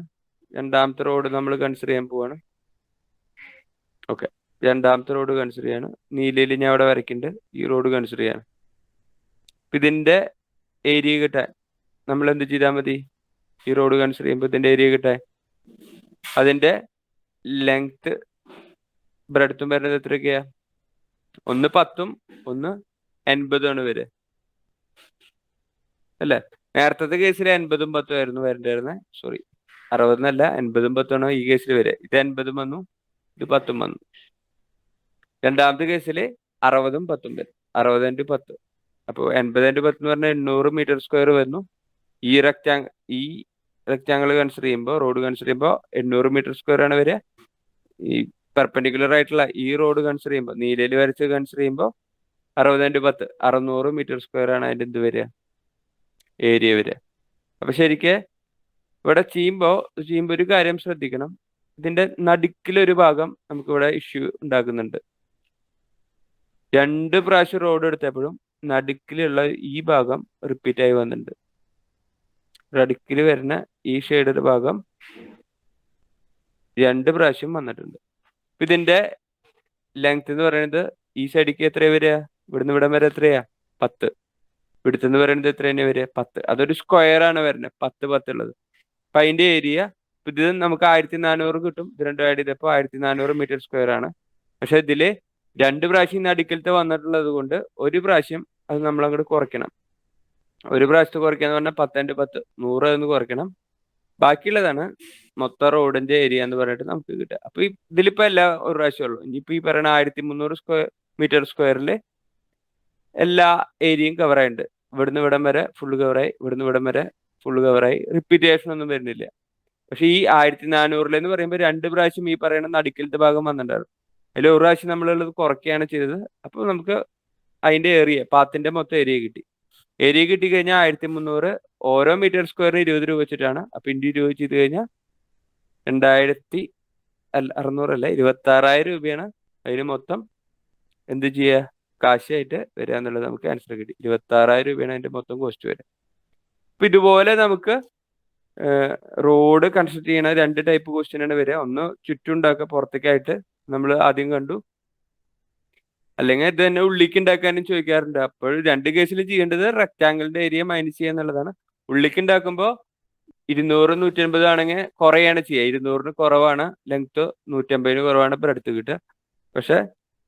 രണ്ടാമത്തെ റോഡ് നമ്മൾ കൺസിഡർ ചെയ്യാൻ പോവാണ്. ഓക്കെ, രണ്ടാമത്തെ റോഡ് കൺസിഡർ ചെയ്യാണ്. നീലയിൽ ഞാൻ അവിടെ വരയ്ക്കുന്നുണ്ട്. ഈ റോഡ് കൺസിഡർ ചെയ്യാണ്. ഇതിന്റെ ഏരിയ കിട്ടാൻ നമ്മൾ എന്ത് ചെയ്താൽ മതി? ഈ റോഡ് കൺസിഡർ ചെയ്യുമ്പോൾ ഇതിന്റെ ഏരിയ കിട്ടാൻ അതിന്റെ ലെങ്ത് ബ്രെഡ്ത്തും വരുന്നത് എത്രയൊക്കെയാ? ഒന്ന് 10ഉം ഒന്ന് 80 വരെ അല്ലേ? നേരത്തെ കേസിൽ 80ഉം 10ഉം ആയിരുന്നു വരേണ്ടിരുന്നത്. സോറി, 60 80ഉം 10ഉം ഈ കേസിൽ വരെ. ഇത് 80ഉം വന്നു, ഇത് 10ഉം വന്നു. രണ്ടാമത്തെ കേസിൽ 60ഉം 10ഉം വരും. 60 × 10 അപ്പോൾ 80 × 10 എന്ന് പറഞ്ഞാൽ 800 മീറ്റർ സ്ക്വയർ വരുന്നു. ഈ റെക്റ്റാങ്കിൾ കൺസിഡർ ചെയ്യുമ്പോൾ റോഡ് കൺസിഡർ ചെയ്യുമ്പോൾ 800 മീറ്റർ സ്ക്വയർ ആണ് വരിക. ഈ പെർപെൻഡിക്കുലർ ആയിട്ടുള്ള ഈ റോഡ് കൺസിഡർ ചെയ്യുമ്പോൾ നീലയിൽ വരച്ച് കൺസിഡർ ചെയ്യുമ്പോൾ 60 × 10 600 മീറ്റർ സ്ക്വയർ ആണ് അതിന്റെ എന്ത് വരിക? ഏരിയ വരിക. അപ്പൊ ശരിക്ക് ഇവിടെ ചെയ്യുമ്പോൾ ഒരു കാര്യം ശ്രദ്ധിക്കണം. ഇതിന്റെ നടുക്കിലൊരു ഭാഗം നമുക്കിവിടെ ഇഷ്യൂ ഉണ്ടാക്കുന്നുണ്ട്. 2 പ്രാവശ്യം റോഡ് എടുത്തപ്പോഴും നടുക്കിലുള്ള ഈ ഭാഗം റിപ്പീറ്റ് ആയി വന്നിട്ടുണ്ട്. നടുക്കിൽ വരുന്ന ഈ ഷെയ്ഡ് ഭാഗം 2 പ്രാവശ്യം വന്നിട്ടുണ്ട്. ഇതിന്റെ ലെങ്ത് എന്ന് പറയുന്നത് ഈ സൈഡിക്ക് എത്രയാ വരിക? ഇവിടുന്ന് ഇവിടം വരെ എത്രയാ? 10. ഇവിടുത്തെ എന്ന് പറയുന്നത് എത്ര തന്നെ വരിക? 10. അതൊരു സ്ക്വയർ ആണ് വരുന്നത്, 10 10 ഉള്ളത്. അപ്പൊ അതിന്റെ ഏരിയ ഇത് നമുക്ക് 1400 കിട്ടും. ഇത് രണ്ടും ആഡ് ചെയ്തപ്പോൾ 1400 മീറ്റർ സ്ക്വയർ ആണ്. പക്ഷെ ഇതില് 2 പ്രാവശ്യം നടുക്കിലത്തെ വന്നിട്ടുള്ളത് കൊണ്ട് ഒരു പ്രാവശ്യം അത് നമ്മൾ അങ്ങോട്ട് കുറയ്ക്കണം. ഒരു പ്രാവശ്യത്തെ കുറയ്ക്കാന്ന് പറഞ്ഞാൽ 10 × 10 100 എന്ന് കുറയ്ക്കണം. ബാക്കിയുള്ളതാണ് മൊത്തം റോഡിന്റെ ഏരിയ എന്ന് പറഞ്ഞിട്ട് നമുക്ക് കിട്ടുക. അപ്പൊ ഇതിലിപ്പോ ഒരു പ്രാവശ്യമേ ഉള്ളൂ. ഇനിയിപ്പോ ഈ പറയുന്ന 1300 മീറ്റർ സ്ക്വയറിൽ എല്ലാ ഏരിയയും കവർ ആയിട്ടുണ്ട്. ഇവിടുന്ന് ഇവിടം വരെ ഫുള്ള് കവറായി, ഇവിടുന്ന് ഇവിടം വരെ ഫുള്ള് കവറായി. റിപ്പീറ്റേഷൻ ഒന്നും വരുന്നില്ല. പക്ഷെ ഈ 1400 എന്ന് പറയുമ്പോൾ 2 പ്രാവശ്യം ഈ പറയുന്ന നടുക്കിലത്തെ ഭാഗം വന്നിട്ടുണ്ടായിരുന്നു. അതിൽ ഒരു പ്രാവശ്യം നമ്മളുള്ളത് കുറയ്ക്കുകയാണ് ചെയ്തത്. അപ്പോൾ നമുക്ക് അതിന്റെ ഏരിയ പാത്തിന്റെ മൊത്തം ഏരിയ കിട്ടി. ഏരിയ കിട്ടിക്കഴിഞ്ഞാൽ 1300 ഓരോ മീറ്റർ സ്ക്വയറിന് 20 രൂപ വെച്ചിട്ടാണ്. അപ്പൊ ഇൻറ്റു 20 ചെയ്ത് കഴിഞ്ഞാൽ 600 അല്ല 26,000 രൂപയാണ് അതിന് മൊത്തം എന്ത് ചെയ്യുക? കാശായിട്ട് വരിക എന്നുള്ളത് നമുക്ക് ആൻസർ കിട്ടി. 26,000 രൂപയാണ് അതിന്റെ മൊത്തം കോസ്റ്റ് വരിക. അപ്പൊ ഇതുപോലെ നമുക്ക് റോഡ് കൺസ്ട്രക്ട് ചെയ്യണ 2 ടൈപ്പ് ക്വസ്റ്റ്യൻ ആണ് വരിക. ഒന്ന് ചുറ്റുണ്ടാക്കുക പുറത്തേക്കായിട്ട് നമ്മൾ ആദ്യം കണ്ടു, അല്ലെങ്കിൽ ഇത് തന്നെ ഉള്ളിക്ക് ഉണ്ടാക്കാനും ചോദിക്കാറുണ്ട്. അപ്പോൾ 2 കേസിൽ ചെയ്യേണ്ടത് റെക്റ്റാങ്കിളിന്റെ ഏരിയ മൈനസ് ചെയ്യുക എന്നുള്ളതാണ്. ഉള്ളിക്ക് ഉണ്ടാക്കുമ്പോൾ 200 150 ആണെങ്കിൽ കുറയാണ് ചെയ്യുക. 200 കുറവാണ് ലെങ്ത്, 150 കുറവാണ് ബ്രെഡ്ത്ത് കിട്ടുക. പക്ഷെ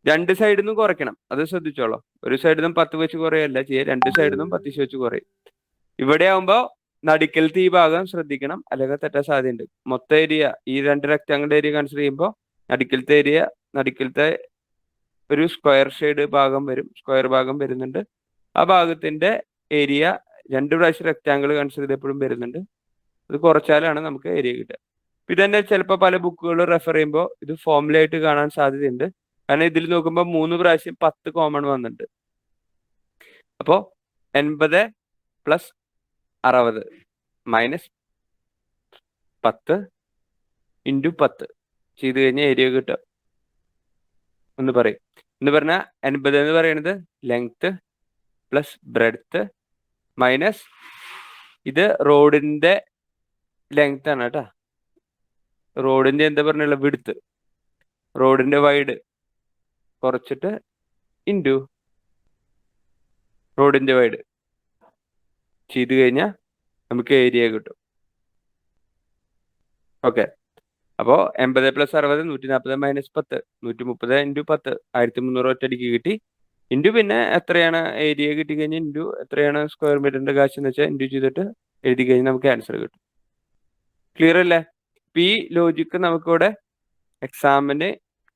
2 സൈഡിൽ നിന്നും കുറയ്ക്കണം, അത് ശ്രദ്ധിച്ചോളൂ. ഒരു സൈഡിൽ നിന്നും 10 വെച്ച് കുറയല്ല ചെയ്യുക, 2 സൈഡിൽ നിന്നും 10 വെച്ച് കുറയും. ഇവിടെ ആവുമ്പോ നടുക്കലത്തെ ഈ ഭാഗം ശ്രദ്ധിക്കണം, അല്ലെങ്കിൽ തെറ്റാൻ സാധ്യതയുണ്ട്. മൊത്തം ഏരിയ ഈ 2 റെക്റ്റാങ്കിൾ ഏരിയ കൺസിഡർ ചെയ്യുമ്പോൾ നടുക്കലത്തെ ഒരു സ്ക്വയർ ഷെയ്ഡ് ഭാഗം വരും, സ്ക്വയർ ഭാഗം വരുന്നുണ്ട്. ആ ഭാഗത്തിന്റെ ഏരിയ 2 പ്രാവശ്യം റെക്റ്റാങ്കിൾ കൺസിഡർ ചെയ്തപ്പോഴും വരുന്നുണ്ട്. ഇത് കുറച്ചാലാണ് നമുക്ക് ഏരിയ കിട്ടുക. ഇത് തന്നെ ചിലപ്പോൾ പല ബുക്കുകൾ റെഫർ ചെയ്യുമ്പോൾ ഇത് ഫോർമുല ആയിട്ട് കാണാൻ സാധ്യതയുണ്ട്. കാരണം ഇതിൽ നോക്കുമ്പോൾ 3 പ്രാവശ്യം 10 കോമൺ വന്നിട്ടുണ്ട്. അപ്പോൾ 80 + 60 - 10 × 10 ചെയ്ത് കഴിഞ്ഞാൽ ഏരിയ കിട്ടുക. ഒന്ന് പറയും എന്ന് പറഞ്ഞാൽ 80 എന്ന് പറയുന്നത് ലെങ്ത് പ്ലസ് ബ്രെഡ്ത്ത് മൈനസ് ഇത് റോഡിന്റെ ലെങ്ത് ആണ് കേട്ടോ. റോഡിന്റെ എന്താ പറഞ്ഞുള്ള വിഡ്ത്ത്, റോഡിന്റെ വൈഡ് കുറച്ചിട്ട് ഇൻറ്റു റോഡിന്റെ വൈഡ് ചെയ്ത് കഴിഞ്ഞാൽ നമുക്ക് ഏരിയ കിട്ടും. ഓക്കെ. അപ്പോൾ 80 + 60 140 - 10 130 × 10 1300 ഒറ്റയടിക്ക് കിട്ടി. ഇൻറ്റു പിന്നെ എത്രയാണ് ഏരിയ കിട്ടിക്കഴിഞ്ഞാൽ ഇൻറ്റു എത്രയാണ് സ്ക്വയർ മീറ്ററിന്റെ കാശ് എന്ന് വെച്ചാൽ ഇൻറ്റു ചെയ്തിട്ട് എഴുതി കഴിഞ്ഞാൽ നമുക്ക് ആൻസർ കിട്ടും. ക്ലിയർ അല്ലേ? ഈ ലോജിക്ക് നമുക്കിവിടെ എക്സാമിന്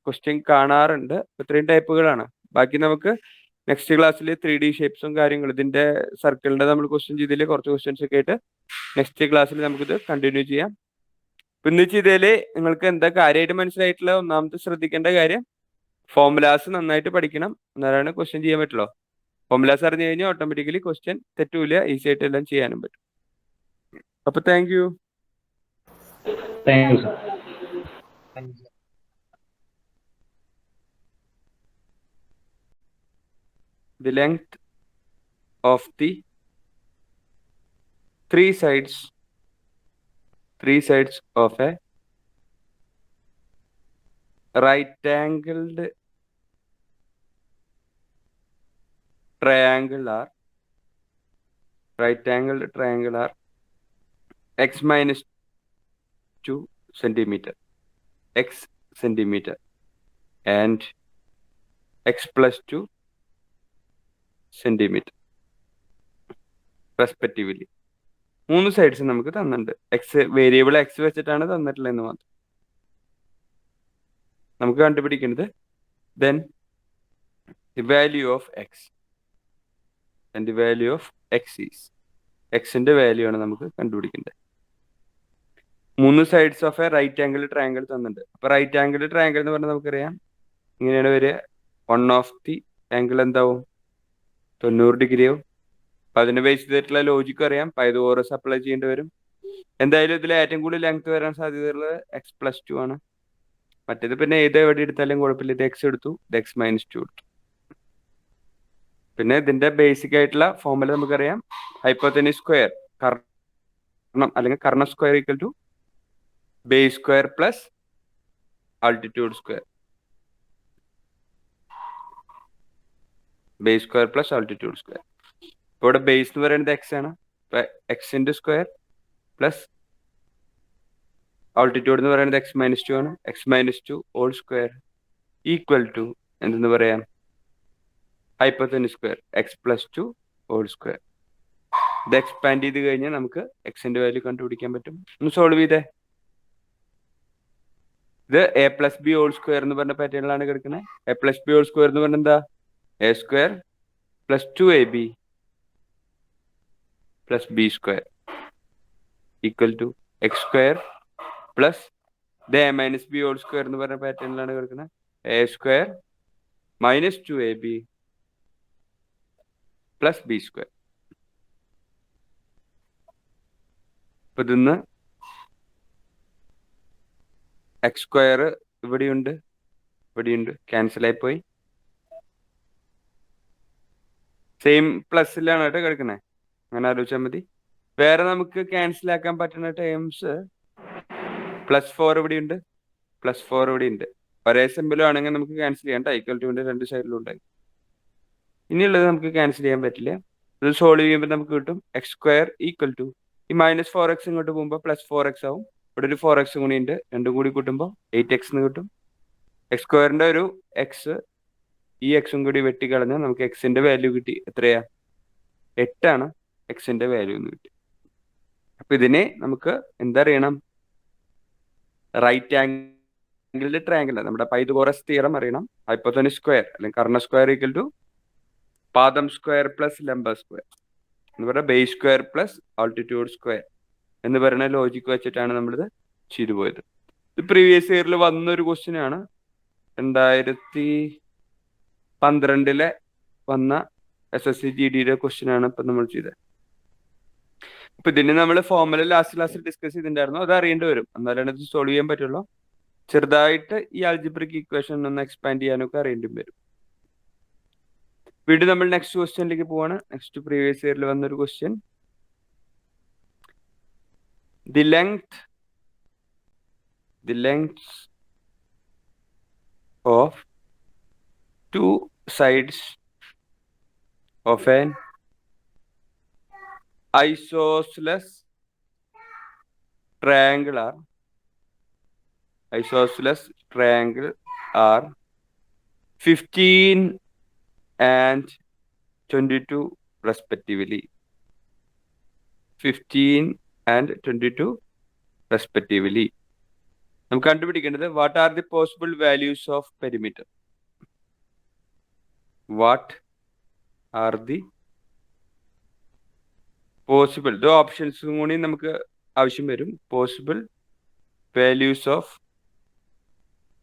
ക്വസ്റ്റ്യൻ കാണാറുണ്ട്. ഇത്രയും ടൈപ്പുകളാണ്. ബാക്കി നമുക്ക് നെക്സ്റ്റ് ക്ലാസ്സിൽ 3D ഷേപ്സും കാര്യങ്ങളും ഇതിന്റെ സർക്കിളിന്റെ നമ്മൾ ക്വസ്റ്റ്യൻ ചെയ്തതിൽ കുറച്ച് ക്വസ്റ്റ്യൻസ് ഒക്കെ ആയിട്ട് നെക്സ്റ്റ് ക്ലാസ്സിൽ നമുക്കിത് കണ്ടിന്യൂ ചെയ്യാം. ഇന്ന് ചെയ്തതിൽ നിങ്ങൾക്ക് എന്താ കാര്യമായിട്ട് മനസ്സിലായിട്ടുള്ള ഒന്നാമത്തെ ശ്രദ്ധിക്കേണ്ട കാര്യം ഫോർമുലാസ് നന്നായിട്ട് പഠിക്കണം. എന്നാലാണ് ക്വസ്റ്റ്യൻ ചെയ്യാൻ പറ്റുള്ളൂ. ഫോർമുലാസ് അറിഞ്ഞു കഴിഞ്ഞാൽ ഓട്ടോമാറ്റിക്കലി ക്വസ്റ്റ്യൻ തെറ്റൂല, ഈസി ആയിട്ട് എല്ലാം ചെയ്യാനും പറ്റും. അപ്പൊ thank you. Thank you sir. The length of the three sides of a right-angled triangle are x minus 2 centimeter, x centimeter, and x plus 2 centimeter respectively. 3 sides നമുക്ക് തന്നിട്ടുണ്ട്. എക്സ് വേരിയബിൾ എക്സ് വെച്ചിട്ടാണ് തന്നിട്ടുള്ളതെന്ന് മാത്രം നമുക്ക് കണ്ടുപിടിക്കുന്നത്. Then the value of X and the value of X is എക്സിന്റെ വാല്യൂ ആണ് നമുക്ക് കണ്ടുപിടിക്കേണ്ടത്. 3 sides of a right angle triangle തന്നിട്ടുണ്ട്. അപ്പൊ റൈറ്റ് ആംഗിൾ ട്രയാങ്കിൾ എന്ന് പറഞ്ഞാൽ നമുക്കറിയാം ഇങ്ങനെയാണ് വരിക. വൺ ഓഫ് ദി ആംഗിൾ എന്താവും? 90 ഡിഗ്രിയാവും. അപ്പൊ അതിന് ബേസ് ചെയ്തിട്ടുള്ള ലോജിക്ക് അറിയാം. പൈതഗോറസ് അപ്ലൈ ചെയ്യേണ്ടി വരും. എന്തായാലും ഇതിൽ ഏറ്റവും കൂടുതൽ ലെങ്ത് വരാൻ സാധ്യതയുള്ളത് x + 2 ആണ്. മറ്റേത് പിന്നെ ഏത് എവിടെ എടുത്താലും കുഴപ്പമില്ല. ഇത് എക്സ് എടുത്തു, ഇത് x - 2 എടുത്തു. പിന്നെ ഇതിന്റെ ബേസിക് ആയിട്ടുള്ള ഫോർമുല നമുക്കറിയാം. ഹൈപ്പോതെനസ് സ്ക്വയർ കർണം അല്ലെങ്കിൽ കർണ square equal to base square plus altitude square. Base square plus altitude square. ഇപ്പോൾ ഇവിടെ ബേസ് എന്ന് പറയുന്നത് എക്സ് ആണ്. ഇപ്പൊ എക്സിന്റെ സ്ക്വയർ പ്ലസ് ആൾട്ടിറ്റ്യൂഡ് എന്ന് പറയുന്നത് x - 2 ആണ്. x - 2 whole square equal to എന്തെന്ന് പറയാം? Hypotenuse square x + 2 whole square. ഇത് എക്സ്പാൻഡ് ചെയ്ത് കഴിഞ്ഞാൽ നമുക്ക് എക്സിന്റെ വാല്യൂ കണ്ടുപിടിക്കാൻ പറ്റും. ഒന്ന് സോൾവ് ചെയ്തേ. ഇത് a + b ഹോൾ സ്ക്വയർ എന്ന് പറഞ്ഞ പാറ്റേണിലാണ് കിടക്കുന്നത്. a + b ഹോൾ സ്ക്വയർ എന്ന് പറഞ്ഞാൽ എന്താ? a² + 2ab + b² equal to x² plus ഇത് a - b ഹോൾ സ്ക്വയർ എന്ന് പറഞ്ഞ പാറ്റേണിലാണ് കിടക്കുന്നത്. a² - 2ab + b². അപ്പൊ ഇതിന്ന് x² ഇവിടെയുണ്ട്, ക്യാൻസൽ ആയി പോയി. സെയിം പ്ലസിലാണ് കേട്ടോ കിടക്കുന്നത്. അങ്ങനെ ആലോചിച്ചാൽ മതി. വേറെ നമുക്ക് ക്യാൻസൽ ആക്കാൻ പറ്റുന്ന ടേംസ് +4 ഇവിടെയുണ്ട്, +4 ഇവിടെയുണ്ട്. ഒരേ സിമ്പിളും ആണെങ്കിൽ നമുക്ക് ക്യാൻസൽ ചെയ്യാൻ ഈക്വൽ ടു രണ്ട് സൈഡിലും ഉണ്ടായി. ഇനിയുള്ളത് നമുക്ക് ക്യാൻസൽ ചെയ്യാൻ പറ്റില്ല. ഇത് സോൾവ് ചെയ്യുമ്പോൾ നമുക്ക് കിട്ടും x² ഈക്വൽ ടു ഈ -4x ഇങ്ങോട്ട് പോകുമ്പോൾ +4x ആവും. ഇവിടെ ഒരു 4x കൂടി ഉണ്ട്. രണ്ടും കൂടി കൂട്ടുമ്പോൾ 8x എന്ന് കിട്ടും. x² ഒരു എക്സ് ഈ എക്സും കൂടി വെട്ടിക്കളഞ്ഞാൽ നമുക്ക് എക്സിന്റെ വാല്യൂ കിട്ടി. എത്രയാ? 8 ആണ് എക്സിന്റെ വാല്യൂ എന്ന് കിട്ടി. അപ്പൊ ഇതിനെ നമുക്ക് എന്തറിയണം? റൈറ്റ് ആംഗിൾഡ് ട്രയാങ്കിൾ നമ്മുടെ പൈതഗോറസ് തിയറം അറിയണം. ഹൈപ്പോതെനസ് സ്ക്വയർ അല്ലെങ്കിൽ കർണ സ്ക്വയർ ഈക്വൽ ടു പാദം സ്ക്വയർ പ്ലസ് ലംബ സ്ക്വയർ എന്ന് പറയുക base square plus altitude square എന്ന് പറയുന്ന ലോജിക്ക് വെച്ചിട്ടാണ് നമ്മളിത് ചെയ്തു പോയത്. ഇത് പ്രീവിയസ് ഇയറിൽ വന്നൊരു ക്വസ്റ്റ്യൻ ആണ്. 2012 വന്ന SSC GDയുടെ ക്വസ്റ്റ്യൻ ആണ് ഇപ്പൊ നമ്മൾ ചെയ്തത്. അപ്പൊ ഇതിന് നമ്മൾ ഫോർമുല ലാസ്റ്റ് ക്ലാസ്സിൽ ഡിസ്കസ് ചെയ്തിട്ടുണ്ടായിരുന്നു. അത് അറിയേണ്ടി വരും, എന്നാലാണ് ഇത് സോൾവ് ചെയ്യാൻ പറ്റുള്ളൂ. ചെറുതായിട്ട് ഈ ആൾജിബ്രിക് ഇക്വേഷൻ ഒന്ന് എക്സ്പാൻഡ് ചെയ്യാനൊക്കെ അറിയേണ്ടി വരും. വീണ്ടും നമ്മൾ നെക്സ്റ്റ് ക്വസ്റ്റ്യനിലേക്ക് പോവാണ്. നെക്സ്റ്റ് പ്രീവിയസ് ഇയറിൽ വന്നൊരു question. The length of 2 sides of an isosceles triangle are isosceles triangle are 15 and 22 respectively. 15 and 22 respectively. നമുക്ക് കണ്ടുപിടിക്കേണ്ടത് what are the possible values of perimeter. What are the possible, ഇത് ഓപ്ഷൻസും കൂടി നമുക്ക് ആവശ്യം വരും. Possible values of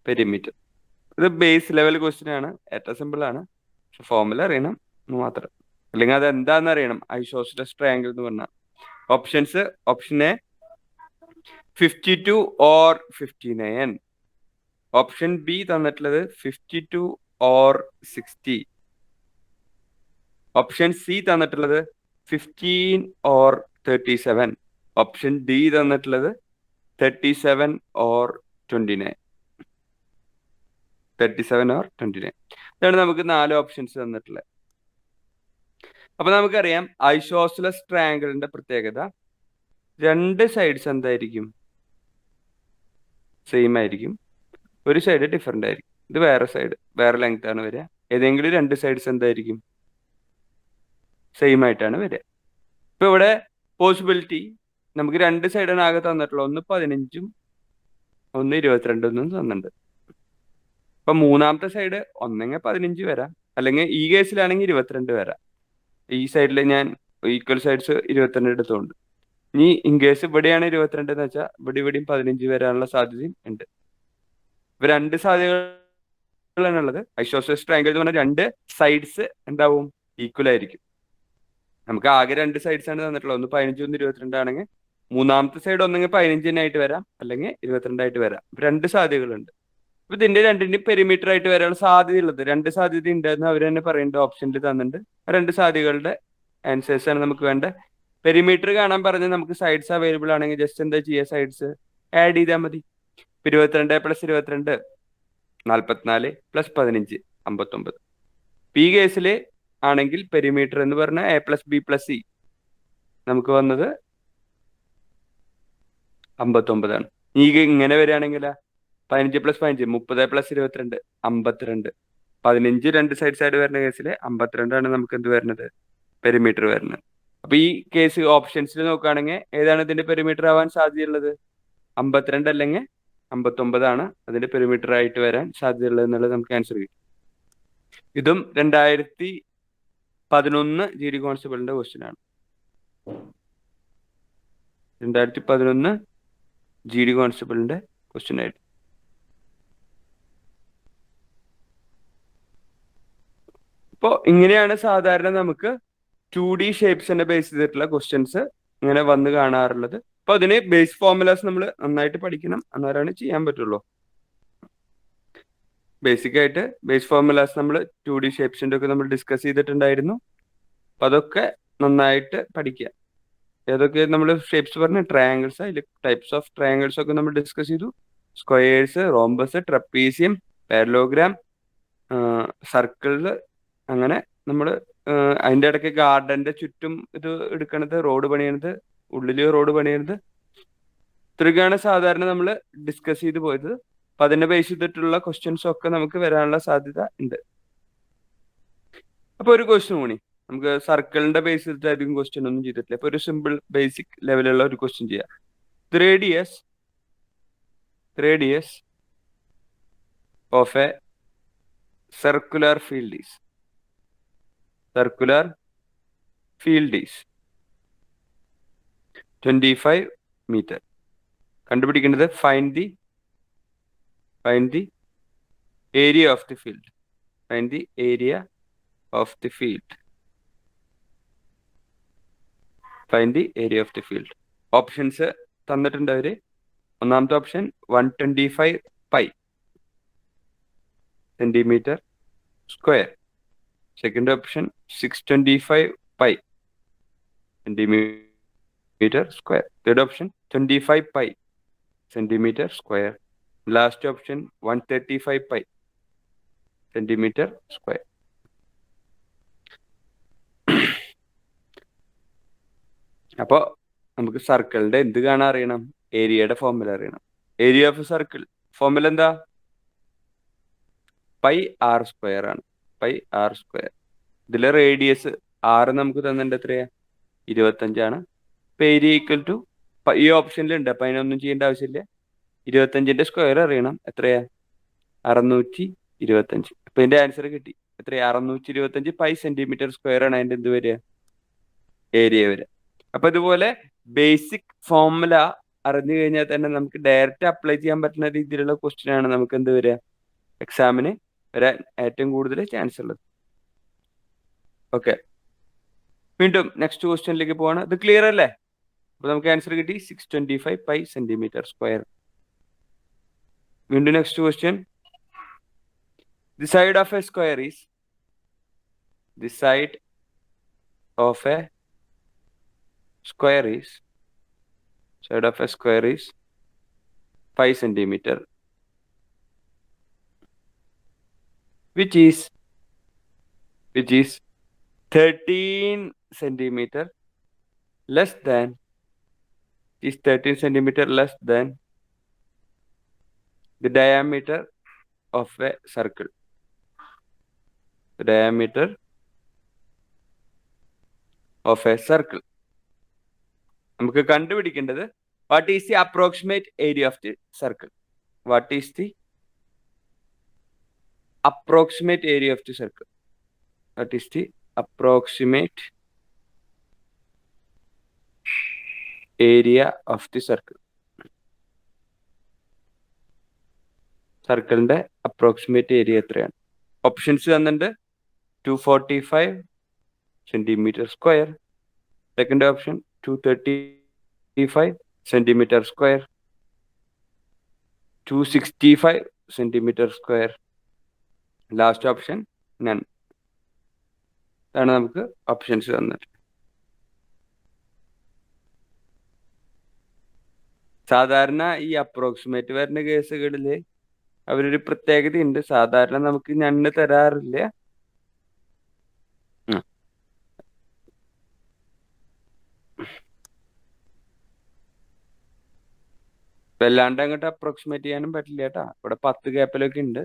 perimeter. ഇത് ബേസ് ലെവൽ ക്വസ്റ്റ്യൻ ആണ്, ഏറ്റവും സിമ്പിൾ ആണ്. പക്ഷെ ഫോർമുല അറിയണം എന്ന് മാത്രം, അല്ലെങ്കിൽ അത് എന്താണെന്ന് അറിയണം. ഐസോസെലസ് ട്രയാങ്കിൾ എന്ന് പറഞ്ഞാൽ options: option A 52 or 59. Option B തന്നിട്ടുള്ളത് 52 ഓർ 60. ഓപ്ഷൻ സി തന്നിട്ടുള്ളത് 15 ഓർ 37. ഓപ്ഷൻ ഡി തന്നിട്ടുള്ളത് 37 ഓർ 29. 37 ഓർ 29. ഇതാണ് നമുക്ക് 4 ഓപ്ഷൻസ് തന്നിട്ടുള്ളത്. അപ്പൊ നമുക്കറിയാം ഐസോസെലസ് ട്രയാങ്കിളിന്റെ പ്രത്യേകത, രണ്ട് സൈഡ്സ് എന്തായിരിക്കും? സെയിം ആയിരിക്കും, ഒരു സൈഡ് ഡിഫറെന്റ് ആയിരിക്കും. ഇത് വേറെ സൈഡ് വേറെ ലെങ്ത് ആണ് വരിക. ഏതെങ്കിലും രണ്ട് സൈഡ്സ് എന്തായിരിക്കും? സെയിം ആയിട്ടാണ് വരിക. ഇപ്പൊ ഇവിടെ പോസിബിലിറ്റി നമുക്ക് രണ്ട് സൈഡാണ് ആകെ തന്നിട്ടുള്ളത്. ഒന്ന് 15ഉം ഒന്ന് 22 തന്നിട്ടുണ്ട്. ഇപ്പൊ മൂന്നാമത്തെ സൈഡ് ഒന്നെങ്കിൽ 15 വരാം, അല്ലെങ്കിൽ ഈ കേസിലാണെങ്കിൽ 22 വരാം. ഈ സൈഡിൽ ഞാൻ ഈക്വൽ സൈഡ്സ് 22 എടുത്തുകൊണ്ട്, ഇനി ഇൻ കേസ് ഇവിടെയാണ് 22 എന്ന് വെച്ചാൽ ഇവിടെയും 15 വരാനുള്ള സാധ്യതയും ഉണ്ട്. ഇപ്പൊ രണ്ട് സാധ്യതകളാണുള്ളത്. ഐസോസെലസ് ട്രയാങ്കിൾ എന്ന് പറഞ്ഞാൽ രണ്ട് സൈഡ്സ് എന്താവും? ഈക്വൽ ആയിരിക്കും. നമുക്ക് ആകെ രണ്ട് സൈഡ്സ് ആണ് തന്നിട്ടുള്ളത്. ഒന്ന് 15 ഒന്ന് 22 ആണെങ്കിൽ മൂന്നാമത്തെ സൈഡ് ഒന്നെങ്കിൽ 15 ആയിട്ട് വരാം, അല്ലെങ്കിൽ 22 ആയിട്ട് വരാം. രണ്ട് സാധ്യതകളുണ്ട്. അപ്പൊ ഇതിന്റെ രണ്ടിന്റെയും പെരിമീറ്റർ ആയിട്ട് വരാനുള്ള സാധ്യതയുള്ളത്, രണ്ട് സാധ്യത ഉണ്ടെന്ന് അവർ തന്നെ പറയുന്നുണ്ട്, ഓപ്ഷനിൽ തന്നിട്ടുണ്ട്. രണ്ട് സാധ്യതകളുടെ ആൻസേഴ്സ് ആണ് നമുക്ക് വേണ്ട. പെരിമീറ്റർ കാണാൻ പറഞ്ഞ് നമുക്ക് സൈഡ്സ് അവൈലബിൾ ആണെങ്കിൽ ജസ്റ്റ് എന്താ ചെയ്യുക? സൈഡ്സ് ആഡ് ചെയ്താൽ മതി. 22 + 22 44 + 15 59. ഈ കേസിൽ ആണെങ്കിൽ പെരിമീറ്റർ എന്ന് പറഞ്ഞാൽ A + B + C നമുക്ക് വന്നത് 59 ആണ്. ഈ ഇങ്ങനെ വരികയാണെങ്കിൽ 15 + 15 30 + 22 52. 15 രണ്ട് സൈഡ് സൈഡ് വരുന്ന കേസിൽ 52 ആണ് നമുക്ക് എന്ത് വരുന്നത്? പെരിമീറ്റർ വരുന്നത്. അപ്പൊ ഈ കേസ് ഓപ്ഷൻസിൽ നോക്കുകയാണെങ്കിൽ ഏതാണ് ഇതിന്റെ പെരിമീറ്റർ ആവാൻ സാധ്യതയുള്ളത്? 52 അല്ലെങ്കിൽ 59 ആണ് അതിന്റെ പെരിമീറ്റർ ആയിട്ട് വരാൻ സാധ്യതയുള്ളത് എന്നുള്ളത് നമുക്ക് ആൻസർ കിട്ടും. ഇതും 2011 GD കോൺസ്റ്റബിളിന്റെ ക്വസ്റ്റ്യൻ ആണ്. 2011 GD കോൺസ്റ്റബിളിന്റെ ക്വസ്റ്റ്യൻ ആയിട്ട്. ഇപ്പോൾ ഇങ്ങനെയാണ് സാധാരണ നമുക്ക് 2D ഷേപ്സിനെ ബേസ് ചെയ്തിട്ടുള്ള ക്വസ്റ്റ്യൻസ് ഇങ്ങനെ വന്ന് കാണാറുള്ളത്. അപ്പൊ അതിന് ബേസ് ഫോർമുലാസ് നമ്മൾ നന്നായിട്ട് പഠിക്കണം, അന്നേരമാണ് ചെയ്യാൻ പറ്റുള്ളൂ. ബേസിക് ആയിട്ട് ബേസ് ഫോർമുലാസ് നമ്മൾ 2D ഷേപ്സിന്റെ ഒക്കെ നമ്മൾ ഡിസ്കസ് ചെയ്തിട്ടുണ്ടായിരുന്നു. അപ്പൊ അതൊക്കെ നന്നായിട്ട് പഠിക്കുക. ഏതൊക്കെ നമ്മൾ ഷേപ്സ് പറഞ്ഞ ട്രയാങ്കിൾസ്, അതിൽ ടൈപ്സ് ഓഫ് ട്രയാങ്കിൾസ് ഒക്കെ നമ്മൾ ഡിസ്കസ് ചെയ്തു. Squares, rhombus, trapezium, parallelogram, circle, അങ്ങനെ നമ്മൾ അതിൻ്റെ ഇടയ്ക്ക് ഗാർഡന്റെ ചുറ്റും ഇത് എടുക്കണത്, റോഡ് പണിയണത്, ഉള്ളില് റോഡ് പണിയണത്, ഇത്രയൊക്കെയാണ് സാധാരണ നമ്മൾ ഡിസ്കസ് ചെയ്ത് പോയത്. അപ്പൊ അതിനെ ബേസ് ചെയ്തിട്ടുള്ള ക്വസ്റ്റ്യൻസ് ഒക്കെ നമുക്ക് വരാനുള്ള സാധ്യത ഉണ്ട്. അപ്പൊ ഒരു ക്വസ്റ്റ്യൻ കൂടി നമുക്ക് സർക്കിളിന്റെ ബേസ് ചെയ്തിട്ട് അധികം ക്വസ്റ്റ്യൻ ഒന്നും ചെയ്തിട്ടില്ല. അപ്പൊ ഒരു സിമ്പിൾ ബേസിക് ലെവലുള്ള ഒരു ക്വസ്റ്റ്യൻ ചെയ്യാം. Radius of A circular field is 25 meter. കണ്ടുപിടിക്കേണ്ടത് find the area of the field. Find the area of the field. Find the area of the field. Options തന്നിട്ടുണ്ട് അവര്. ഒന്നാമത്തെ option 125 pi centimetre square. Second option 625 pi centimeter square. Third option 25 pi centimeter square. Last option 135 pi centimeter square. അപ്പോൾ നമുക്ക് സർക്കിളിന്റെ എന്ത് കാണാൻ അറിയണം? ഏരിയയുടെ ഫോർമുല അറിയണം. ഏരിയ ഓഫ് സർക്കിൾ ഫോർമുല എന്താ? പൈ ആർ സ്ക്വയർ ആണ്. Pi R square. ഇതിലെ റേഡിയസ് ആറ് നമുക്ക് തന്നിട്ടുണ്ട് എത്രയാ? 25 ഇപ്പൊ ഏരിയ ഈക്വൽ ടു ഈ ഓപ്ഷനിലുണ്ട്. അപ്പൊ അതിനൊന്നും ചെയ്യേണ്ട ആവശ്യമില്ല. 25ന്റെ സ്ക്വയർ അറിയണം. എത്രയാ? 625. അപ്പൊ ഇതിന്റെ ആൻസർ കിട്ടി. എത്രയാ? 625 പൈ സെന്റിമീറ്റർ സ്ക്വയർ ആണ് അതിന്റെ എന്ത് വരിക? ഏരിയ വരിക. അപ്പൊ ഇതുപോലെ ബേസിക് ഫോർമുല അറിഞ്ഞു കഴിഞ്ഞാൽ തന്നെ നമുക്ക് ഡയറക്റ്റ് അപ്ലൈ ചെയ്യാൻ പറ്റുന്ന രീതിയിലുള്ള ക്വസ്റ്റ്യൻ ആണ് നമുക്ക് എന്ത് വരിക? എക്സാമിന് വരാൻ ഏറ്റവും കൂടുതൽ ചാൻസ് ഉള്ളത്. ഓക്കെ, വീണ്ടും നെക്സ്റ്റ് ക്വസ്റ്റ്യനിലേക്ക് പോവാണ്. ഇത് ക്ലിയർ അല്ലേ? അപ്പൊ നമുക്ക് ആൻസർ കിട്ടി 625 പൈ സെന്റിമീറ്റർ സ്ക്വയർ. വീണ്ടും next question. The side of a square is the side of A square is side of a square is 5 centimeter, which is 13 centimeter less than the diameter of a circle. The diameter of a circle. നമുക്ക് കണ്ടുപിടിക്കേണ്ടത് what is the approximate area of the circle. What is the approximate area of the circle? What is the approximate area of the circle? സർക്കിളിന്റെ അപ്രോക്സിമേറ്റ് ഏരിയ എത്രയാണ്? ഓപ്ഷൻസ് തന്നിട്ടുണ്ട്. 245 centimetre square. Second option 235 centimeter square, 265 centimeter square. Last option none. ഇതാണ് നമുക്ക് ഓപ്ഷൻസ് തന്നിട്ട്. സാധാരണ ഈ അപ്രോക്സിമേറ്റ് വരുന്ന കേസുകളിൽ അവരൊരു പ്രത്യേകതയുണ്ട്. സാധാരണ നമുക്ക് ഞണ്ണ് തരാറില്ല. വല്ലാണ്ട് അങ്ങോട്ട് അപ്രോക്സിമേറ്റ് ചെയ്യാനും പറ്റില്ല കേട്ടാ. ഇവിടെ 10 ഗ്യാപ്പിലൊക്കെ ഉണ്ട്.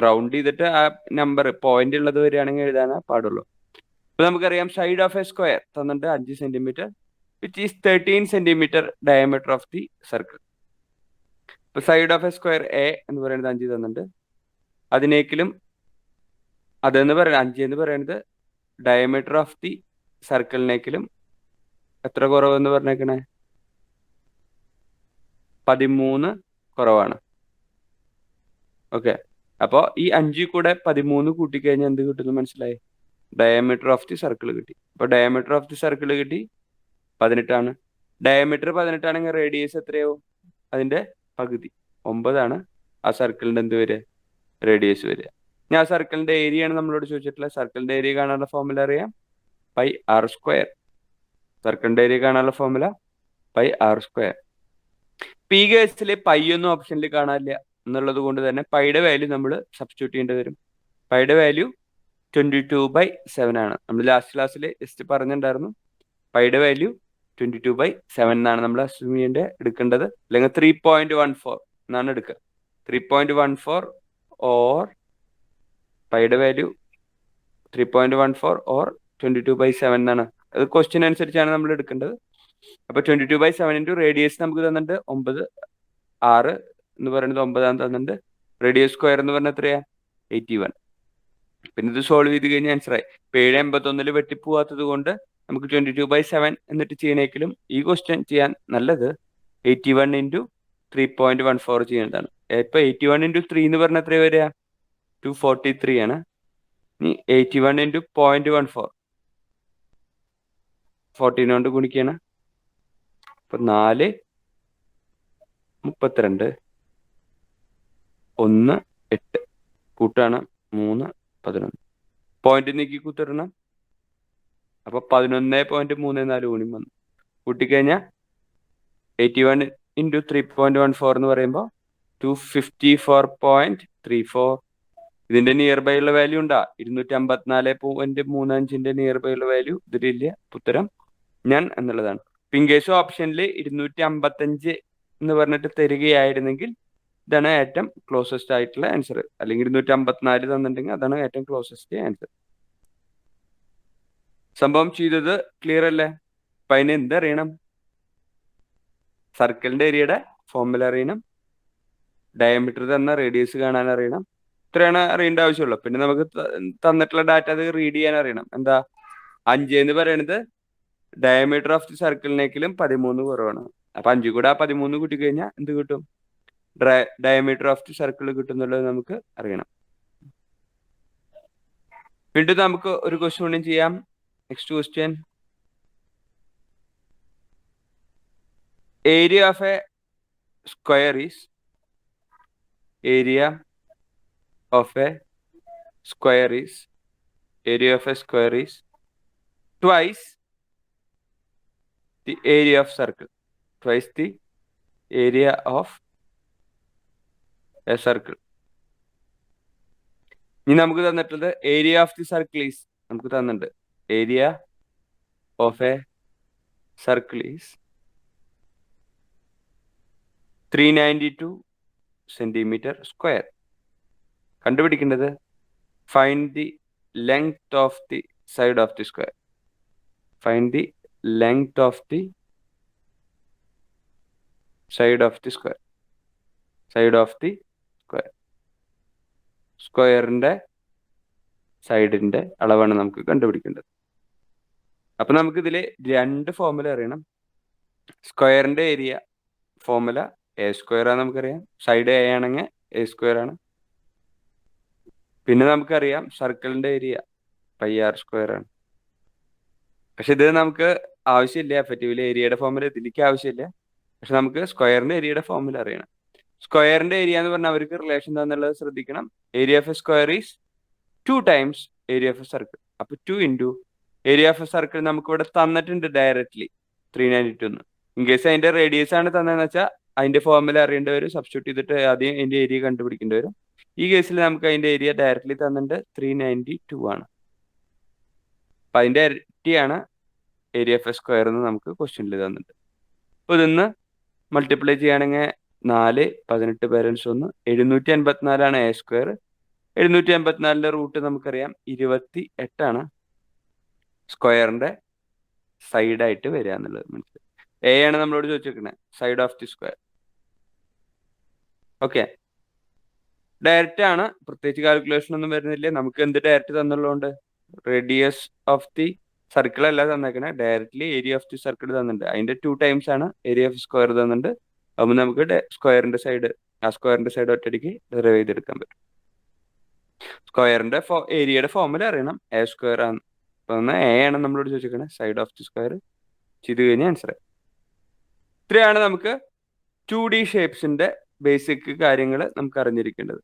റൗണ്ട് ചെയ്തിട്ട് ആ നമ്പർ പോയിന്റ് ഉള്ളത് വരികയാണെങ്കിൽ എഴുതാനേ പാടുള്ളൂ. ഇപ്പൊ നമുക്കറിയാം സൈഡ് ഓഫ് എ സ്ക്വയർ തന്നിട്ട് 5 centimetre, which is 13 centimetre diameter of the circle. ഇപ്പൊ side of a square A എന്ന് പറയുന്നത് 5 തന്നിട്ടുണ്ട്. അതിനേക്കിലും അതെന്ന് പറയുന്നത് 5 എന്ന് പറയുന്നത് ഡയമീറ്റർ ഓഫ് ദി സർക്കിളിനേക്കിലും എത്ര കുറവെന്ന് പറഞ്ഞേക്കണേ? 13 കുറവാണ്. ഓക്കെ, അപ്പോൾ ഈ 5 കൂടെ 13 കൂട്ടിക്കഴിഞ്ഞാൽ എന്ത് കിട്ടുന്നു മനസ്സിലായി? ഡയമീറ്റർ ഓഫ് ദി സർക്കിൾ കിട്ടി. അപ്പോൾ ഡയമീറ്റർ ഓഫ് ദി സർക്കിൾ കിട്ടി 18. ഡയമീറ്റർ 18 ആണെങ്കിൽ റേഡിയസ് എത്രയാവും? അതിന്റെ പകുതി 9 ആ സർക്കിളിന്റെ എന്ത് വരിക? റേഡിയസ് വരിക. ഞാൻ ആ സർക്കിളിന്റെ ഏരിയ ആണ് നമ്മളോട് ചോദിച്ചിട്ടുള്ളത്. സർക്കിളിന്റെ ഏരിയ കാണാനുള്ള ഫോർമുല അറിയാം, പൈ ആർ സ്ക്വയർ. സർക്കിളിന്റെ ഏരിയ കാണാനുള്ള formula pi R square. P കേസിൽ പൈ ഒന്നും ഓപ്ഷനിൽ കാണാനില്ല എന്നുള്ളത് കൊണ്ട് തന്നെ പൈയുടെ വാല്യൂ നമ്മൾ സബ്സ്റ്റിറ്റ്യൂട്ട് ചെയ്യേണ്ടി വരും. പൈയുടെ വാല്യൂ 22/7 ആണ്. നമ്മൾ ലാസ്റ്റ് ക്ലാസ്സിൽ ജസ്റ്റ് പറഞ്ഞിട്ടുണ്ടായിരുന്നു. പൈയുടെ വാല്യൂ 22/7 എന്നാണ് നമ്മൾ അസ്യൂം എടുക്കേണ്ടത്. അല്ലെങ്കിൽ 3.14 എന്നാണ് എടുക്കുക. 3.14 ഓർ പൈയുടെ വാല്യൂ 3.14 ഓർ 22/7 എന്നാണ്. അത് ക്വസ്റ്റ്യൻ അനുസരിച്ചാണ് നമ്മൾ എടുക്കേണ്ടത്. അപ്പൊ 22/7 റേഡിയസ് നമുക്ക് തന്നിട്ടുണ്ട് 9. 6 എന്ന് പറയുന്നത് 9 തന്നിട്ടുണ്ട്. റേഡിയസ് സ്ക്വയർ എന്ന് പറഞ്ഞാൽ എത്രയാ? 81. പിന്നെ ഇത് സോൾവ് ചെയ്ത് കഴിഞ്ഞാൽ ആൻസറായി. 781 വെട്ടിപ്പോവാത്തത് കൊണ്ട് നമുക്ക് 22/7 എന്നിട്ട് ചെയ്യണേക്കിലും ഈ ക്വസ്റ്റ്യൻ ചെയ്യാൻ നല്ലത് 81 × 3.14 ചെയ്യുന്നതാണ്. ഇപ്പൊ 81 × 3 എന്ന് പറഞ്ഞാൽ എത്ര വരിക? 243 ആണ്. ഇനി 81 × 0.14 14 കൊണ്ട് ഗുണിക്കാണ്. അപ്പൊ 4 32 1 8 കൂട്ടാണ് 3 11. പോയിന്റ് നീക്കി കൂട്ടിടണം. അപ്പൊ 11.34 ഗുണം വന്നു. കൂട്ടിക്കഴിഞ്ഞാൽ 81 × 3.14 എന്ന് പറയുമ്പോൾ 254.34. ഇതിന്റെ നിയർ ബൈ ഉള്ള വാല്യൂ ഉണ്ടാ? 254.35 നിയർ ബൈ ഉള്ള വാല്യൂ ഇതിലില്ല. ഉത്തരം ഞാൻ എന്നുള്ളതാണ്. ഇൻ കേസ് ഓപ്ഷനിൽ 255 എന്ന് പറഞ്ഞിട്ട് തരികയായിരുന്നെങ്കിൽ ഇതാണ് ഏറ്റവും ക്ലോസസ്റ്റ് ആയിട്ടുള്ള ആൻസർ. അല്ലെങ്കിൽ 254 തന്നിട്ടുണ്ടെങ്കിൽ അതാണ് ഏറ്റവും ക്ലോസസ്റ്റ് ആൻസർ. സംഭവം ചെയ്തത് ക്ലിയർ അല്ലേ? അപ്പൊ അതിന് എന്തറിയണം? സർക്കിളിന്റെ ഏരിയയുടെ ഫോർമുല അറിയണം, ഡയമീറ്റർ തന്ന റേഡിയസ് കാണാൻ അറിയണം. ഇത്രയാണ് അറിയേണ്ട ആവശ്യമുള്ളൂ. പിന്നെ നമുക്ക് തന്നിട്ടുള്ള ഡാറ്റ അത് റീഡ് ചെയ്യാൻ അറിയണം. എന്താ 5 എന്ന് പറയുന്നത് ഡയമീറ്റർ ഓഫ് ദി സർക്കിളിനേക്കാളും 13 കുറവാണ്. അപ്പൊ 5 കൂടെ 13 കൂട്ടി കഴിഞ്ഞാൽ എന്ത് കിട്ടും? ഡയമീറ്റർ ഓഫ് ദി സർക്കിൾ കിട്ടുന്നുള്ളത് നമുക്ക് അറിയണം. വീണ്ടും നമുക്ക് ഒരു ക്വസ്റ്റ്യൻ കൂടി ചെയ്യാം. Next question, area of a square is area of a square is twice the area of circle. Twice the area of a circle. ഇനി നമുക്ക് തന്നിട്ടുള്ളത് area of the circle is, നമുക്ക് തന്നിട്ടുണ്ട് area of a circle is 392 centimetre square. കണ്ടുപിടിക്കേണ്ടത് find the length of the side of the square. Find the length of the side of the square. Side of the square. സ്ക്വയറിന്റെ സൈഡിന്റെ അളവാണ് നമുക്ക് കണ്ടുപിടിക്കേണ്ടത്. അപ്പൊ നമുക്ക് ഇതിൽ 2 ഫോർമുല അറിയണം. സ്ക്വയറിന്റെ ഏരിയ ഫോർമുല എ സ്ക്വയർ ആണ്, നമുക്കറിയാം. സൈഡ് എ ആണെങ്കിൽ എ സ്ക്വയർ ആണ്. പിന്നെ നമുക്കറിയാം സർക്കിളിന്റെ ഏരിയ പൈ ആർ സ്ക്വയർ ആണ്. പക്ഷെ ഇത് നമുക്ക് ആവശ്യമില്ല. എഫക്റ്റീവ്ലി ഏരിയയുടെ ഫോർമുല ഇതിലേക്ക് ആവശ്യമില്ല. പക്ഷെ നമുക്ക് സ്ക്വയറിന്റെ ഏരിയയുടെ ഫോർമുല അറിയണം. സ്ക്വയറിന്റെ ഏരിയ എന്ന് പറഞ്ഞാൽ അവർക്ക് റിലേഷൻ എന്താണെന്നുള്ളത് ശ്രദ്ധിക്കണം. Area of a square is 2 times area of a circle. അപ്പൊ 2 into area of a circle നമുക്ക് ഇവിടെ തന്നിട്ടുണ്ട് ഡയറക്ട്ലി 392 എന്ന്. ഇൻ കേസ് അതിന്റെ റേഡിയസ് ആണ് തന്നതെന്ന് വെച്ചാൽ അതിന്റെ ഫോർമുല അറിയേണ്ടി വരും. സബ്സ്റ്റിറ്റ്യൂട്ട് ചെയ്തിട്ട് ആദ്യം അതിന്റെ ഏരിയ കണ്ടുപിടിക്കേണ്ടി വരും. ഈ കേസിൽ നമുക്ക് അതിന്റെ ഏരിയ ഡയറക്ട്ലി തന്നിട്ടുണ്ട് 392 ആണ്. അപ്പൊ അതിന്റെ ഇരട്ടിയാണ് ഏരിയ ഓഫ് എ സ്ക്വയർ എന്ന് നമുക്ക് ക്വസ്റ്റ്യനിൽ തന്നിട്ടുണ്ട്. അപ്പൊ ഇതൊന്ന് മൾട്ടിപ്ലൈ ചെയ്യുകയാണെങ്കിൽ 4 18 പേരൻസ് 1 784 എ സ്ക്വയർ. 784 റൂട്ട് നമുക്കറിയാം 28 ആണ് സ്ക്വയറിന്റെ സൈഡായിട്ട് വരിക എന്നുള്ളത് മനസ്സിലായി. എ ആണ് നമ്മളോട് ചോദിച്ചിരിക്കുന്നത്, side of the square. Okay, direct ആണ്, പ്രത്യേകിച്ച് കാൽക്കുലേഷൻ ഒന്നും വരുന്നില്ല. നമുക്ക് എന്ത് ഡയറക്റ്റ് തന്നുള്ളതുകൊണ്ട് റേഡിയസ് ഓഫ് ദി സർക്കിൾ അല്ല തന്നേക്കണേ, directly area of the circle തന്നിട്ടുണ്ട്. അതിന്റെ 2 ടൈംസ് ആണ് ഏരിയ ഓഫ് സ്ക്വയർ തന്നിട്ടുണ്ട്. അപ്പോൾ നമുക്ക് സ്ക്വയറിന്റെ സൈഡ്, ആ സ്ക്വയറിന്റെ സൈഡ് ഒറ്റയടിക്ക് ഡെറിവ് ചെയ്തെടുക്കാൻ പറ്റും. സ്ക്വയറിന്റെ ഏരിയയുടെ ഫോർമുല അറിയണം. എ സ്ക്വയർ ആണ്. അപ്പൊ എ ആണ് നമ്മളോട് ചോദിച്ചിരിക്കുന്നത്, സൈഡ് ഓഫ് ദി സ്ക്വയർ ചെയ്ത് കഴിഞ്ഞാൽ ആൻസർ. ഇത്രയാണ് നമുക്ക് 2D ഷേപ്സിന്റെ ബേസിക് കാര്യങ്ങൾ നമുക്ക് അറിഞ്ഞിരിക്കേണ്ടത്.